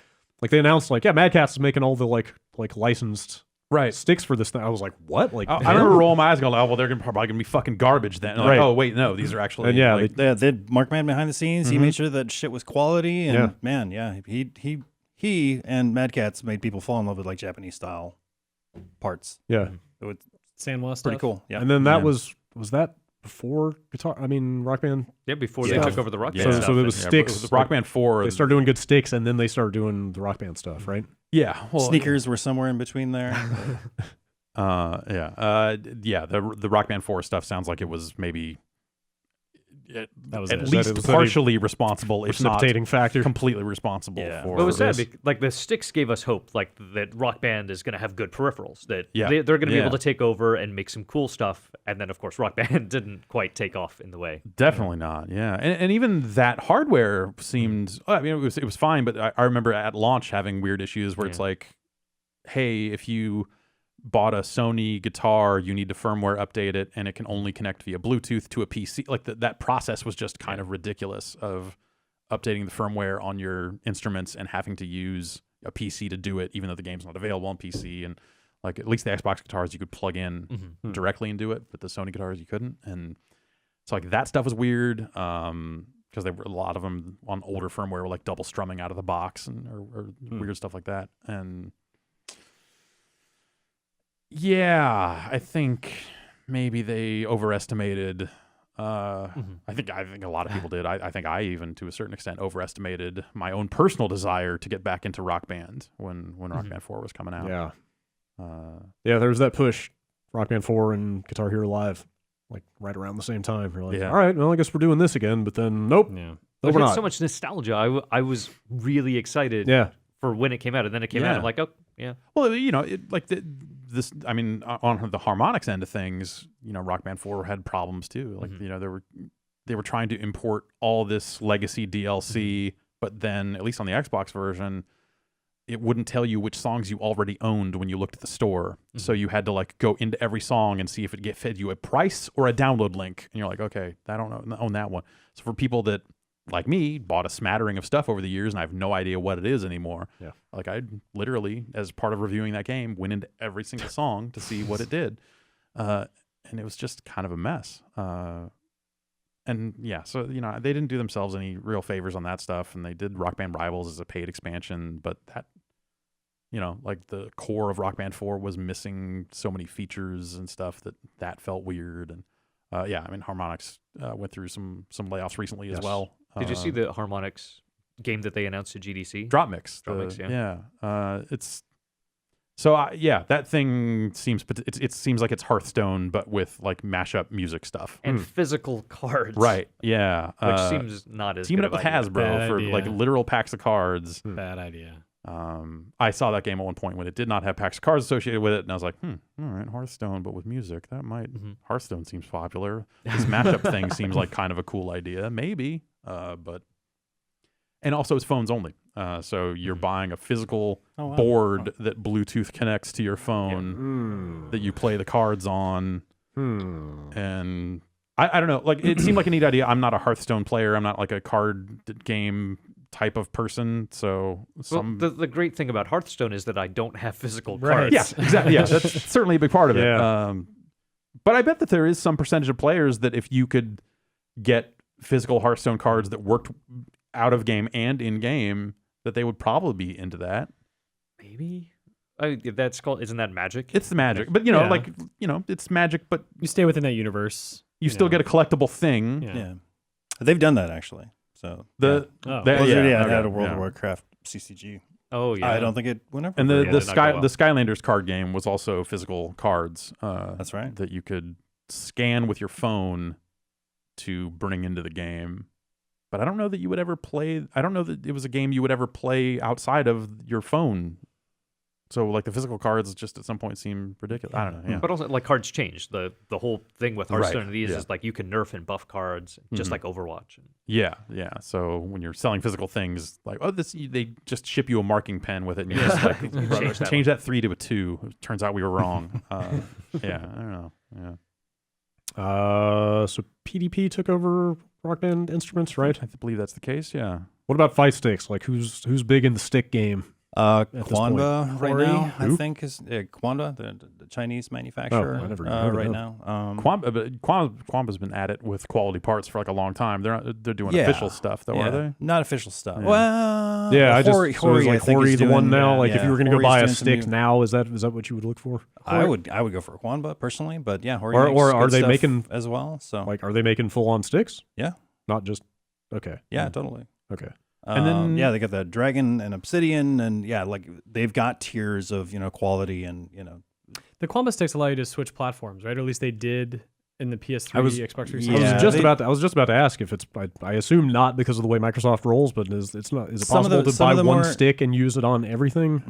they announced like, yeah, Mad Catz is making all the like licensed right. sticks for this thing. I was like, what? Like I remember rolling my eyes going, oh, well, they're probably going to be fucking garbage then. And Right. like, oh, wait, no, these are actually. And yeah, like, They did Markman behind the scenes. He made sure that shit was quality. And Yeah. man, yeah, he and Mad Catz made people fall in love with like Japanese style parts. yeah. It was Sanwa stuff. pretty cool. Yeah. And then that Yeah. was that before guitar? I mean, Rock Band. Yeah, before Yeah. they took over the Rock yeah. Band So stuff. it was Yeah, sticks. but the Rock Band 4. They started doing good sticks, and then they started doing the Rock Band stuff, right? Yeah. Well, Sneakers were somewhere in between there. yeah. The Rock Band 4 stuff sounds like it was maybe That was at it. least Was that a partially responsible, if not Precipitating factor. completely responsible Yeah. for But it was sad, this. like the sticks gave us hope, like that Rock Band is going to have good peripherals, that Yeah. they're going to be Yeah. able to take over and make some cool stuff. And then, of course, Rock Band didn't quite take off in the way. Definitely not. Yeah, and even that hardware seemed. I mean, it was fine, but I remember at launch having weird issues where it's like, hey, if you bought a Sony guitar, you need to firmware update it, and it can only connect via Bluetooth to a PC. Like that process was just kind of ridiculous of updating the firmware on your instruments and having to use a PC to do it, even though the game's not available on PC. And like at least the Xbox guitars you could plug in directly and do it, but the Sony guitars you couldn't. And so like that stuff was weird because there were a lot of them on older firmware were like double strumming out of the box and or weird stuff like that. And yeah, I think maybe they overestimated. I think a lot of people did. I think I even to a certain extent overestimated my own personal desire to get back into Rock Band when Rock Band 4 was coming out. Yeah. Yeah, there was that push, Rock Band 4 and Guitar Hero Live. like right around the same time. You're like, Yeah. all right, well, I guess we're doing this again. But then, nope. Yeah. No, But we're it's not. so much nostalgia. I was really excited Yeah. for when it came out, and then it came out. Yeah. I'm like, oh yeah. Well, this. I mean, on the harmonics end of things, Rock Band 4 had problems too. Like, they were trying to import all this legacy DLC, but then at least on the Xbox version, it wouldn't tell you which songs you already owned when you looked at the store. So you had to like go into every song and see if it fed you a price or a download link. And you're like, okay, I don't own that one. So for people that, like me, bought a smattering of stuff over the years and I have no idea what it is anymore. Yeah. Like I literally, as part of reviewing that game, went into every single song to see what it did. And it was just kind of a mess. And yeah, so, they didn't do themselves any real favors on that stuff. And they did Rock Band Rivals as a paid expansion, but that, like the core of Rock Band 4 was missing so many features and stuff that felt weird. And yeah, I mean, Harmonix went through some layoffs recently as well. Did you see the Harmonix game that they announced at GDC? Drop Mix? Yeah. It's so yeah. That thing seems it seems like it's Hearthstone, but with like mashup music stuff And physical cards. Right? Yeah. Which seems not as teaming good up with of idea. Hasbro Bad for idea. like literal packs of cards. Bad idea. I saw that game at one point when it did not have packs of cards associated with it, and I was like, all right, Hearthstone, but with music. That might Hearthstone seems popular. This mashup thing seems like kind of a cool idea, maybe. But and also it's phones only. So you're buying a physical board that Bluetooth connects to your phone that you play the cards on. And I don't know. Like, it seemed like a neat idea. I'm not a Hearthstone player. I'm not like a card game type of person. So Well, the great thing about Hearthstone is that I don't have physical Right. cards. yeah, exactly. Yeah, that's certainly a big part of it. Yeah. But I bet that there is some percentage of players that if you could get physical Hearthstone cards that worked out of game and in game, that they would probably be into that. Maybe. Isn't that Magic? It's the Magic, but it's Magic, but You stay within that universe. you still get a collectible thing. Yeah. They've done that actually. So The Oh. Blizzard, yeah, it had okay, a World yeah. of Warcraft CCG. Oh yeah. I don't think it went up. And for the very the long. did not Sky go well. the Skylanders card game was also physical cards. That's right. That you could scan with your phone to bring into the game. But I don't know that you would ever play. I don't know that it was a game you would ever play outside of your phone. So like the physical cards just at some point seem ridiculous. I don't know. Yeah. But also, like, cards change. The whole thing with Right, Hearthstone and these yeah. is like you can nerf and buff cards, just like Overwatch. Yeah. So when you're selling physical things, like they just ship you a marking pen with it, and you just like change that 3 to a 2. It turns out we were wrong. Yeah. I don't know. Yeah. So PDP took over Rock Band Instruments, right? I believe that's the case. Yeah. What about fight sticks? Like, who's big in the stick game? Quanda point. right Hori? now, I Who? think is Quanda, the Chinese manufacturer. I never heard of right them. now. Quamba's been at it with quality parts for like a long time. They're doing Yeah. official stuff though, yeah, are they? not official stuff. Yeah. Well, Yeah, I just Hori, so is I like think, Hori is the one doing- now. Like, if yeah, you were going to go Hori's buy a doing some stick new- now, is that what you would look for? I would go for Quanda personally, but yeah, Hori Or makes are good they stuff making- as well? So Like, are they making full on sticks? Yeah. Not just okay. yeah, totally. Okay. And then- yeah, they got the Dragon and Obsidian, and yeah, like they've got tiers of quality and The Quamba sticks allow you to switch platforms, right? Or at least they did in the PS3, I was- Xbox 360. Yeah, I was just about to ask if it's. I assume not because of the way Microsoft rolls, but is it Some of possible to some buy of them one are- stick and use it on everything?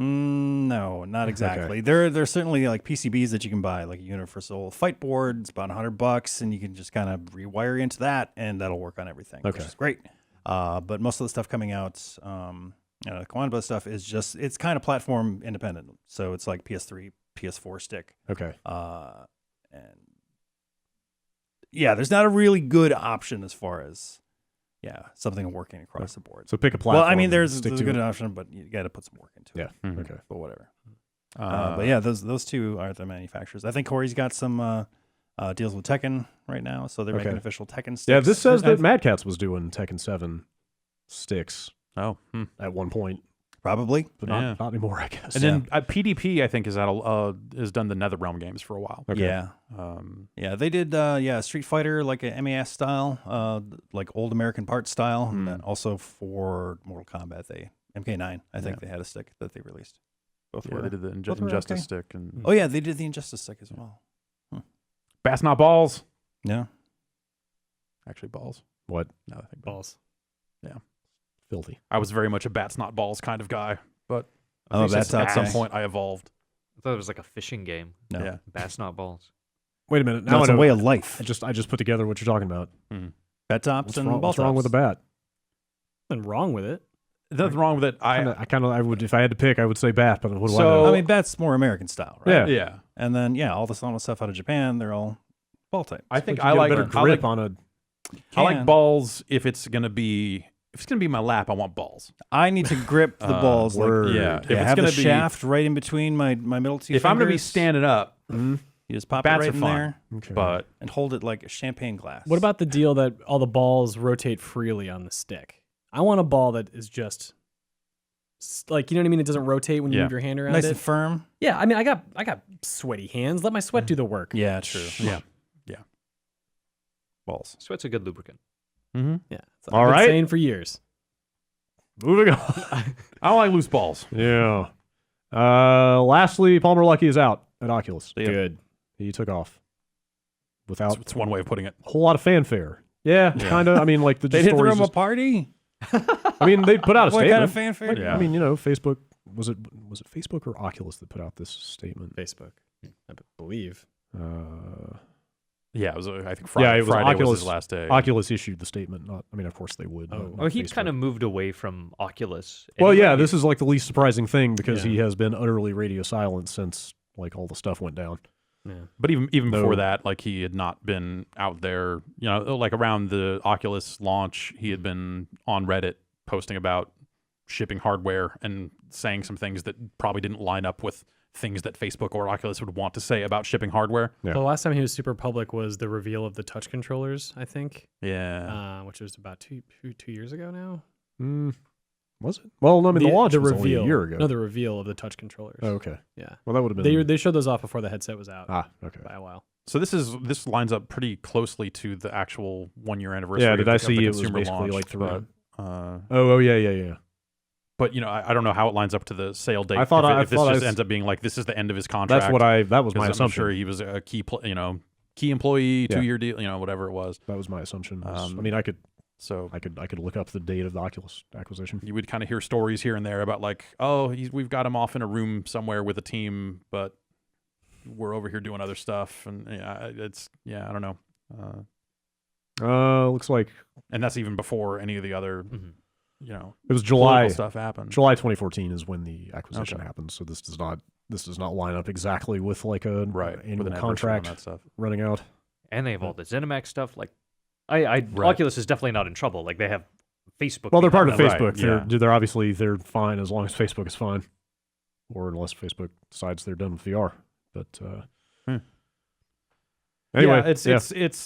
No, not exactly. There's certainly like PCBs that you can buy, like a universal fight board. It's about $100, and you can just kind of rewire into that, and that'll work on everything, which Okay. is great. But most of the stuff coming out, the Quanda stuff is it's kind of platform independent. So it's like PS3, PS4 stick. Okay. And yeah, there's not a really good option as far as something working across the board. So pick a platform. Well, I mean, and there's stick a to good it. option, but you got to put some work into Yeah. it. Okay. But whatever. But yeah, those two are the manufacturers. I think Hori's got some deals with Tekken right now, so they're making official Tekken sticks. Yeah, this says that Mad Catz was doing Tekken 7 sticks Oh. at one point, probably. but Yeah. not anymore, I guess. And then PDP, I think, has done the NetherRealm games for a while. Okay. Yeah, yeah, they did. Street Fighter, like a MAS style, like old American part style, and then also for Mortal Kombat, MK9. I think they had a stick that they released. Both Yeah, were. they did the both were Injustice okay. stick and Oh yeah, they did the Injustice stick as well. Bass Not Balls. Yeah. Actually, balls. What? No, I think Balls. Filthy. I was very much a bats not balls kind of guy, but Oh, at that's some point I evolved. I thought it was like a fishing game. No. Yeah. Bass, not balls. Wait a minute. No, Now it's I a know. way of life. I just put together what you're talking about. Bet tops and ball What's wrong with a tops. bat? Nothing wrong with it. Nothing wrong with it. I would, if I had to pick, I would say bat, but what do I So- know? I mean, that's more American style, right? Yeah. yeah. And then, all the stuff out of Japan, they're all ball type. I think You I get a like better I grip like, on a. I like Can. balls if it's gonna be my lap. I want balls. I need to grip the balls. word. Yeah. If Yeah, it's have gonna the be shaft right in between my middle two if I'm gonna be fingers. standing up, You just pop bats it right are in fun. there Okay. but and hold it like a champagne glass. What about the deal that all the balls rotate freely on the stick? I want a ball that is just like, you know what I mean? It doesn't rotate when you Yeah. move your hand around nice it. and firm? Yeah, I mean, I got sweaty hands. Let my sweat do the work. Yeah, true. yeah. Balls. Sweat's a good lubricant. Mm-hmm. Yeah. That's All I've been right. saying for years. Moving on. I don't like loose balls. Yeah. Lastly, Palmer Luckey is out at Oculus. Yeah. Good. He took off without It's one way of putting it. a whole lot of fanfare. Yeah, kind of. I mean, like the They didn't throw stories. him a party? I mean, they put out a What statement. kind of fanfare? Yeah. I mean, Facebook was it Facebook or Oculus that put out this statement? Facebook, I believe. Yeah, it was. I think Friday. Yeah, it was Friday Oculus. was his last day. Oculus issued the statement. Not, I mean, of course they would. Oh. Well, he kind of moved away from Oculus. Well, anyway. yeah, this is like the least surprising thing because Yeah. he has been utterly radio silent since like all the stuff went down. Yeah. But even No. before that, like he had not been out there. You know, like around the Oculus launch, he had been on Reddit posting about shipping hardware and saying some things that probably didn't line up with things that Facebook or Oculus would want to say about shipping hardware. Yeah. The last time he was super public was the reveal of the touch controllers, I think, Yeah. which was about two years ago now. Was it? Well, I mean, the launch was reveal. only a year ago. No, the reveal of the touch controllers. Oh, okay. Yeah. Well, that would have been. They showed those off before the headset was out okay. by a while. So this lines up pretty closely to the actual 1 year anniversary. Yeah, of did the- I of the see it was consumer basically launch, like through? But, Yeah. but you know, I don't know how it lines up to the sale date. I thought if, I if this thought I just was- ends up being like this is the end of his contract. That's what that was my 'cause I'm assumption. sure he was a key employee, Yeah. 2-year deal, whatever it was. That was my assumption. I Um, mean, I could So look up the date of the Oculus acquisition. you would kind of hear stories here and there about like, oh, we've got him off in a room somewhere with a team, but we're over here doing other stuff, and I don't know. Looks like And that's even before any of the other, it was July. political stuff happened. July 2014 is when the acquisition Okay. happened. So this does not line up exactly with like a Right, with annual an anniversary on contract that stuff. running out. And they have all the ZeniMax stuff. Like, Right. Oculus is definitely not in trouble. Like, they have Facebook. Well, they're part of Right, Facebook. yeah. They're obviously they're fine as long as Facebook is fine, or unless Facebook decides they're done with VR. But anyway,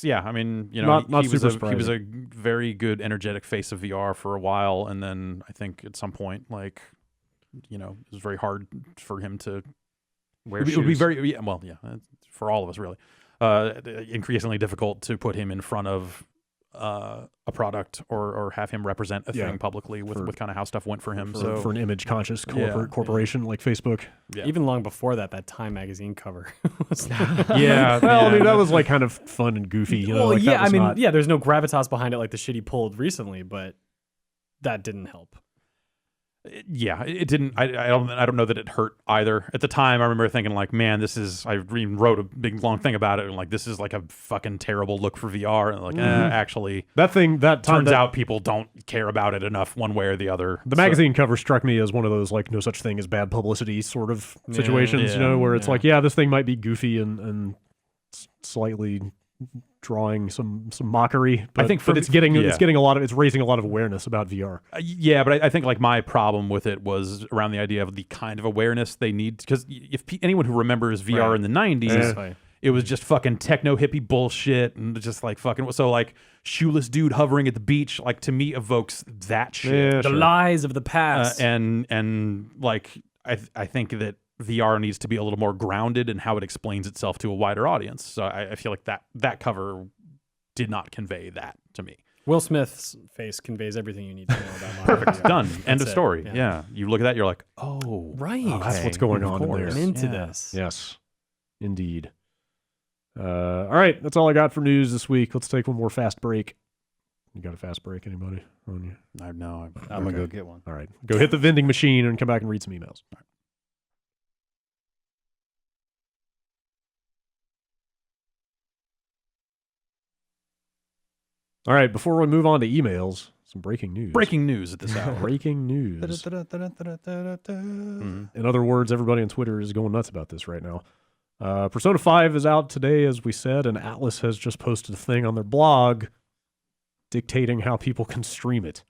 yeah, I mean, you know, Not he was super he was a surprising. very good, energetic face of VR for a while, and then I think at some point, like, you know, it was very hard for him to Wear it would be shoes. very for all of us really, increasingly difficult to put him in front of a product or have him represent a Yeah. thing publicly with kind of how stuff went for him. So for an image conscious Yeah. corporation like Facebook. yeah. Even long before that Time magazine cover was yeah, Well, I mean, yeah. that was like kind of fun and goofy. You know, well, like that yeah, I was mean, not- yeah, there's no gravitas behind it like the shit he pulled recently, but that didn't help. Yeah, it didn't. I don't know that it hurt either. At the time, I remember thinking like, man, this is. I even wrote a big long thing about it, and like, this is like a fucking terrible look for VR. And like, actually, that thing that time turns that- out people don't care about it enough, one way or the other. The magazine cover struck me as one of those like no such thing as bad publicity sort of situations, you know, where it's like, yeah, this thing might be goofy and slightly drawing some mockery. But, I think but it's getting it's raising a lot of awareness about VR. Yeah, but I think like my problem with it was around the idea of the kind of awareness they need, because if anyone who remembers VR Right. in the 90s, it was just fucking techno hippie bullshit and just like fucking so like shoeless dude hovering at the beach, like to me evokes that shit. Yeah, The sure. lies of the past. And like I think that VR needs to be a little more grounded in how it explains itself to a wider audience. So I feel like that cover did not convey that to me. Will Smith's face conveys everything you need to know about modern Perfect. VR. Done. End of it. story. Yeah. Yeah. You look at that, you're like, oh, Right. okay, That's what's going of on in there. course. I'm into Yeah. this. Yes, indeed. All right, that's all I got for news this week. Let's take one more fast break. You got a fast break, anybody? On you? I'm gonna go get one. All right, go hit the vending machine and come back and read some emails. All right, before we move on to emails, some breaking news. Breaking news at this hour. Breaking news. In other words, everybody on Twitter is going nuts about this right now. Persona 5 is out today, as we said, and Atlas has just posted a thing on their blog dictating how people can stream it.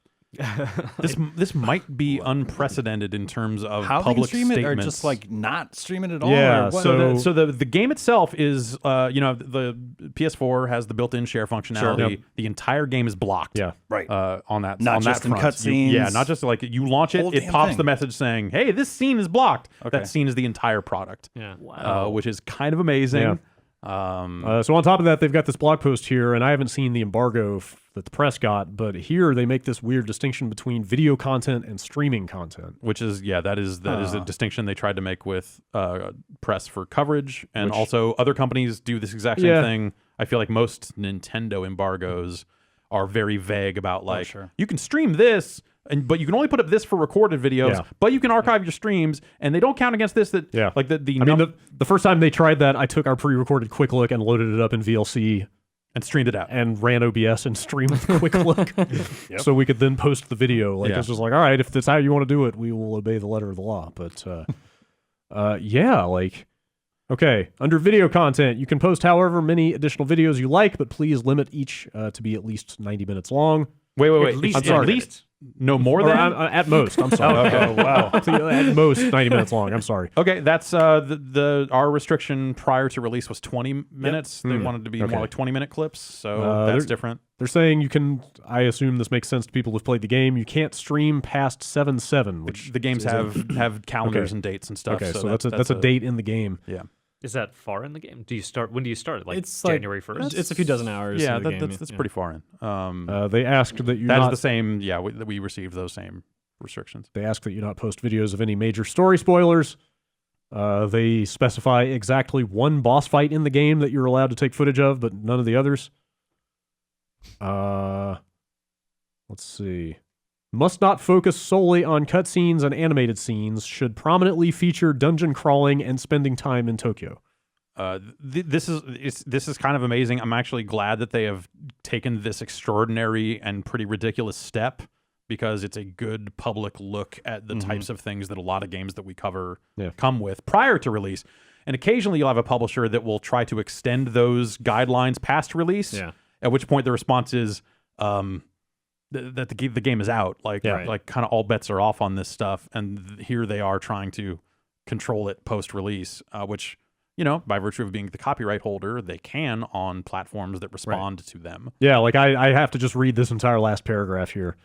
This might be unprecedented in terms of How public they can stream it, or statements. just like not stream it at all? Yeah, or what? So the game itself is, the PS4 has the built-in share functionality. Sure. Yep. The entire game is blocked. Yeah. right. On that, Not on just that in front. cutscenes. Yeah, not just like you launch it, Whole it damn pops thing. the message saying, "Hey, this scene is blocked." Okay. That scene is the entire product. Yeah. Which is kind of amazing. Yeah. So on top of that, they've got this blog post here, and I haven't seen the embargo that the press got, but here they make this weird distinction between video content and streaming content. Which is that is a distinction they tried to make with press for coverage, and also other companies do this exact same thing. I feel like most Nintendo embargoes are very vague about like you can stream this, but you can only put up this for recorded videos, but you can archive your streams, and they don't count against this. Like the first time they tried that, I took our pre-recorded Quick Look and loaded it up in VLC and streamed it out and ran OBS and streamed the Quick Look, so we could then post the video. Like it's just like, all right, if that's how you want to do it, we will obey the letter of the law. But okay, under video content, you can post however many additional videos you like, but please limit each to be at least 90 minutes long. Wait. least I'm sorry. At least no more Or than at most. I'm sorry. Okay. Wow. At most 90 minutes long. I'm sorry. Okay, that's our restriction prior to release was 20 minutes. They wanted to be more like 20-minute clips, so that's different. They're saying you can. I assume this makes sense to people who've played the game. You can't stream past 7/7, which The games have calendars and dates and stuff. Okay, so that's a date in the game. Yeah. Is that far in the game? When do you start? Like It's like- January 1st? It's a few dozen hours. Yeah, into the game. that's pretty far in. They asked that you That is not. the same. Yeah, we received those same restrictions. They ask that you not post videos of any major story spoilers. They specify exactly one boss fight in the game that you're allowed to take footage of, but none of the others. Let's see. Must not focus solely on cutscenes and animated scenes. Should prominently feature dungeon crawling and spending time in Tokyo. This is kind of amazing. I'm actually glad that they have taken this extraordinary and pretty ridiculous step, because it's a good public look at the types of things that a lot of games that we cover come with prior to release. And occasionally you'll have a publisher that will try to extend those guidelines past release, at which point the response is that the game is out. Like kind of all bets are off on this stuff. And here they are trying to control it post-release, which, by virtue of being the copyright holder, they can on platforms that respond to them. Yeah, like I have to just read this entire last paragraph here.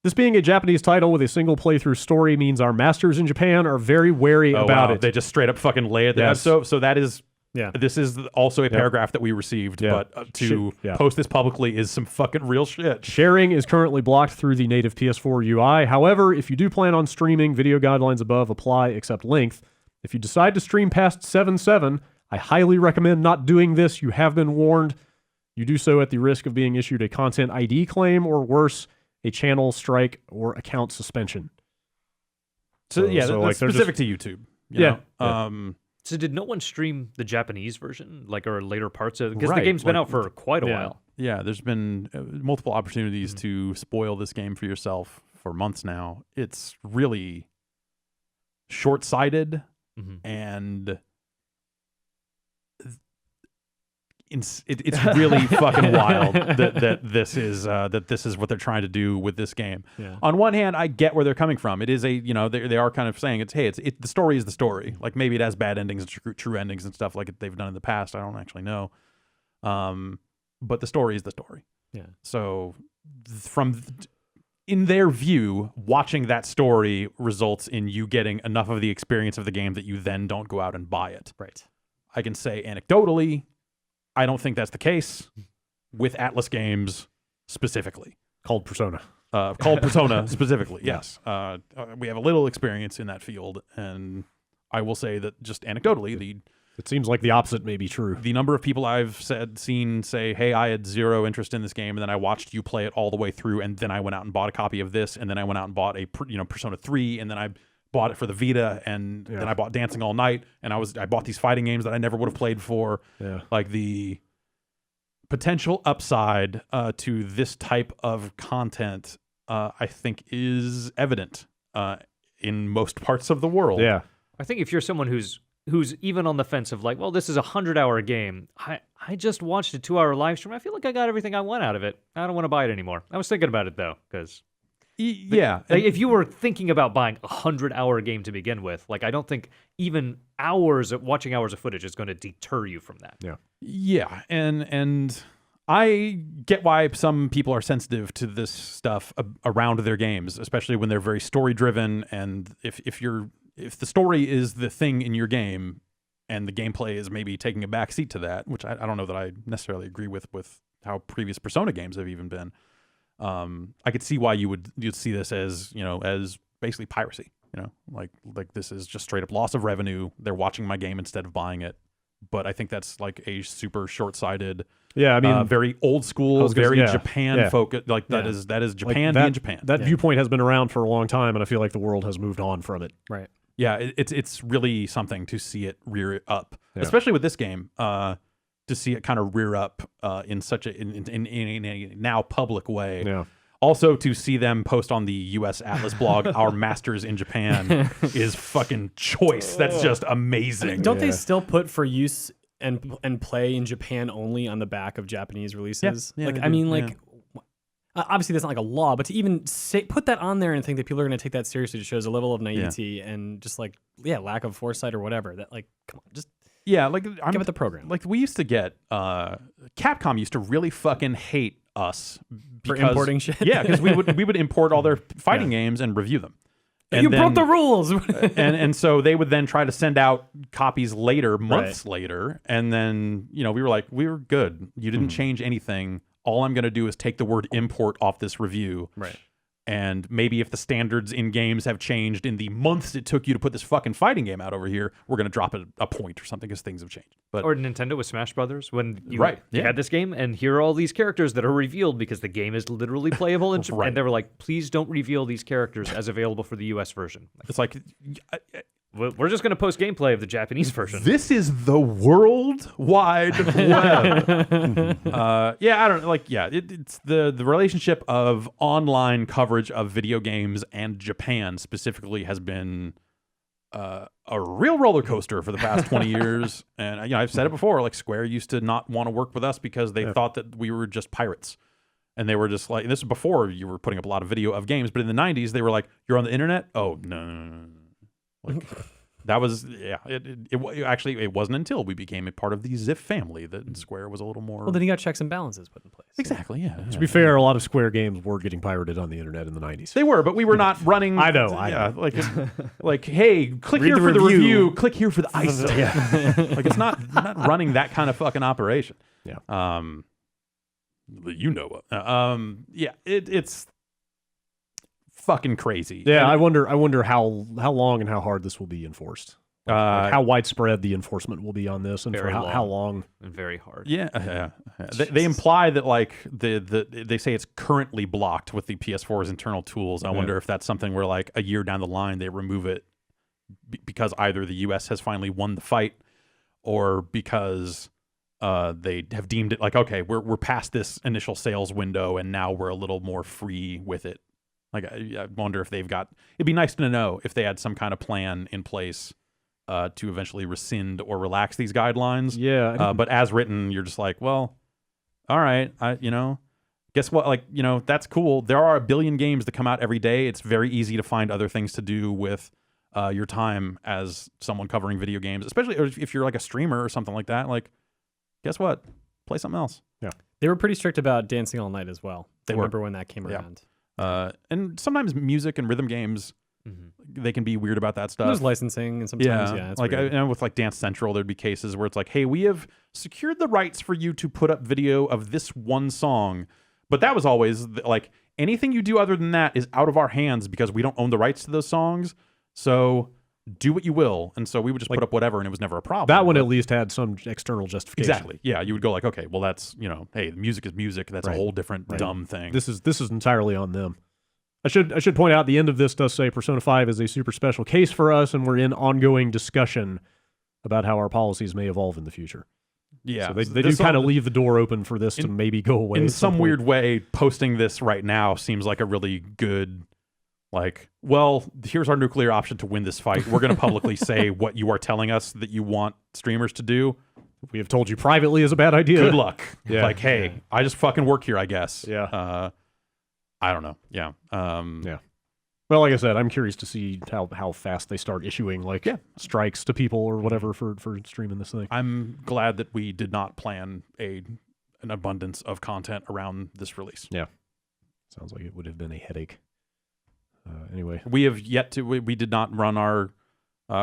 This being a Japanese title with a single playthrough story means our masters in Japan are very wary about it. They just straight up fucking lay it there. Yes. So that is... Yeah. This is also a paragraph that we received, but to post this publicly is some fucking real shit. Sharing is currently blocked through the native PS4 UI. However, if you do plan on streaming, video guidelines above apply except length. If you decide to stream past 7/7, I highly recommend not doing this. You have been warned. You do so at the risk of being issued a content ID claim or worse, a channel strike or account suspension. So that's specific to YouTube. You know? So did no one stream the Japanese version, or later parts of it? Because the game's been out for quite a while. Yeah, there's been multiple opportunities to spoil this game for yourself for months now. It's really short-sighted and it's really fucking wild that this is what they're trying to do with this game. Yeah. On one hand, I get where they're coming from. It is they are kind of saying the story is the story. Like maybe it has bad endings, true endings and stuff like they've done in the past. I don't actually know. But the story is the story. Yeah. So in their view, watching that story results in you getting enough of the experience of the game that you then don't go out and buy it. Right. I can say anecdotally, I don't think that's the case with Atlas games specifically. Called Persona. Specifically, yes. We have a little experience in that field, and I will say that just anecdotally, It seems like the opposite may be true. The number of people I've seen say, hey, I had zero interest in this game, and then I watched you play it all the way through, and then I went out and bought a copy of this, and then I went out and bought a Persona 3, and then I bought it for the Vita, and then I bought Dancing All Night, and I bought these fighting games that I never would have played for. Yeah. Like the potential upside to this type of content, I think, is evident in most parts of the world. Yeah. I think if you're someone who's even on the fence of like, well, this is a 100-hour game. I just watched a 2-hour live stream. I feel like I got everything I want out of it. I don't want to buy it anymore. I was thinking about it though, because yeah, like, if you were thinking about buying a 100-hour game to begin with, like I don't think even watching hours of footage is going to deter you from that. Yeah. Yeah, and I get why some people are sensitive to this stuff around their games, especially when they're very story driven. And if the story is the thing in your game, and the gameplay is maybe taking a backseat to that, which I don't know that I necessarily agree with how previous Persona games have even been. I could see why you'd see this as basically piracy. Like this is just straight up loss of revenue. They're watching my game instead of buying it. But I think that's like a super short-sighted. Yeah, I mean, very old school, very Japan focused. Like that is Japan being Japan. That viewpoint has been around for a long time, and I feel like the world has moved on from it. Right. Yeah, it's really something to see it rear up, especially with this game. To see it kind of rear up in such in a now public way. Yeah. Also, to see them post on the U.S. Atlas blog, "Our Masters in Japan" is fucking choice. That's just amazing. Don't they still put for use and play in Japan only on the back of Japanese releases? Yeah, like, I mean, like, obviously that's not like a law, but to even put that on there and think that people are going to take that seriously just shows a level of naivety and just like, lack of foresight or whatever. That like, come on, just give it the program. Like we used to get, Capcom used to really fucking hate us for importing shit. Yeah, because we would import all their fighting games and review them. And you broke the rules. and so they would then try to send out copies later, months later, and then we were like, we were good. You didn't change anything. All I'm going to do is take the word import off this review. Right. And maybe if the standards in games have changed in the months it took you to put this fucking fighting game out over here, we're going to drop it a point or something because things have changed. But or Nintendo with Smash Brothers, when you yeah. had this game, and here are all these characters that are revealed because the game is literally playable in Japan. And they were like, please don't reveal these characters as available for the US version. It's like, we're just going to post gameplay of the Japanese version. This is the World Wide Web. I don't like. Yeah, it's the relationship of online coverage of video games and Japan specifically has been a real roller coaster for the past 20 years. And I've said it before. Like Square used to not want to work with us because they thought that we were just pirates. And they were just like, this is before you were putting up a lot of video of games, but in the 90s they were like, you're on the internet? Oh no. Like that was it wasn't until we became a part of the Ziff family that Square was a little more. Well, then you got checks and balances put in place. Exactly. Yeah. To be fair, a lot of Square games were getting pirated on the internet in the 90s. They were, but we were not running. I know. Like, hey, click here for the review. Click here for the ice. Like it's not running that kind of fucking operation. Yeah. It's fucking crazy. Yeah, and I wonder how long and how hard this will be enforced. Like how widespread the enforcement will be on this, and for how long and very hard. Yeah. They imply that like they say it's currently blocked with the PS4's internal tools. I wonder if that's something where like a year down the line they remove it because either the US has finally won the fight, or because they have deemed it like, okay, we're past this initial sales window and now we're a little more free with it. Like, I wonder if they've got. It'd be nice to know if they had some kind of plan in place to eventually rescind or relax these guidelines. Yeah. But as written, you're just like, well, all right, guess what? Like, that's cool. There are a billion games that come out every day. It's very easy to find other things to do with your time as someone covering video games, especially if you're like a streamer or something like that. Like, guess what? Play something else. Yeah. They were pretty strict about Dancing All Night as well. They were. Remember when that came around. And sometimes music and rhythm games, they can be weird about that stuff. There's licensing, and sometimes, it's like weird. with like Dance Central, there'd be cases where it's like, hey, we have secured the rights for you to put up video of this one song. But that was always like, anything you do other than that is out of our hands because we don't own the rights to those songs. So do what you will. And so we would just put up whatever, and it was never a problem. That one at least had some external justification. Exactly. Yeah, you would go like, okay, well, that's, hey, music is music. That's a whole different dumb thing. This is entirely on them. I should point out the end of this does say Persona 5 is a super special case for us, and we're in ongoing discussion about how our policies may evolve in the future. Yeah. So they do kind of leave the door open for this to maybe go away. In some weird way, posting this right now seems like a really good, well, here's our nuclear option to win this fight. We're going to publicly say what you are telling us that you want streamers to do. We have told you privately is a bad idea. Good luck. Yeah. Hey, I just fucking work here, I guess. Yeah. I don't know. Yeah. Yeah. Well, like I said, I'm curious to see how fast they start issuing strikes to people or whatever for streaming this thing. I'm glad that we did not plan an abundance of content around this release. Yeah. Sounds like it would have been a headache. Anyway, we have yet to. We did not run our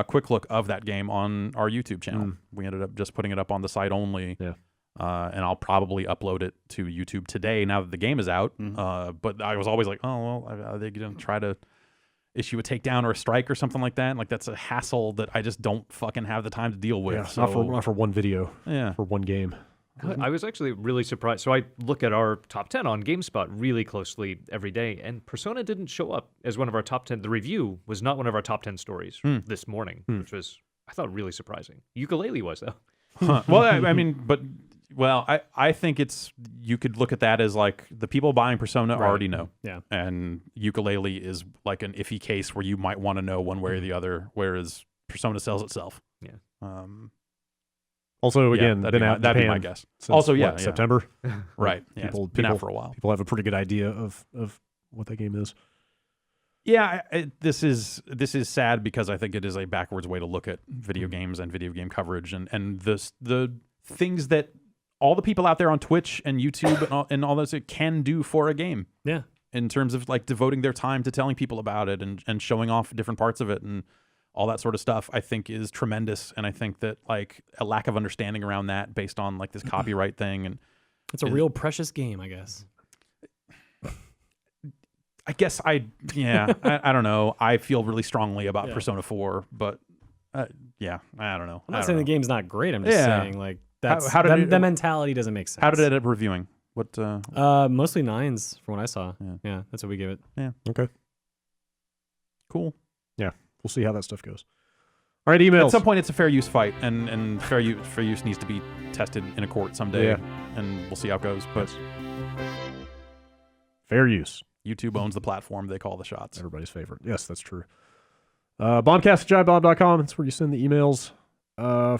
quick look of that game on our YouTube channel. We ended up just putting it up on the site only. Yeah. And I'll probably upload it to YouTube today now that the game is out. But I was always like, oh, well, are they going to try to issue a takedown or a strike or something like that? Like, that's a hassle that I just don't fucking have the time to deal with. Yeah, so, not for one video. Yeah. For one game. I was actually really surprised. So I look at our top 10 on GameSpot really closely every day, and Persona didn't show up as one of our top 10. The review was not one of our top 10 stories this morning, which was, I thought, really surprising. Ukulele was, though. Well, I mean, but... Well, I think you could look at that as like the people buying Persona already know. Yeah. And Ukulele is like an iffy case where you might want to know one way or the other, whereas Persona sells itself. Yeah. Also, again, that'd be my guess. Since, Also, September. Right. Yeah, been out for a while. People have a pretty good idea of what that game is. Yeah, this is sad because I think it is a backwards way to look at video games and video game coverage and the things that all the people out there on Twitch and YouTube and all those can do for a game. Yeah. In terms of like devoting their time to telling people about it and showing off different parts of it and all that sort of stuff, I think is tremendous. And I think that like a lack of understanding around that based on like this copyright thing and it's a real precious game, I guess. I guess I don't know. I feel really strongly about Persona 4, but I don't know. I'm not saying the game's not great. I'm just saying like that mentality doesn't make sense. How did it end up reviewing? What? Mostly 9s from what I saw. Yeah, that's what we gave it. Yeah. Okay. Cool. Yeah, we'll see how that stuff goes. All right, emails. At some point, it's a fair use fight, and fair use needs to be tested in a court someday. Yeah. And we'll see how it goes. But fair use. YouTube owns the platform; they call the shots. Everybody's favorite. Yes, that's true. Bombcast@jibob.com. That's where you send the emails.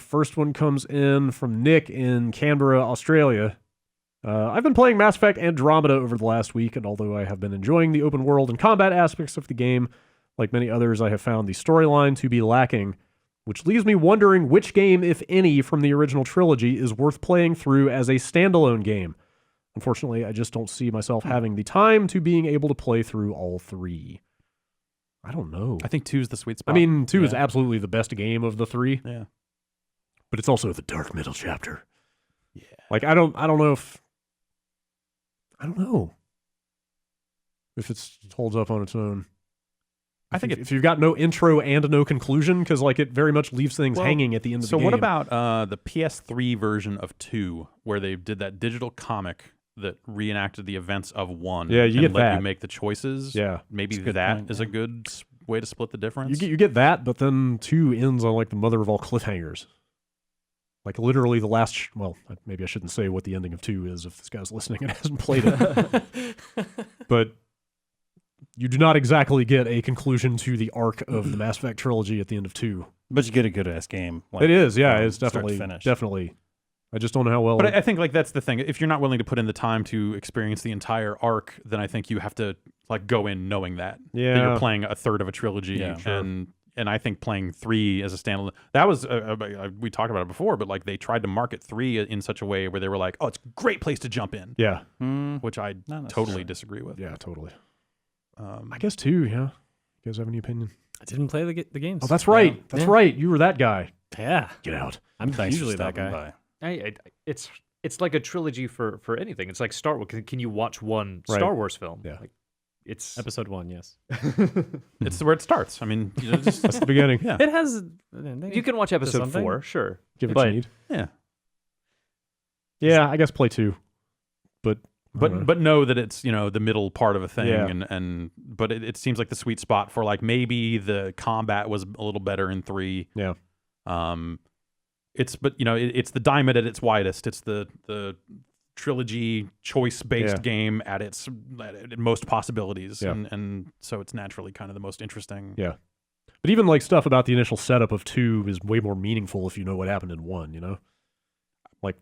First one comes in from Nick in Canberra, Australia. I've been playing Mass Effect Andromeda over the last week, and although I have been enjoying the open world and combat aspects of the game, like many others, I have found the storyline to be lacking, which leaves me wondering which game, if any, from the original trilogy is worth playing through as a standalone game. Unfortunately, I just don't see myself having the time to being able to play through all three. I don't know. I think 2 is the sweet spot. I mean, 2 is absolutely the best game of the 3. Yeah. But it's also the dark middle chapter. Yeah. Like, I don't know if it holds up on its own. I think if you've got no intro and no conclusion, because like it very much leaves things hanging at the end of the game. So what about the PS3 version of 2, where they did that digital comic that reenacted the events of 1? Yeah, you and get let that. you make the choices. Yeah, maybe that is a good way to split the difference. You get that, but then 2 ends on like the mother of all cliffhangers. Like literally the last. Well, maybe I shouldn't say what the ending of 2 is if this guy's listening and hasn't played it. But you do not exactly get a conclusion to the arc of the Mass Effect trilogy at the end of 2. But you get a good ass game. Like, it is, yeah. It's start to definitely finish. definitely. I just don't know how well. But I think like that's the thing. If you're not willing to put in the time to experience the entire arc, then I think you have to like go in knowing that you're playing a third of a trilogy. Yeah, sure. And I think playing 3 as a standalone, that was we talked about it before, but like they tried to market 3 in such a way where they were like, oh, it's a great place to jump in. Yeah, which I totally disagree with. Yeah, totally. I guess 2. Yeah, you guys have any opinion? I didn't play the games. Oh, that's right. That's right. You were that guy. Yeah. Get out. I'm Thanks usually for that stopping guy. by. It's like a trilogy for anything. It's like Star Wars. Can you watch one Star Wars film? Yeah. Like, It's Episode 1, yes. It's where it starts. I mean, just, That's the beginning. yeah. It has. you can watch episode something? 4, sure. Give it But what you need. Yeah. Yeah, I guess play 2. But But know that it's the middle part of a thing, Yeah. and but it seems like the sweet spot for like maybe the combat was a little better in 3. yeah. It's the diamond at its widest. It's the trilogy choice based Yeah. game at its most possibilities, Yeah. and so it's naturally kind of the most interesting. Yeah. But even like stuff about the initial setup of 2 is way more meaningful if you know what happened in 1, Like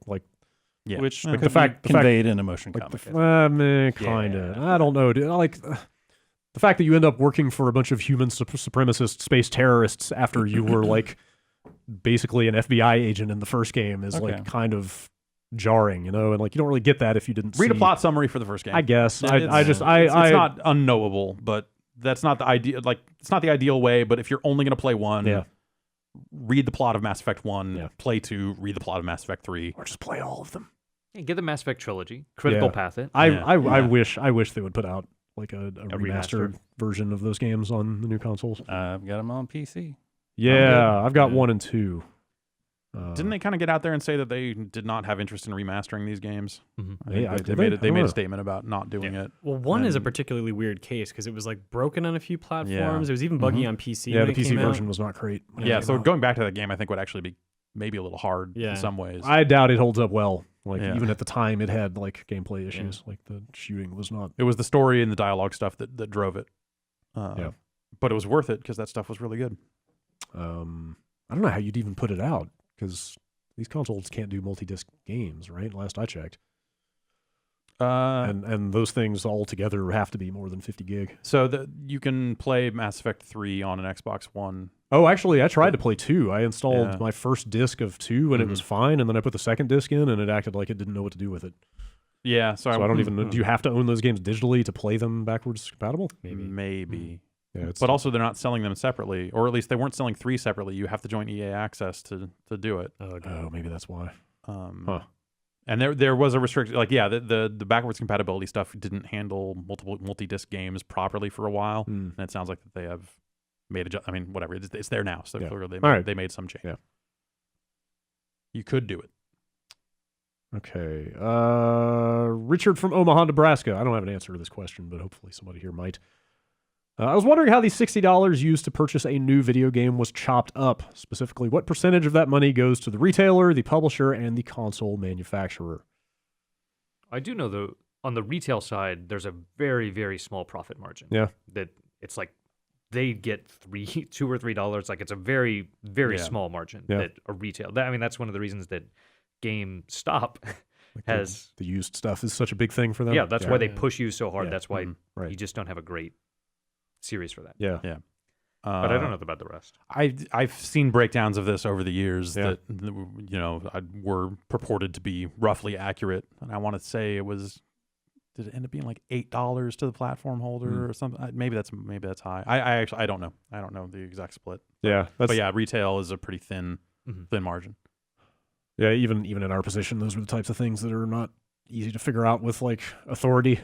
Yeah. Which Yeah. could be conveyed in a motion comic. kind of. I don't know, dude. Like the fact that you end up working for a bunch of human supremacist space terrorists after you were like basically an FBI agent in the first game is Okay. like kind of jarring, and like you don't really get that if you didn't Read see a plot summary for the first game. I guess. It's not unknowable, but that's not the idea. Like, it's not the ideal way. But if you're only going to play 1, Yeah. read the plot of Mass Effect 1. Yeah. Play 2. Read the plot of Mass Effect 3. or just play all of them. yeah, get the Mass Effect trilogy, critical Yeah. path it. I wish they would put out like a remaster. remastered version of those games on the new consoles. I've got them on PC. Yeah, I've got Yeah. 1 and 2. Didn't they kind of get out there and say that they did not have interest in remastering these games? Mhm. I think Yeah, that did they they? made I a don't statement about not doing it. Well, 1 is a And- particularly weird case because it was like broken on a few platforms. Yeah. It was even buggy on PC. Yeah, when the it PC came out. version was not great. when it Yeah, came so out. going back to that game, I think would actually be maybe a little hard Yeah. in some ways. I doubt it holds up well. Like Yeah. even at the time, it had like gameplay issues. Like the shooting was not. It was the story and the dialogue stuff that drove it. Yeah. But it was worth it because that stuff was really good. I don't know how you'd even put it out because these consoles can't do multi-disc games, right? Last I checked, and those things all together have to be more than 50 gig. So you can play Mass Effect 3 on an Xbox One. Oh, actually, I tried to play 2. I installed Yeah. my first disc of 2 and it was fine, and then I put the second disc in and it acted like it didn't know what to do with it. Yeah, So I don't even know. Do you have to own those games digitally to play them backwards compatible? Maybe. Yeah, it's, But also, they're not selling them separately, or at least they weren't selling 3 separately. You have to join EA Access to do it. oh, maybe that's why. Huh. And there was a restriction, like the backwards compatibility stuff didn't handle multiple multi-disc games properly for a while, and it sounds like that they have made I mean, whatever, it's there now, so clearly they made some change. Yeah. You could do it. Okay. Richard from Omaha, Nebraska. I don't have an answer to this question, but hopefully somebody here might. I was wondering how the $60 used to purchase a new video game was chopped up. Specifically, what percentage of that money goes to the retailer, the publisher, and the console manufacturer? I do know though on the retail side, there's a very, very small profit margin. Yeah. That it's like they get $2 or $3. Like it's a very, very small margin that a retail. That's one of the reasons that GameStop Like has the used stuff is such a big thing for them. Yeah, that's why they push you so hard. Yeah. That's why Right. you just don't have a great series for that. Yeah. But I don't know about the rest. I've seen breakdowns of this over the years Yeah. that were purported to be roughly accurate, and I want to say did it end up being like $8 to the platform holder or something? Maybe that's high. I don't know. I don't know the exact split. Yeah. But yeah, retail is a pretty thin margin. Yeah, even in our position, those are the types of things that are not easy to figure out with like authority.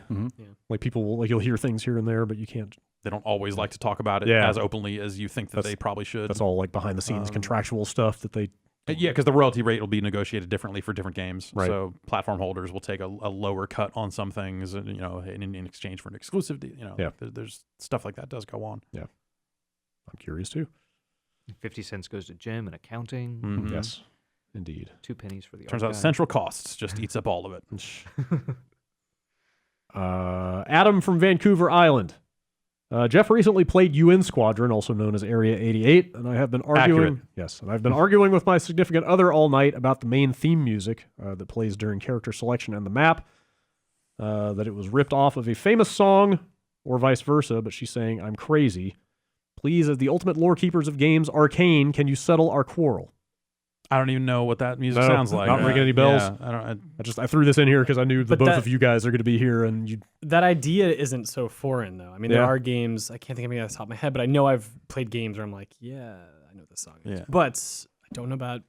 Like people will, like you'll hear things here and there, but you can't. They don't always like to talk about it as openly as you think that they probably should. That's all like behind the scenes contractual stuff that they. Yeah, because the royalty rate will be negotiated differently for different games. Right. So platform holders will take a lower cut on some things, and in exchange for an exclusive deal. There's stuff like that does go on. Yeah, I'm curious too. 50 cents goes to gym and accounting. Mhm. Yes, indeed. 2 pennies for the Turns out archive. central costs just eats up all of it. Adam from Vancouver Island. Jeff recently played UN Squadron, also known as Area 88, and I have been arguing. Accurate. Yes, and I've been arguing with my significant other all night about the main theme music that plays during character selection and the map. That it was ripped off of a famous song, or vice versa. But she's saying I'm crazy. Please, as the ultimate lore keepers of games, Arcane, can you settle our quarrel? I don't even know what that music No, sounds like. not ringing any bells. Yeah, I don't. I threw this in here because I knew But both that- of you guys are going to be here, and you. That idea isn't so foreign, though. I mean, there Yeah. are games, I can't think of any off the top of my head, but I know I've played games where I'm like, yeah, I know this song. Yeah. But I don't know about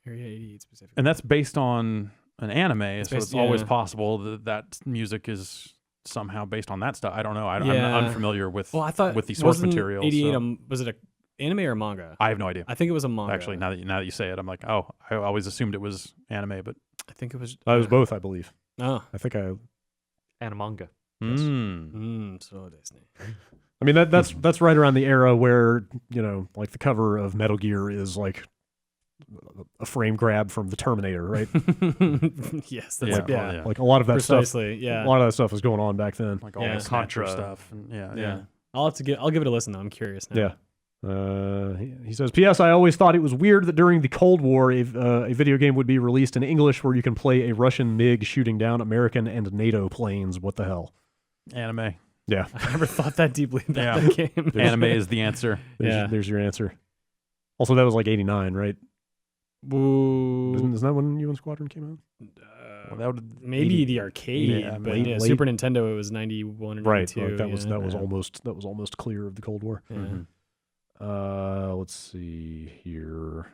Area 88 specifically. And that's based on an anime, so based- it's always yeah. possible that music is somehow based on that stuff. I don't know. I'm Yeah. unfamiliar with Well, I thought with the source wasn't material. 88 so was it a anime or manga? I have no idea. I think it was a manga. Actually, now that you say it, I'm like, oh, I always assumed it was anime, but I think it was. It was both, I believe. Oh. I think I. And a manga. So Disney. I mean that's right around the era where like the cover of Metal Gear is like a frame grab from the Terminator, right? Yes, Yeah, that's well, yeah. Like a lot of that precisely. stuff. Yeah. A lot of that stuff was going on back then. like all Yeah. the Contra Contra. stuff. And Yeah. I'll give it a listen though. I'm curious now. Yeah. He says, P.S. I always thought it was weird that during the Cold War, a video game would be released in English where you can play a Russian MiG shooting down American and NATO planes. What the hell? Anime. Yeah. I never thought that deeply about Yeah. that game. Anime is the answer. There's your answer. Also, that was like 89, right? Boo. Isn't that when UN Squadron came out? Well, that would Maybe the arcade, Yeah, but late- Super Nintendo it was 91 or 92. Right. Like that was yeah. almost clear of the Cold War. Yeah. Let's see here.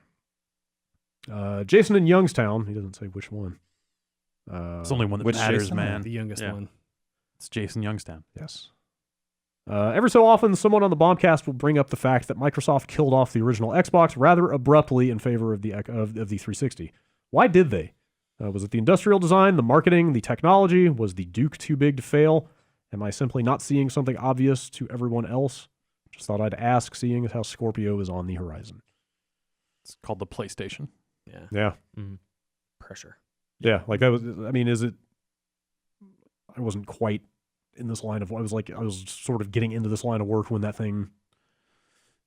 Jason in Youngstown. He doesn't say which one. It's the only one that Which matters, Jason? man. The youngest Yeah. one. It's Jason Youngstown. Yes. Every so often, someone on the Bombcast will bring up the fact that Microsoft killed off the original Xbox rather abruptly in favor of the 360. Why did they? Was it the industrial design, the marketing, the technology? Was the Duke too big to fail? Am I simply not seeing something obvious to everyone else? Just thought I'd ask, seeing as how Scorpio is on the horizon. It's called the PlayStation. Yeah. Yeah. Pressure. Yeah. Like that was, I mean, is it, I wasn't quite in this line of, I was sort of getting into this line of work when that thing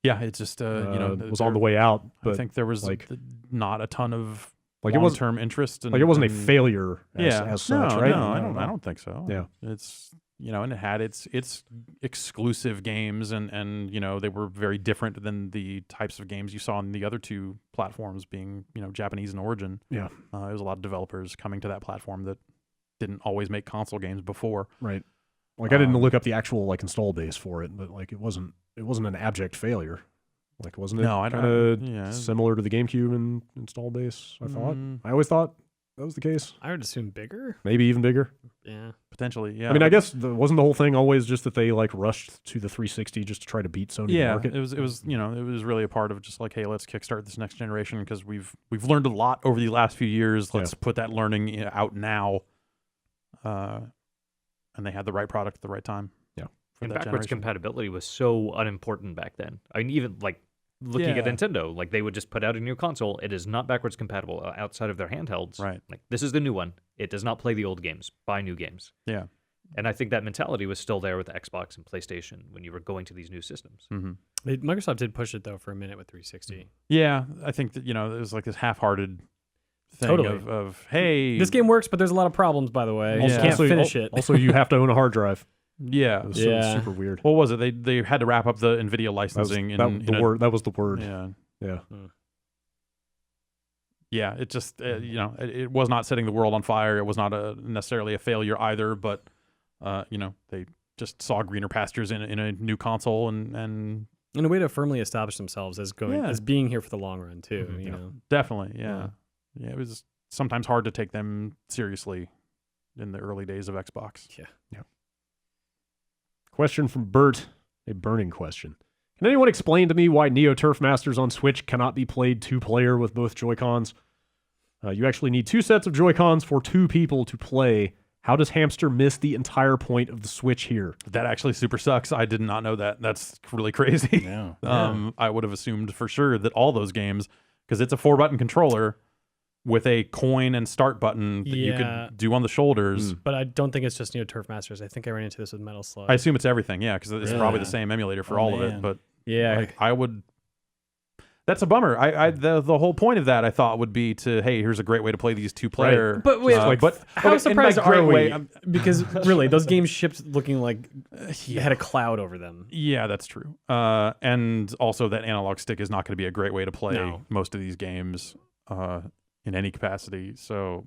Yeah, it's just was on the way out. But I think there was like- not a ton of like it was long-term interest. like it wasn't a and- failure as such, no, right? No, I don't think so. Yeah. It's and it had its exclusive games and they were very different than the types of games you saw on the other two platforms being, Japanese in origin. Yeah. There was a lot of developers coming to that platform that didn't always make console games before. Right. Like I didn't look up the actual like install base for it, but like it wasn't an abject failure. Like wasn't it No, I kind don't. of Yeah. similar to the GameCube and install base? I thought. Mm. I always thought that was the case. I would assume bigger. Maybe even bigger. Yeah. Potentially, yeah. I mean, I guess wasn't the whole thing always just that they like rushed to the 360 just to try to beat Sony in the Yeah, market? it was it was really a part of just like, hey, let's kickstart this next generation because we've learned a lot over the last few years. Let's put that learning out now. And they had the right product at the right time. Yeah. For And that backwards generation. compatibility was so unimportant back then. I mean, even like looking at Yeah. Nintendo, like they would just put out a new console. It is not backwards compatible outside of their handhelds. Right. Like this is the new one. It does not play the old games. Buy new games. Yeah. And I think that mentality was still there with Xbox and PlayStation when you were going to these new systems. Mm-hmm. Microsoft did push it though for a minute with 360. Yeah, I think that it was like this half-hearted thing Totally. of hey, This game works, but there's a lot of problems. By the way, you Also- can't also, finish it. Also, you have to own a hard drive. yeah. It was Yeah. super weird. What was it? They had to wrap up the NVIDIA That was, licensing. that was the word. Yeah. Yeah. Yeah, it just it was not setting the world on fire. It was not necessarily a failure either, but they just saw greener pastures in a new console and In a way to firmly establish themselves as being here for the long run too. Mhm, You yeah. know. definitely, yeah. It was sometimes hard to take them seriously in the early days of Xbox. Yeah. Question from Bert, a burning question. Can anyone explain to me why Neo Turf Masters on Switch cannot be played two-player with both Joy-Cons? You actually need two sets of Joy-Cons for two people to play. How does Hamster miss the entire point of the Switch here? That actually super sucks. I did not know that. That's really crazy. Yeah. I would have assumed for sure that all those games, because it's a 4-button controller with a coin and start button that you Yeah. could do on the shoulders. But I don't think it's just Neo Turf Masters. I think I ran into this with Metal Slug. I assume it's everything, yeah, because it's probably Yeah. the same emulator for Oh, all of it. man. But yeah. like, I would. That's a bummer. The whole point of that I thought would be to, hey, here's a great way to play these two-player. But wait, but how okay, surprised and by are great we? way, I'm- Because really, those games shipped looking like they had a cloud over them. Yeah, that's true. And also that analog stick is not going to be a great way to play No. most of these games in any capacity. So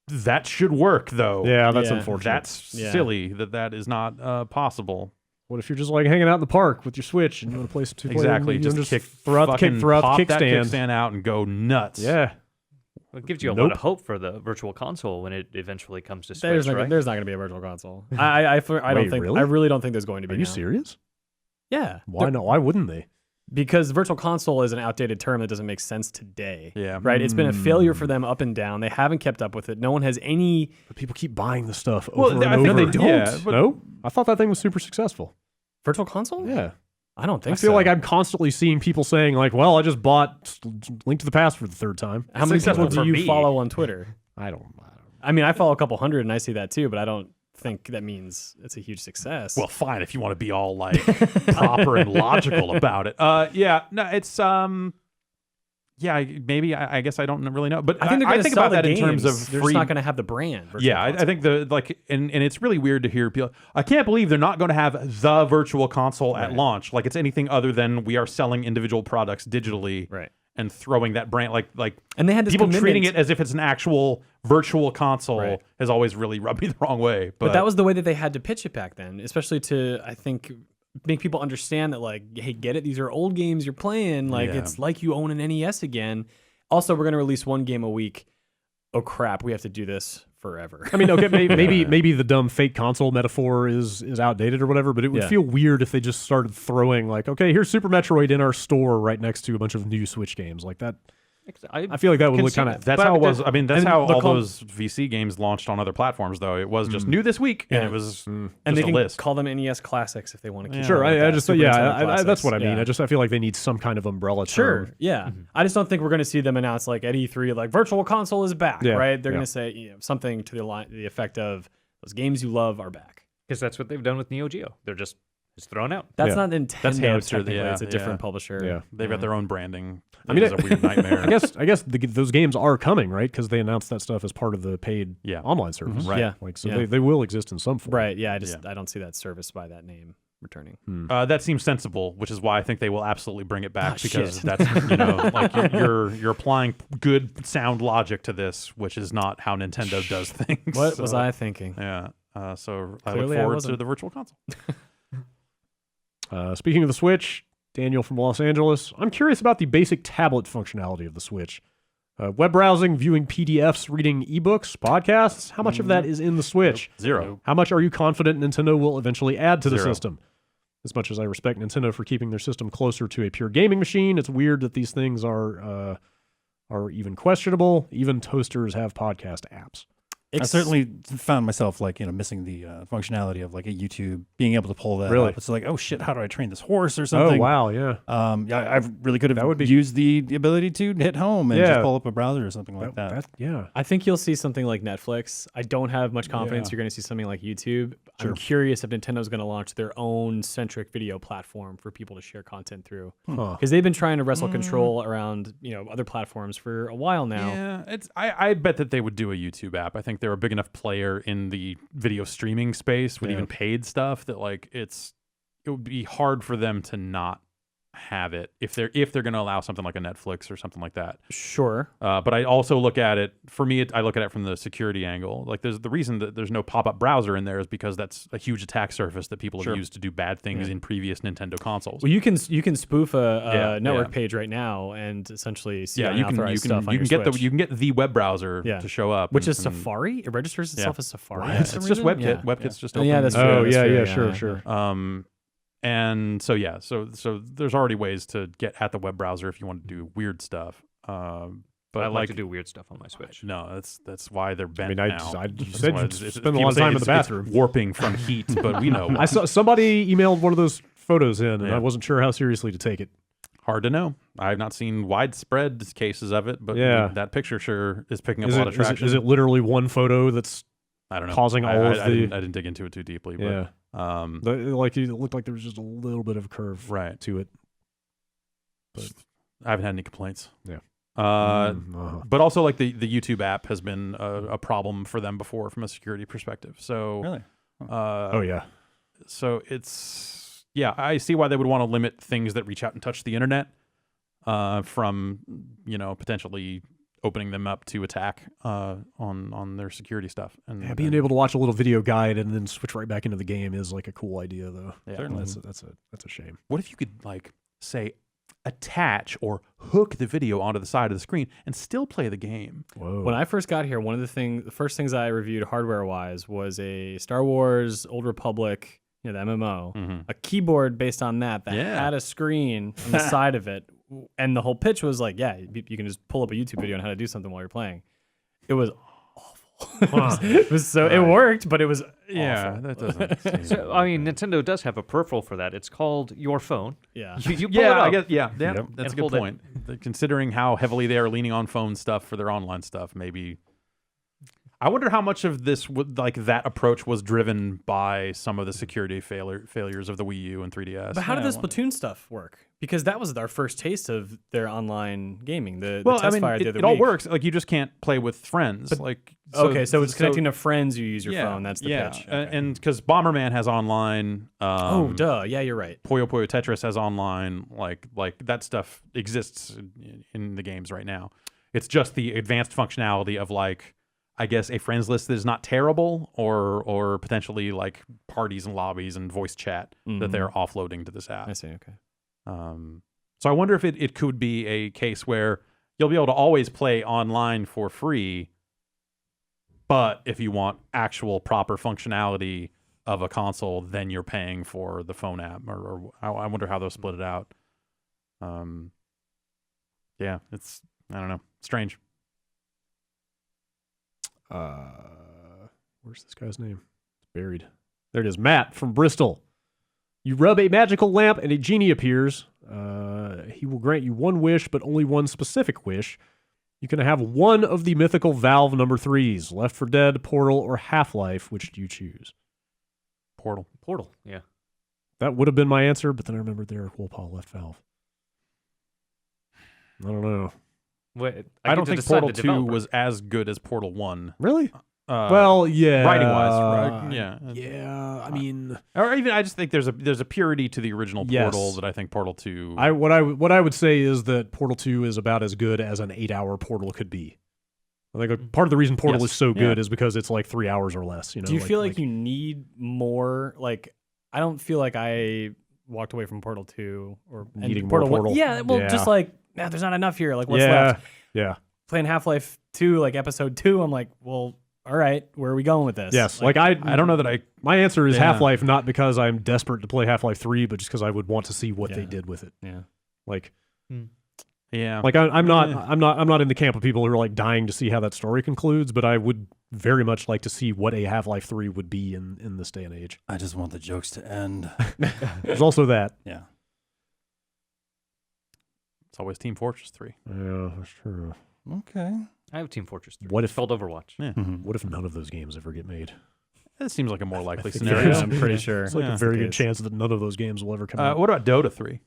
that should work, though. Yeah, that's Yeah. unfortunate. That's Yeah. silly that is not possible. What if you're just like hanging out in the park with your Switch and you want to play some two-player? Exactly. You Just know, kick, throw out the fucking throw out pop the that kickstand. kickstand out and go nuts. Yeah. It gives you a lot of hope for the Virtual Console when it eventually comes to Switch, right? There's not going to be a Virtual Console. I don't think. Really? I really don't think there's going to be. Are you now. serious? Yeah. Why not? Why wouldn't they? Because Virtual Console is an outdated term that doesn't make sense today. Yeah. Right? It's been a failure for them up and down. They haven't kept up with it. No one has any... But people keep buying the stuff Well, over and I over. think they don't. Yeah, but- no? I thought that thing was super successful. Virtual Console? Yeah. I don't think I feel so. like I'm constantly seeing people saying, like, well, I just bought Link to the Past for the third time. How many people successful do for you me. follow on Twitter? I don't. I mean, I follow a couple hundred and I see that too, but I don't think that means it's a huge success. Well, fine if you want to be all like proper and logical about it. Yeah, no, it's yeah, maybe I guess I don't really know, but I think they're going to think sell about the that games. in terms of They're free. just not going to have the brand. Virtual Yeah, I Console. think the like, and it's really weird to hear people. I can't believe they're not going to have the Virtual Console at launch. Like it's anything other than we are selling individual products digitally, Right. and throwing that brand like. And they had this people treating commitment- it as if it's an actual virtual console Right. has always really rubbed me the wrong way. But that was the way that they had to pitch it back then, especially to, I think, make people understand that, like, hey, get it? These are old games you're playing. Like, Yeah. it's like you own an NES again. Also, we're going to release one game a week. Oh, crap. We have to do this forever. I mean, okay, maybe the dumb fake console metaphor is outdated or whatever, but it would feel weird if they just started throwing, like, okay, here's Super Metroid in our store right next to a bunch of new Switch games. Like that. I feel like that would look kind of... That's how it was. I mean, that's and how the all com- those VC games launched on other platforms, though. It was just new this week, and it was and just they a can list. call them NES classics if they want to keep Sure, going with I that. just Super Nintendo that's what I mean. classics. I feel like they need some kind of umbrella term. Sure, yeah. I just don't think we're going to see them announce like at E3, like Virtual Console is back, Yeah, right? They're yeah. going to say something to the effect of those games you love are back. Because that's what they've done with Neo Geo. They're just thrown out. That's Yeah. not Nintendo. That's hamster, technically. yeah, It's a different publisher. Yeah. They've got their own branding. I mean, it's a weird nightmare. I guess those games are coming, right? Because they announced that stuff as part of the paid online service. Right. Yeah. Like, so Yeah. they will exist in some form. Right. Yeah. I don't see that service by that name returning. That seems sensible, which is why I think they will absolutely bring it back because shit. that's like you're applying good sound logic to this, which is not how Nintendo does things. What was I thinking? Yeah. So I Clearly look I forward to wasn't. the Virtual Console. Speaking of the Switch, Daniel from Los Angeles, I'm curious about the basic tablet functionality of the Switch. Web browsing, viewing PDFs, reading ebooks, podcasts. How much of that is in the Switch? Zero. How much are you confident Nintendo will eventually add to the Zero. system? As much as I respect Nintendo for keeping their system closer to a pure gaming machine, it's weird that these things are even questionable. Even toasters have podcast apps. I certainly found myself missing the functionality of like a YouTube being able to pull that Really? up. It's like, oh shit, how do I train this horse or Oh, something? wow, yeah. Yeah, I really could have That would be- used the ability to hit home and Yeah. just pull up a browser or something like that. Yeah. I think you'll see something like Netflix. I don't have much confidence Yeah. you're going to see something like YouTube. Sure. I'm curious if Nintendo's going to launch their own centric video platform for people to share content through. Huh. Because they've been trying to wrestle control around other platforms for a while now. Yeah, it's. I bet that they would do a YouTube app. I think they're a big enough player in the video streaming space with even paid stuff that it would be hard for them to not have it if they're going to allow something like a Netflix or something like that. Sure. But I also look at it, for me, I look at it from the security angle. Like there's the reason that there's no pop-up browser in there is because that's a huge attack surface that people have used to do bad things in previous Nintendo consoles. Well, you can spoof a network yeah. page right now and essentially see Yeah, you can unauthorized stuff on your get Switch. you can get the web browser to show up, Which is and- Safari. It registers itself as Safari. Yeah, for it's some just reason? WebKit. WebKit's just Oh, open. yeah, that's true. Oh, that's yeah, true, yeah, sure. And so so there's already ways to get at the web browser if you want to do weird stuff. But I like to do weird stuff on my Switch. No, that's why they're bent mean, now. you That's said why you'd it's- spend a lot people of say time in the it's bathroom. warping from heat, but we know. I saw somebody emailed one of those photos in, and Yeah. I wasn't sure how seriously to take it. Hard to know. I've not seen widespread cases of it, but Yeah. that picture sure is picking up Is a it, lot of traction. is it literally one photo that's I don't know. causing all of I the- didn't dig into it too deeply, but yeah? It looked like there was just a little bit of a curve right. to it. But I haven't had any complaints. Yeah. But also, like the YouTube app has been a problem for them before from a security perspective. So Really? Oh yeah. So it's I see why they would want to limit things that reach out and touch the internet from potentially opening them up to attack on their security stuff. And Yeah, being able to watch a little video guide and then switch right back into the game is like a cool idea, though. Yeah, Certainly. That's a shame. What if you could say, attach or hook the video onto the side of the screen and still play the game. Whoa. When I first got here, one of the first things I reviewed hardware-wise was a Star Wars Old Republic, the MMO, a keyboard based on that had a screen on the side of it, and the whole pitch was like, you can just pull up a YouTube video on how to do something while you're playing. It was awful. It was so it worked, but it was awful. That doesn't. So, I mean, Nintendo does have a peripheral for that. It's called your phone. Yeah. You pull it up. I guess. Yeah, Yep. that's a And good hold it. point. Considering how heavily they are leaning on phone stuff for their online stuff, maybe. I wonder how much of this that approach was driven by some of the security failures of the Wii U and 3DS. But how did Yeah, this Splatoon stuff work? Because that was our first taste of their online gaming. The Well, test I mean, fire the it other all week. works. Like you just can't play with friends. So it's connecting to friends. You use your phone. That's the pitch. Okay. And because Bomberman has online. Duh. Yeah, you're right. Puyo Puyo Tetris has online. Like that stuff exists in the games right now. It's just the advanced functionality of I guess a friends list that is not terrible, or potentially like parties and lobbies and voice chat that they're offloading to this app. I see. Okay. So I wonder if it could be a case where you'll be able to always play online for free, but if you want actual proper functionality of a console, then you're paying for the phone app. Or I wonder how they'll split it out. Yeah, it's I don't know, strange. Where's this guy's name? It's buried. There it is. Matt from Bristol. You rub a magical lamp and a genie appears. He will grant you one wish, but only one specific wish. You can have one of the mythical Valve number 3s, Left 4 Dead, Portal, or Half-Life. Which do you choose? Portal. Yeah. That would have been my answer, but then I remembered there Wolpaw left Valve. I don't know. Wait, I don't think Portal 2 was as good as Portal 1. Really? Well, yeah. Writing-wise, right? Yeah. Yeah, I mean... Or even, I just think there's a purity to the original Yes. Portal that I think Portal 2... What I would say is that Portal 2 is about as good as an 8-hour Portal could be. I think part of the reason Portal Yes. is so good Yeah. is because it's like 3 hours or less. Do you feel like you need more? Like, I don't feel like I walked away from Portal 2 or Needing Portal more 1. Portal. Yeah, well, Yeah. just like, there's not enough here. Like, what's yeah, left? yeah. Playing Half-Life 2, like episode 2, I'm like, well, all right, where are we going with this? Yes, like I don't know that I... My answer is Yeah. Half-Life, not because I'm desperate to play Half-Life 3, but just because I would want to see what they did with it. Yeah. Like, Yeah. like I'm not in the camp of people who are like dying to see how that story concludes, but I would very much like to see what a Half-Life 3 would be in this day and age. I just want the jokes to end. There's also that. Yeah. It's always Team Fortress 3. Yeah, that's true. Okay. I have Team Fortress 3. What if- It's called Overwatch? Yeah. What if none of those games ever get made? That seems like a more likely think scenario. Yeah, I'm pretty sure. It's like Yeah. a very That's the good case. chance that none of those games will ever come out. What about Dota 3?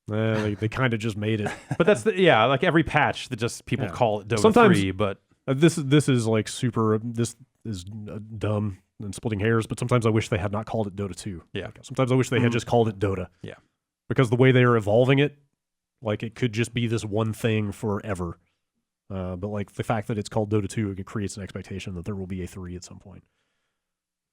They kind of just made it. But that's like every patch that just people Yeah. call it Dota Sometimes- 3, but This is like super. This is dumb and splitting hairs. But sometimes I wish they had not called it Dota 2. Yeah. Like, sometimes I wish they had just called it Dota. Yeah. Because the way they are evolving it, like it could just be this one thing forever. But like the fact that it's called Dota 2, it creates an expectation that there will be a 3 at some point,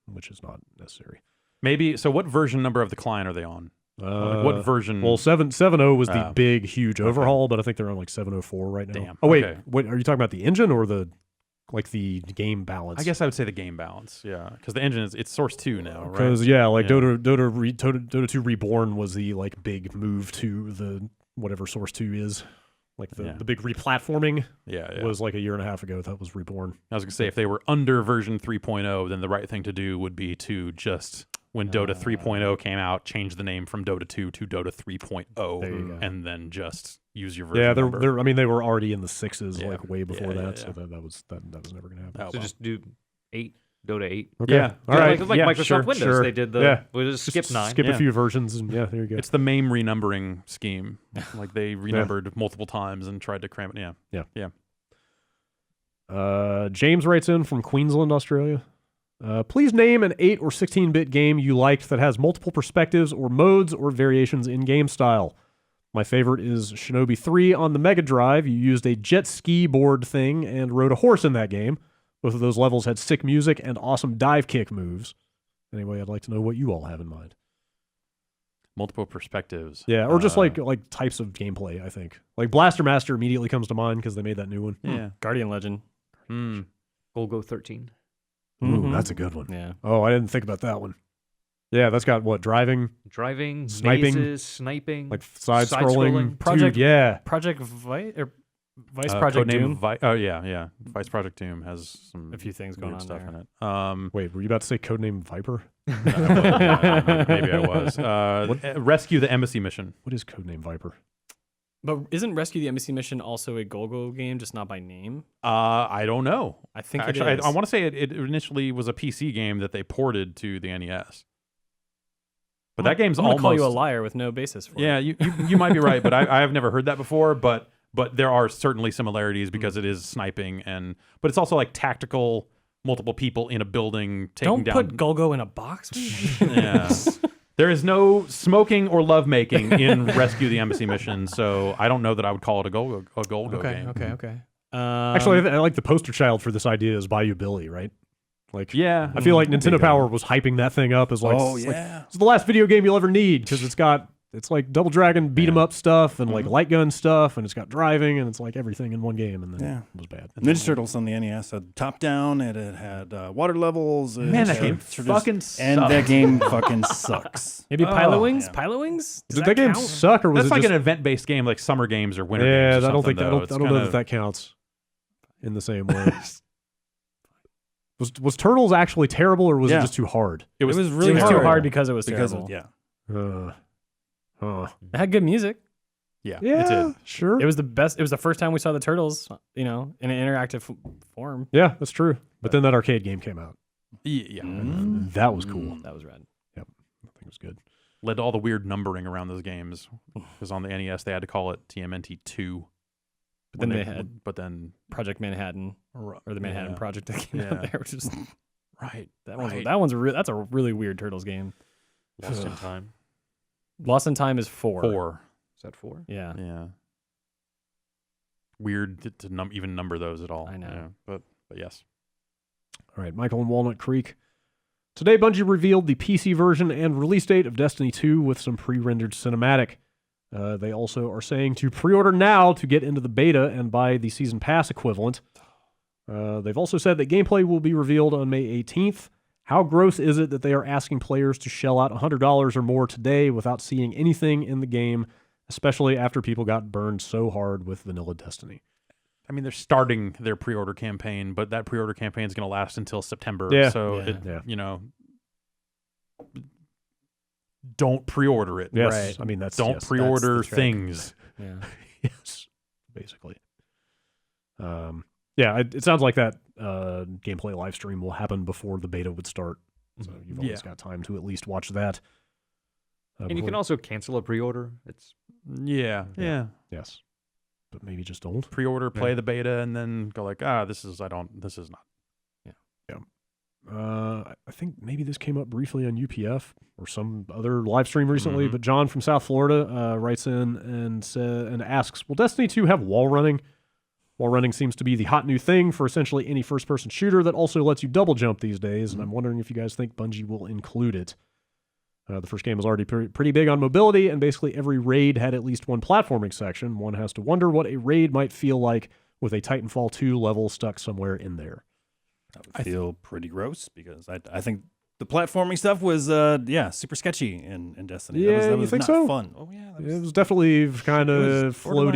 which is not necessary. maybe. So, what version number of the client are they on? Like what version? Well, 7.0 was the Oh. big, huge overhaul, but I think they're on like 7.04 right now. Damn, Oh wait, okay. what are you talking about? The engine or the game balance? I guess I would say the game balance. Yeah, because the engine it's Source 2 now, right? Because like Yeah. Dota 2 Reborn was the like big move to the whatever Source 2 is, like the big replatforming Yeah. was like a year and a half ago. That was Reborn. I was gonna say if they were under version 3.0, then the right thing to do would be to just when Dota 3.0 came out, change the name from Dota 2 to Dota 3.0, There you go. and then just use your version Yeah, number. I mean, they were already in the 6s Yeah. like way before Yeah, that, yeah, so that was never gonna happen. Oh, So well. just do 8, Dota 8. Okay. Yeah. all right. Like Yeah, Microsoft sure, Windows, sure. they did the Yeah. we'll just skip 9. Skip Yeah. a few versions, and yeah, there you go. It's the MAME renumbering scheme. Like they renumbered multiple times and tried to cram it. Yeah. James writes in from Queensland, Australia. Please name an 8 or 16-bit game you liked that has multiple perspectives or modes or variations in game style. My favorite is Shinobi 3 on the Mega Drive. You used a jet ski board thing and rode a horse in that game. Both of those levels had sick music and awesome dive kick moves. Anyway, I'd like to know what you all have in mind. Multiple perspectives. Yeah, or just like types of gameplay. I think like Blaster Master immediately comes to mind because they made that new one. Yeah. Guardian Legend. Golgo 13. Ooh, that's a good one. Yeah. Oh, I didn't think about that one. Yeah, that's got what Driving, Sniping. mazes, sniping, like side scrolling. Project- Dude, yeah. Project Vice Project Codename Doom. Oh yeah. Vice Project Doom has some A few things going weird on stuff there. in it. Wait, were you about to say Codename Viper? Maybe I was. Rescue the embassy mission. What is Codename Viper? But isn't Rescue the Embassy Mission also a Golgo game, just not by name? I don't know. I think Actually, it is. I want to say it initially was a PC game that they ported to the NES. But that game's I'm gonna almost. call you a liar with no basis for Yeah, it. you might be right, but I have never heard that before. But there are certainly similarities because it is sniping but it's also like tactical, multiple people in a building taking Don't down. put Golgo in a box. Yeah. There is no smoking or lovemaking in Rescue the Embassy Mission, so I don't know that I would call it a Golgo game. Okay. Actually, I like the poster child for this idea is Bayou Billy, right? Like, Yeah. I feel like Nintendo Power was hyping that thing up as like, Oh, it's like, yeah. it's the last video game you'll ever need because it's like Double Dragon beat 'em up stuff and like light gun stuff and it's got driving and it's like everything in one game and then Yeah. it was bad. Ninja Turtles on the NES had top down, and it had water levels. Man, that had game fucking and sucks. that game fucking sucks. Maybe Pilot Wings? yeah. Pilot Wings? Does Did that game count? suck or was That's it like just an event-based game, like Summer Games or Winter yeah? Games. Or I don't think something, that, though. I don't know if that counts in the same way. Was Turtles actually terrible or was it Yeah. just too hard? It was It really was terrible. too hard because it was Because terrible. It It had good music. Yeah, yeah, it did. sure. It was the best. It was the first time we saw the Turtles, in an interactive form. Yeah, that's true. But then that arcade game came out. Yeah. That was cool. That was rad. I think it was good. Led to all the weird numbering around those games. Because on the NES, they had to call it TMNT 2. But then they had But then... Project Manhattan or the Manhattan yeah. Project that came out there, which is Right. that's a really weird Turtles game. Lost in Time. Lost in Time is 4. 4. Is that 4? Yeah. Yeah. Weird to even number those at all. I know. Yeah, but yes. All right, Michael in Walnut Creek. Today, Bungie revealed the PC version and release date of Destiny 2 with some pre-rendered cinematic. They also are saying to pre-order now to get into the beta and buy the Season Pass equivalent. They've also said that gameplay will be revealed on May 18th. How gross is it that they are asking players to shell out $100 or more today without seeing anything in the game, especially after people got burned so hard with vanilla Destiny? I mean, they're starting their pre-order campaign, but that pre-order campaign is going to last until September. Yeah. So, Yeah. Don't pre-order it. Yes, Right. I mean that's Don't yes, pre-order that's the trick. things. Yeah. Yes, basically. Yeah, it sounds like that gameplay live stream will happen before the beta would start. So you've always got time to at least watch that. And you can before- also cancel a pre-order. It's Yeah. yes, but maybe just don't. Pre-order, play the beta, and then go like, this is not. I think maybe this came up briefly on UPF or some other live stream recently, but John from South Florida writes in and asks, will Destiny 2 have wall running? Wall running seems to be the hot new thing for essentially any first-person shooter that also lets you double jump these days, and I'm wondering if you guys think Bungie will include it. The first game was already pretty big on mobility, and basically every raid had at least one platforming section. One has to wonder what a raid might feel like with a Titanfall 2 level stuck somewhere in there. That would feel pretty gross because I think the platforming stuff was super sketchy in Destiny. Yeah, that you was think not so? fun. Oh yeah, It was definitely kind of was borderline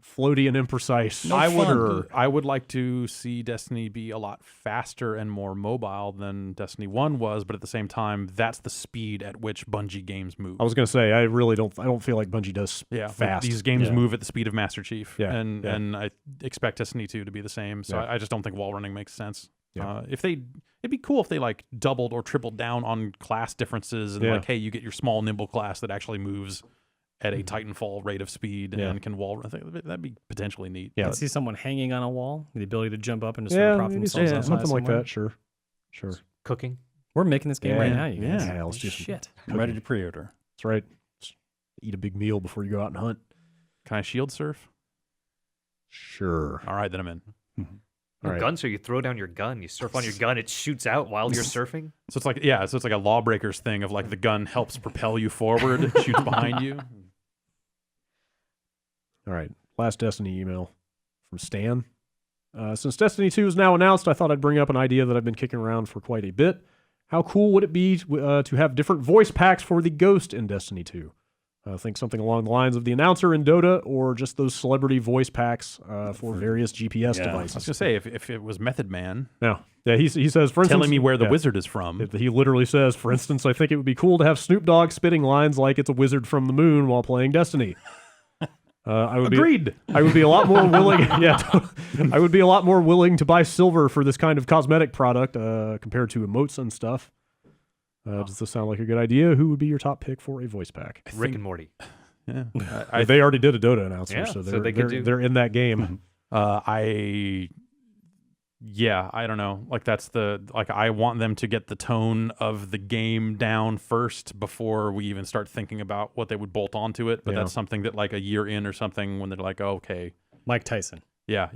floaty and imprecise. No fun. I would like to see Destiny be a lot faster and more mobile than Destiny 1 was, but at the same time, that's the speed at which Bungie games move. I was gonna say I don't feel like Bungie does fast. These games Yeah. move at the speed of Master Chief, Yeah, and I expect Destiny 2 to be the same. So Yeah. I just don't think wall running makes sense. Yeah. It'd be cool if they like doubled or tripled down on class differences and like, hey, you get your small nimble class that actually moves at a Titanfall rate of speed and can wall run. I think that'd be potentially neat. Yeah. I see someone hanging on a wall, the ability to jump up and just sort of prop maybe themselves up something like somewhere. that. Sure. cooking. We're making this game right now, you guys. Yeah, let's do some Shit. I'm ready to pre-order. That's right. Just eat a big meal before you go out and hunt. Can I shield surf? Sure. All right, then I'm in. All right. Gun, so you throw down your gun, you surf on your gun, it shoots out while you're surfing. So it's like a Lawbreakers thing of like the gun helps propel you forward, it shoots behind you. All right. Last Destiny email from Stan. Since Destiny 2 is now announced, I thought I'd bring up an idea that I've been kicking around for quite a bit. How cool would it be to have different voice packs for the Ghost in Destiny 2? Think something along the lines of the announcer in Dota, or just those celebrity voice packs for various GPS I devices. was gonna say if it was Method Man Yeah, he says, for instance, telling me where the yeah, wizard is from. He literally says, for instance, I think it would be cool to have Snoop Dogg spitting lines like it's a wizard from the moon while playing Destiny. Agreed. I would be a lot more willing. I would be a lot more willing to buy silver for this kind of cosmetic product compared to emotes and stuff. Does this sound like a good idea? Who would be your top pick for a voice pack? Rick and Morty. Yeah, They already did a Dota announcer, Yeah, so so they could do- they're in that game. I don't know. Like I want them to get the tone of the game down first before we even start thinking about what they would bolt onto it. But Yeah. that's something that like a year in or something when they're like, oh, okay, Mike Tyson. yeah,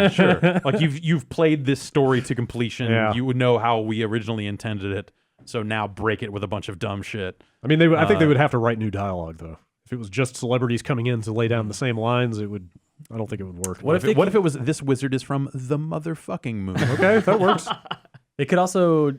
sure. Like you've played this story to completion. Yeah. You would know how we originally intended it. So now break it with a bunch of dumb shit. I mean, I think they would have to write new dialogue though. If it was just celebrities coming in to lay down the same lines, I don't think it would work. What if it was this wizard is from the motherfucking moon? Okay, that works. They could also,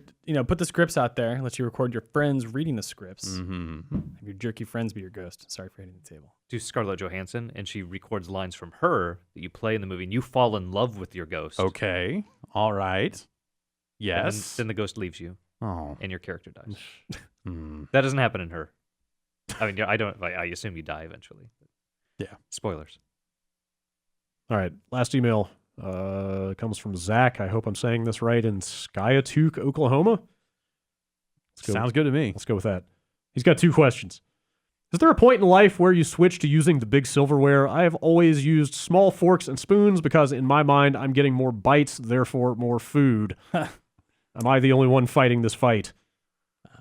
put the scripts out there, let you record your friends reading the scripts. Mm-hmm. Have your jerky friends be your ghost. Sorry for hitting the table. Do Scarlett Johansson, and she records lines from her that you play in the movie, and you fall in love with your ghost. Okay. All right. And Yes. then the ghost leaves you, Oh. and your character dies. Hmm. That doesn't happen in her. I mean, I assume you die eventually. Yeah. Spoilers. All right, last email comes from Zach. I hope I'm saying this right, in Skiatook, Oklahoma. Sounds good to me. Let's go with that. He's got 2 questions. Is there a point in life where you switch to using the big silverware? I have always used small forks and spoons because in my mind I'm getting more bites, therefore more food. Am I the only one fighting this fight?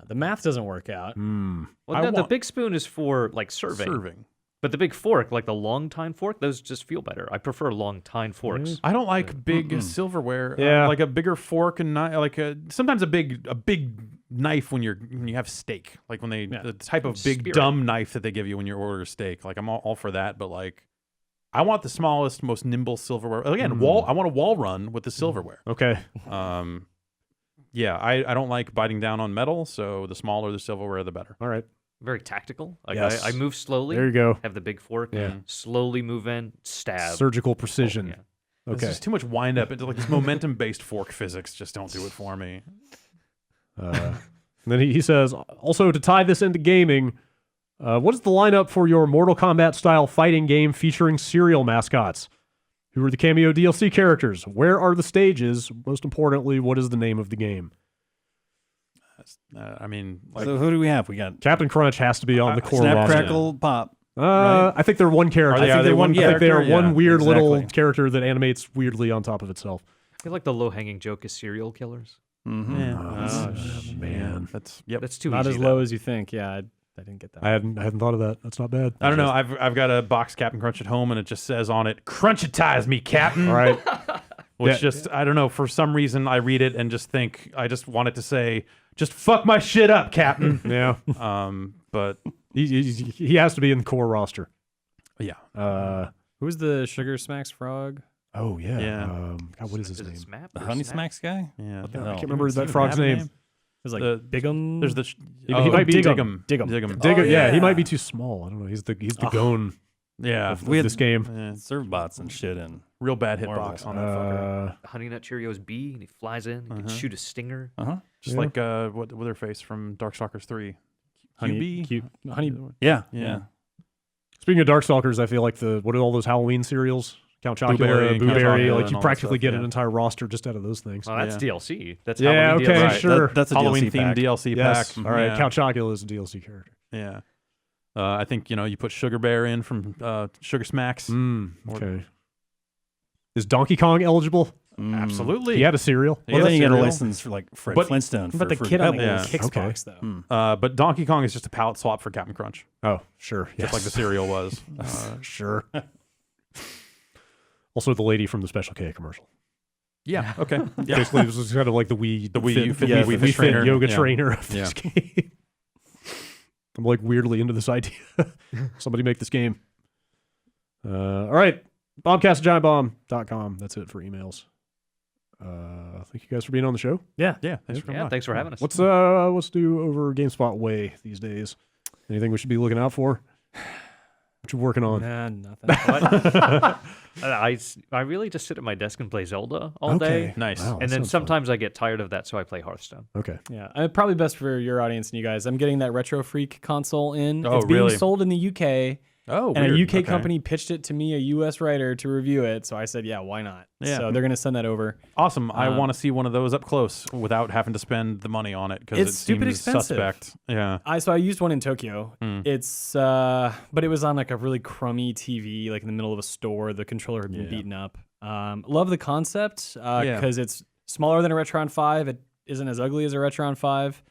The math doesn't work out. Well, no, the big spoon is for like serving. But the big fork, like the long tine fork, those just feel better. I prefer long tine forks. I don't like big silverware. Yeah. Like a bigger fork and knife, sometimes a big knife when you have steak. Like when the type of big Spear. dumb knife that they give you when you order steak. Like I'm all for that, but like I want the smallest, most nimble silverware. Again, I want a wall run with the silverware. Okay. Yeah, I don't like biting down on metal, so the smaller the silverware, the better. All right. Very tactical. Like Yes. I move slowly. There you go. Have the big fork. Yeah. Slowly move in, stab. Surgical precision. Yeah. There's Okay. just too much wind up into like this momentum-based fork physics. Just don't do it for me. And then he says, also to tie this into gaming, what is the lineup for your Mortal Kombat style fighting game featuring cereal mascots? Who are the cameo DLC characters? Where are the stages? Most importantly, what is the name of the game? I mean, like, So who do we have? We got Captain Crunch has to be on the core Snap, roster. Crackle, Pop. Right? I think they're one character. Are they- I think are they they're one I think they are character? one Yeah, weird little exactly. character that animates weirdly on top of itself. I feel like the low-hanging joke is serial killers. Mm-hmm. yeah. Man, That's yep. That's too Not easy. as low as you think. Yeah, I didn't get that. I hadn't thought of that. That's not bad. I don't know. I've got a box Captain Crunch at home, and it just says on it, "Crunchitize me, Captain." All right. Which Yeah. just I don't know. For some reason, I read it and just think I just want it to say, "Just fuck my shit up, Captain." Yeah. But He has to be in the core roster. yeah, Who's the Sugar Smacks frog? Oh yeah. Yeah. God, what is his Is name? it Smap? The or Honey Snap? Smacks guy? yeah. the I hell? can't remember Does that he frog's have a name. There's like The- Bigum. There's the He might be Dig'em. Dig'em. Digger, yeah, he yeah. might be too small. I don't know. He's the gone Yeah, of We had- this game. yeah. Serve bots and shit and Real bad Marvel. hitbox on that fucker. Honey Nut Cheerios B, and he flies in. He can shoot a stinger. Just yeah. like what their face from Darkstalkers 3. Honey, QB? honey. yeah. Speaking of Darkstalkers, I feel like what are all those Halloween cereals? Count Chocula, Blueberry and Count Blueberry, Chocula like and you all that practically stuff, get yeah. an entire roster just out of those things. Well, that's Yeah. DLC. That's Yeah, Halloween okay, DLC. sure. That's a Halloween DLC themed pack. DLC Yes. pack. All right. Yeah. Count Chocula is a DLC character. Yeah. I think you put Sugar Bear in from Sugar Smacks. Okay. Is Donkey Kong eligible? Absolutely. He had a cereal. He Well, had then you get a cereal. license for like Fred But- Flintstone. But the for kid on the Yeah. Xbox though. But Donkey Kong is just a palette swap for Captain Crunch, Oh, sure. just like the cereal was. Sure. Also, the lady from the Special K commercial. Yeah. Okay. Yeah. Basically, this is kind of like the Wii Wii Fit, U Wii Fitness Fit trainer. yoga Yeah. trainer of this game. I'm like weirdly into this idea. Somebody make this game. All right. Bombcast@giantbomb.com. That's it for emails. Thank you guys for being on the show. Yeah. Yeah. Thanks for coming on. Thanks for having us. What's new over GameSpot way these days? Anything we should be looking out for? What you working on? Nah, nothing. I really just sit at my desk and play Zelda all day. Nice. Wow, that And then sounds fun. sometimes I get tired of that, so I play Hearthstone. Okay. Yeah, probably best for your audience and you guys. I'm getting that Retro Freak console in. Oh, it's being really? sold in the UK. Oh, And weird. a UK Okay. company pitched it to me, a US writer, to review it. So I said, yeah, why not? Yeah. So they're going to send that over. Awesome. I want to see one of those up close without having to spend the money on it because it It's stupid seems expensive. suspect. Yeah. So I used one in Tokyo. It's but it was on like a really crummy TV, like in the middle of a store. The controller had been beaten up. Love the concept because it's smaller than a Retron 5. It isn't as ugly as a Retron 5.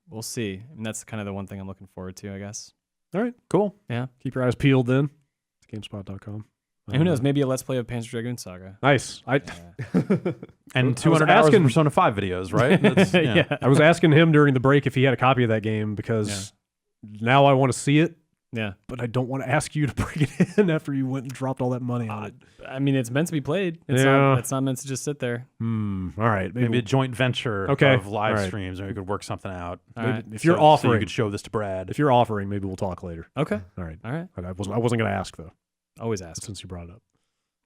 We'll see. And that's kind of the one thing I'm looking forward to, I guess. All right. Cool. Yeah. Keep your eyes peeled then. It's GameSpot.com. And who knows? Maybe a Let's Play of Panzer Dragoon Saga. Nice. And I 200 was hours asking- of Persona 5 videos, right? That's, yeah. I was asking him during the break if he had a copy of that game because now I want to see it, Yeah. but I don't want to ask you to bring it in after you went and dropped all that money on it. I mean, it's meant to be played. It's not meant to just sit there. All right. Maybe a joint venture Okay. of live All right. streams, and we could work something out. All right. if you're so offering, you could show this to Brad. if you're offering, maybe we'll talk later. Okay. All right. All right. I wasn't going to ask though, Always ask. since you brought it up.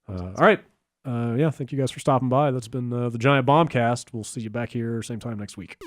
All right. Thank you guys for stopping by. That's been the Giant Bombcast. We'll see you back here same time next week.